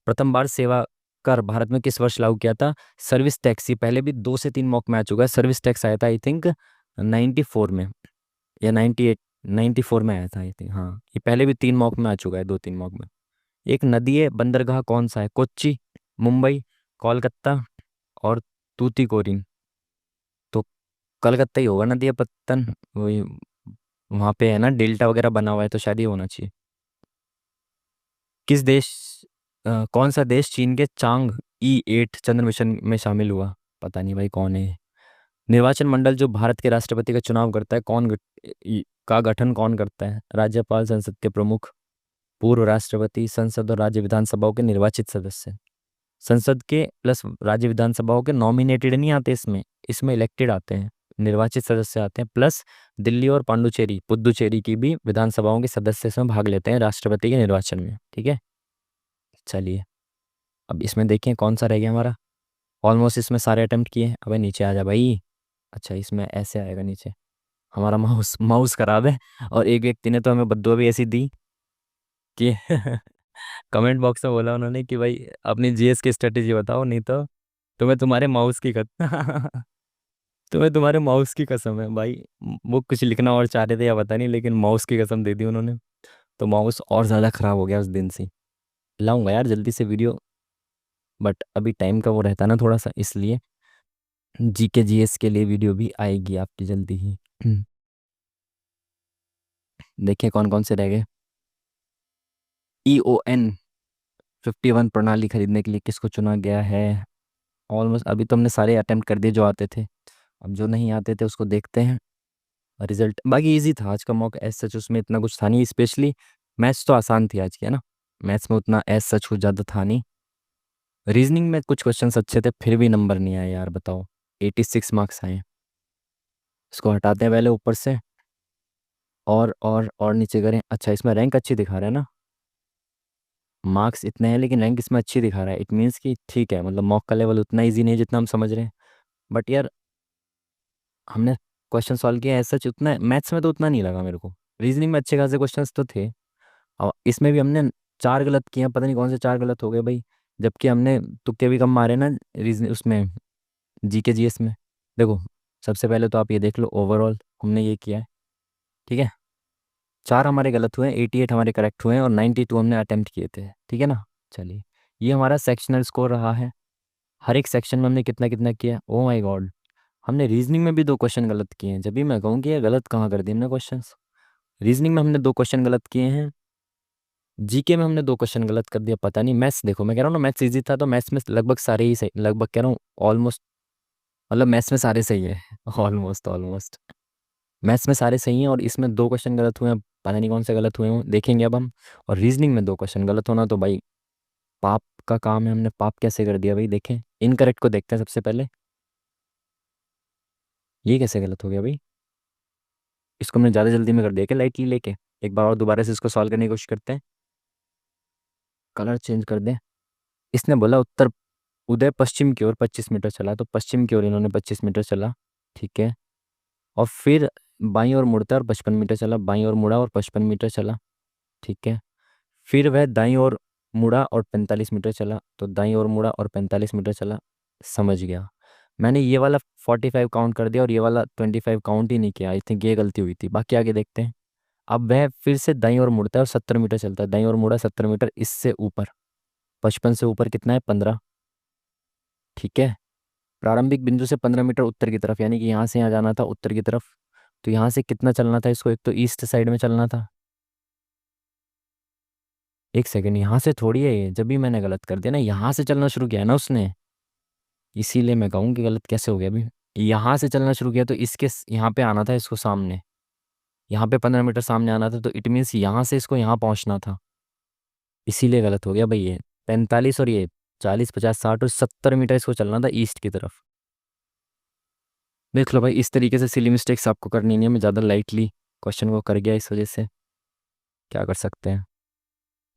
प्रथम बार सेवा कर भारत में किस वर्ष लागू किया था? सर्विस टैक्स, ये पहले भी 2 से 3 मॉक में आ चुका है। सर्विस टैक्स आया था आई थिंक 94 में या 98, 94 में आया था आई थिंक, हाँ। ये पहले भी 3 मॉक में आ चुका है, 2-3 मॉक में। एक नदी है बंदरगाह कौन सा है? कोच्चि, मुंबई, कोलकाता और तूतीकोरिन। तो कलकत्ता ही होगा नदी पत्तन, वही वहाँ पे है ना, डेल्टा वगैरह बना हुआ है, तो शायद ही होना चाहिए। किस देश कौन सा देश चीन के चांग E8 चंद्र मिशन में शामिल हुआ? पता नहीं भाई कौन है। निर्वाचन मंडल जो भारत के राष्ट्रपति का चुनाव करता है का गठन कौन करता है? राज्यपाल, संसद के प्रमुख, पूर्व राष्ट्रपति, संसद और राज्य विधानसभाओं के निर्वाचित सदस्य। संसद के प्लस राज्य विधानसभाओं के नॉमिनेटेड नहीं आते इसमें, इसमें इलेक्टेड आते हैं। निर्वाचित सदस्य आते हैं, प्लस दिल्ली और पांडुचेरी पुदुचेरी की भी विधानसभाओं के सदस्य इसमें भाग लेते हैं राष्ट्रपति के निर्वाचन में। ठीक है, चलिए अब इसमें देखें कौन सा रह गया हमारा। ऑलमोस्ट इसमें सारे अटेम्प्ट किए हैं। अबे नीचे आ जा भाई। अच्छा इसमें ऐसे आएगा नीचे। हमारा माउस माउस खराब है। और एक व्यक्ति ने तो हमें बद्दुआ भी ऐसी दी कि कमेंट बॉक्स में बोला उन्होंने कि भाई अपनी जीएस की स्ट्रेटेजी बताओ, नहीं तो तुम्हें तुम्हारे माउस की तुम्हें तुम्हारे माउस की कसम है भाई। वो कुछ लिखना और चाह रहे थे या पता नहीं, लेकिन माउस की कसम दे दी उन्होंने। तो माउस और ज़्यादा ख़राब हो गया उस दिन से। लाऊंगा यार जल्दी से वीडियो, बट अभी टाइम का वो रहता है ना थोड़ा सा, इसलिए जीके जीएस के लिए वीडियो भी आएगी आपकी जल्दी ही। देखिए कौन कौन से रह गए। EON 51 प्रणाली खरीदने के लिए किसको चुना गया है। ऑलमोस्ट अभी तो हमने सारे अटेम्प्ट कर दिए जो आते थे। अब जो नहीं आते थे उसको देखते हैं। रिजल्ट बाकी इजी था आज का मॉक एज सच, उसमें इतना कुछ था नहीं। स्पेशली मैथ्स तो आसान थी आज की, है ना। मैथ्स में उतना एज सच कुछ ज़्यादा था नहीं। रीजनिंग में कुछ क्वेश्चंस अच्छे थे, फिर भी नंबर नहीं आए यार, बताओ। 86 मार्क्स आए। इसको हटाते हैं पहले ऊपर से। और नीचे करें। अच्छा इसमें रैंक अच्छी दिखा रहा है ना। मार्क्स इतने हैं लेकिन रैंक इसमें अच्छी दिखा रहा है। इट मीन्स कि ठीक है, मतलब मॉक का लेवल उतना ईजी नहीं है जितना हम समझ रहे हैं। बट यार हमने क्वेश्चन सॉल्व किया ऐसा उतना, मैथ्स में तो उतना नहीं लगा मेरे को। रीजनिंग में अच्छे खासे क्वेश्चंस तो थे। और इसमें भी हमने 4 गलत किए हैं, पता नहीं कौन से 4 गलत हो गए भाई। जबकि हमने तुक्के भी कम मारे ना रीजन उसमें, जीके जीएस में। देखो सबसे पहले तो आप ये देख लो, ओवरऑल हमने ये किया है। ठीक है, 4 हमारे गलत हुए हैं, 88 हमारे करेक्ट हुए हैं, और 92 हमने अटेम्प्ट किए थे। ठीक है ना। चलिए ये हमारा सेक्शनल स्कोर रहा है। हर एक सेक्शन में हमने कितना कितना किया। ओ माय गॉड, हमने रीजनिंग में भी 2 क्वेश्चन गलत किए हैं। जब भी मैं कहूँ कि ये गलत कहाँ कर दिए हमने क्वेश्चन। रीजनिंग में हमने 2 क्वेश्चन गलत किए हैं। जीके में हमने 2 क्वेश्चन गलत कर दिया, पता नहीं। मैथ्स देखो, मैं कह रहा हूँ ना मैथ्स इजी था, तो मैथ्स में लगभग सारे ही सही, लगभग कह रहा हूँ ऑलमोस्ट, मतलब मैथ्स में सारे सही है। ऑलमोस्ट ऑलमोस्ट मैथ्स में सारे सही हैं, और इसमें 2 क्वेश्चन गलत हुए हैं, पता नहीं कौन से गलत हुए हों, देखेंगे अब हम। और रीजनिंग में 2 क्वेश्चन गलत होना तो भाई पाप का काम है। हमने पाप कैसे कर दिया भाई, देखें। इनकरेक्ट को देखते हैं सबसे पहले। ये कैसे गलत हो गया भाई। इसको हमने ज़्यादा जल्दी में कर दिया क्या, लाइटली लेके। एक बार और दोबारा से इसको सॉल्व करने की कोशिश करते हैं। कलर चेंज कर दें। इसने बोला उत्तर उदय पश्चिम की ओर 25 मीटर चला, तो पश्चिम की ओर इन्होंने 25 मीटर चला। ठीक है, और फिर बाईं ओर मुड़ता है और 55 मीटर चला, बाईं ओर मुड़ा और 55 मीटर चला। ठीक है, फिर वह दाईं ओर मुड़ा और 45 मीटर चला, तो दाईं ओर मुड़ा और 45 मीटर चला। समझ गया। मैंने ये वाला 45 काउंट कर दिया और ये वाला 25 काउंट ही नहीं किया। आई थिंक ये गलती हुई थी, बाकी आगे देखते हैं। अब वह फिर से दाईं ओर मुड़ता है और 70 मीटर चलता है। दाईं ओर मुड़ा 70 मीटर, इससे ऊपर 55 से ऊपर कितना है, 15। ठीक है, प्रारंभिक बिंदु से 15 मीटर उत्तर की तरफ, यानी कि यहाँ से यहाँ जाना था उत्तर की तरफ। तो यहाँ से कितना चलना था इसको, एक तो ईस्ट साइड में चलना था। एक सेकंड, यहाँ से थोड़ी है ये, जब भी मैंने गलत कर दिया ना, यहाँ से चलना शुरू किया है ना उसने। इसीलिए मैं कहूँ कि गलत कैसे हो गया अभी। यहाँ से चलना शुरू किया तो इसके यहाँ पे आना था इसको सामने। यहाँ पे 15 मीटर सामने आना था, तो इट मीन्स यहाँ से इसको यहाँ पहुँचना था। इसीलिए गलत हो गया भाई ये। 45 और ये 40 50 60 और 70 मीटर इसको चलना था ईस्ट की तरफ। देख लो भाई, इस तरीके से सिली मिस्टेक्स आपको करनी नहीं है। मैं ज़्यादा लाइटली क्वेश्चन को कर गया, इस वजह से क्या कर सकते हैं।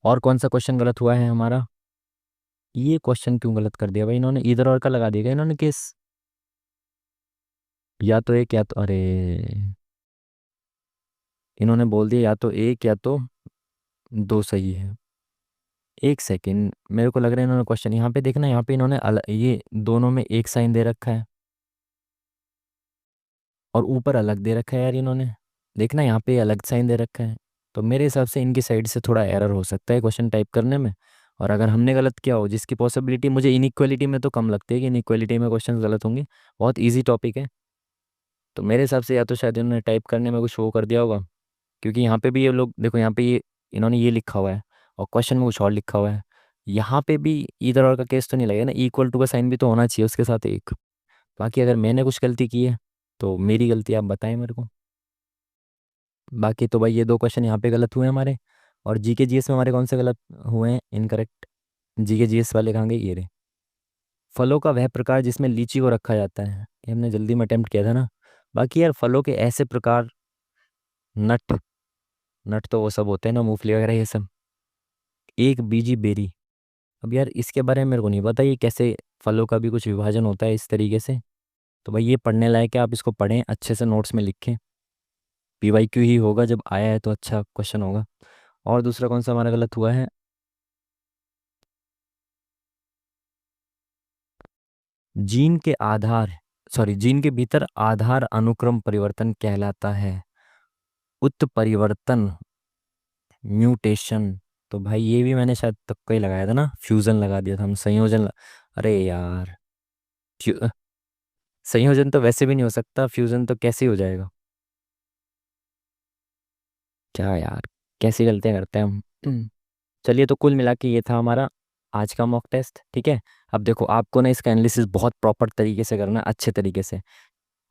और कौन सा क्वेश्चन गलत हुआ है हमारा। ये क्वेश्चन क्यों गलत कर दिया भाई इन्होंने, इधर और का लगा दिया इन्होंने केस। या तो एक या तो, अरे इन्होंने बोल दिया या तो एक या तो दो सही है। एक सेकंड, मेरे को लग रहा है इन्होंने क्वेश्चन यहाँ पे देखना, यहाँ पे इन्होंने ये दोनों में एक साइन दे रखा है और ऊपर अलग दे रखा है यार इन्होंने। देखना यहाँ पे अलग साइन दे रखा है। तो मेरे हिसाब से इनकी साइड से थोड़ा एरर हो सकता है क्वेश्चन टाइप करने में। और अगर हमने गलत किया हो, जिसकी पॉसिबिलिटी मुझे इनइक्वालिटी में तो कम लगती है कि इनइक्वालिटी में क्वेश्चन गलत होंगे। बहुत ईजी टॉपिक है। तो मेरे हिसाब से या तो शायद इन्होंने टाइप करने में कुछ शो कर दिया होगा, क्योंकि यहाँ पे भी ये लोग देखो, यहाँ पे ये इन्होंने ये लिखा हुआ है और क्वेश्चन में कुछ और लिखा हुआ है। यहाँ पे भी इधर और का केस तो नहीं लगेगा ना, इक्वल टू का साइन भी तो होना चाहिए उसके साथ एक। बाकी अगर मैंने कुछ गलती की है तो मेरी गलती आप बताएं मेरे को। बाकी तो भाई ये 2 क्वेश्चन यहाँ पे गलत हुए हमारे। और जीके जीएस में हमारे कौन से गलत हुए हैं, इनकरेक्ट। जीके जीएस वाले कहाँ गए, ये रहे। फलों का वह प्रकार जिसमें लीची को रखा जाता है, ये हमने जल्दी में अटेम्प्ट किया था ना। बाकी यार फलों के ऐसे प्रकार, नट, नट तो वो सब होते हैं ना, मूंगफली वगैरह ये सब। एक बीजी बेरी, अब यार इसके बारे में मेरे को नहीं पता ये कैसे फलों का भी कुछ विभाजन होता है इस तरीके से। तो भाई ये पढ़ने लायक है, आप इसको पढ़ें अच्छे से, नोट्स में लिखें। पीवाईक्यू ही होगा, जब आया है तो अच्छा क्वेश्चन होगा। और दूसरा कौन सा हमारा गलत हुआ है? जीन के आधार, सॉरी, जीन के भीतर आधार अनुक्रम परिवर्तन कहलाता है उत्परिवर्तन, म्यूटेशन। तो भाई ये भी मैंने शायद तुक्का ही लगाया था ना, फ्यूजन लगा दिया था हम, अरे यार, फ्यू- संयोजन तो वैसे भी नहीं हो सकता, फ्यूजन तो कैसे ही हो जाएगा। क्या यार, कैसी गलतियां करते हैं हम। चलिए, तो कुल मिला के ये था हमारा आज का मॉक टेस्ट, ठीक है। अब देखो, आपको ना इसका एनालिसिस बहुत प्रॉपर तरीके से करना है, अच्छे तरीके से।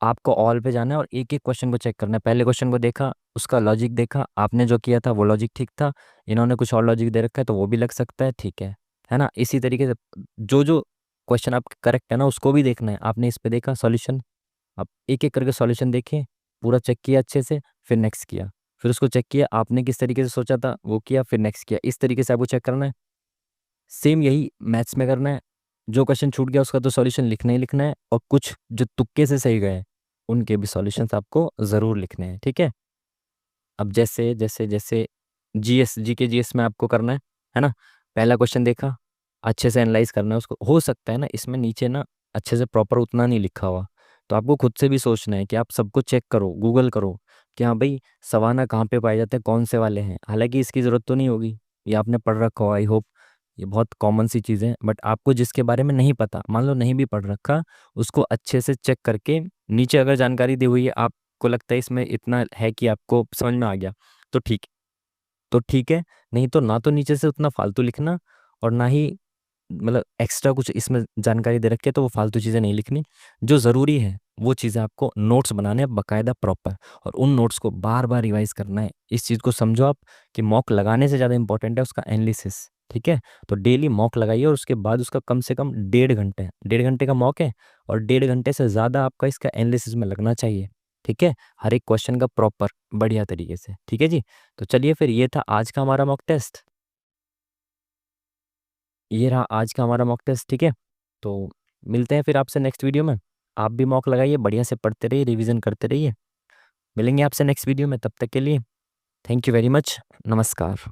आपको ऑल पे जाना है और एक एक क्वेश्चन को चेक करना है। पहले क्वेश्चन को देखा, उसका लॉजिक देखा, आपने जो किया था वो लॉजिक ठीक था, इन्होंने कुछ और लॉजिक दे रखा है तो वो भी लग सकता है, ठीक है ना। इसी तरीके से जो जो क्वेश्चन आपके करेक्ट है ना, उसको भी देखना है। आपने इस पे देखा सॉल्यूशन, आप एक एक करके सॉल्यूशन देखे, पूरा चेक किया अच्छे से, फिर नेक्स्ट किया, फिर उसको चेक किया आपने किस तरीके से सोचा था वो किया, फिर नेक्स्ट किया। इस तरीके से आपको चेक करना है। सेम यही मैथ्स में करना है। जो क्वेश्चन छूट गया उसका तो सॉल्यूशन लिखना ही लिखना है, और कुछ जो तुक्के से सही गए उनके भी सॉल्यूशंस आपको ज़रूर लिखने हैं, ठीक है। अब जैसे जैसे जैसे जीएस, जीके जीएस में आपको करना है ना। पहला क्वेश्चन देखा, अच्छे से एनालाइज करना है उसको। हो सकता है ना इसमें नीचे ना अच्छे से प्रॉपर उतना नहीं लिखा हुआ, तो आपको खुद से भी सोचना है कि आप सबको चेक करो, गूगल करो कि हाँ भाई सवाना कहाँ पे पाए जाते हैं, कौन से वाले हैं। हालांकि इसकी ज़रूरत तो नहीं होगी, ये आपने पढ़ रखा हो, आई होप। ये बहुत कॉमन सी चीज़ें हैं, बट आपको जिसके बारे में नहीं पता, मान लो नहीं भी पढ़ रखा, उसको अच्छे से चेक करके नीचे अगर जानकारी दी हुई है, आपको लगता है इसमें इतना है कि आपको समझ में आ गया, तो ठीक, तो ठीक है। नहीं तो ना तो नीचे से उतना फालतू लिखना, और ना ही मतलब एक्स्ट्रा कुछ इसमें जानकारी दे रखी है तो वो फालतू चीज़ें नहीं लिखनी। जो ज़रूरी है वो चीज़ें आपको नोट्स बनाने हैं बाकायदा प्रॉपर, और उन नोट्स को बार बार रिवाइज करना है। इस चीज़ को समझो आप, कि मॉक लगाने से ज़्यादा इंपॉर्टेंट है उसका एनालिसिस, ठीक है। तो डेली मॉक लगाइए, और उसके बाद उसका कम से कम 1.5 घंटे, 1.5 घंटे का मॉक है, और 1.5 घंटे से ज़्यादा आपका इसका एनालिसिस में लगना चाहिए, ठीक है। हर एक क्वेश्चन का प्रॉपर बढ़िया तरीके से, ठीक है जी। तो चलिए फिर, ये था आज का हमारा मॉक टेस्ट, ये रहा आज का हमारा मॉक टेस्ट, ठीक है। तो मिलते हैं फिर आपसे नेक्स्ट वीडियो में। आप भी मॉक लगाइए, बढ़िया से पढ़ते रहिए, रिवीजन करते रहिए। मिलेंगे आपसे नेक्स्ट वीडियो में, तब तक के लिए थैंक यू वेरी मच, नमस्कार।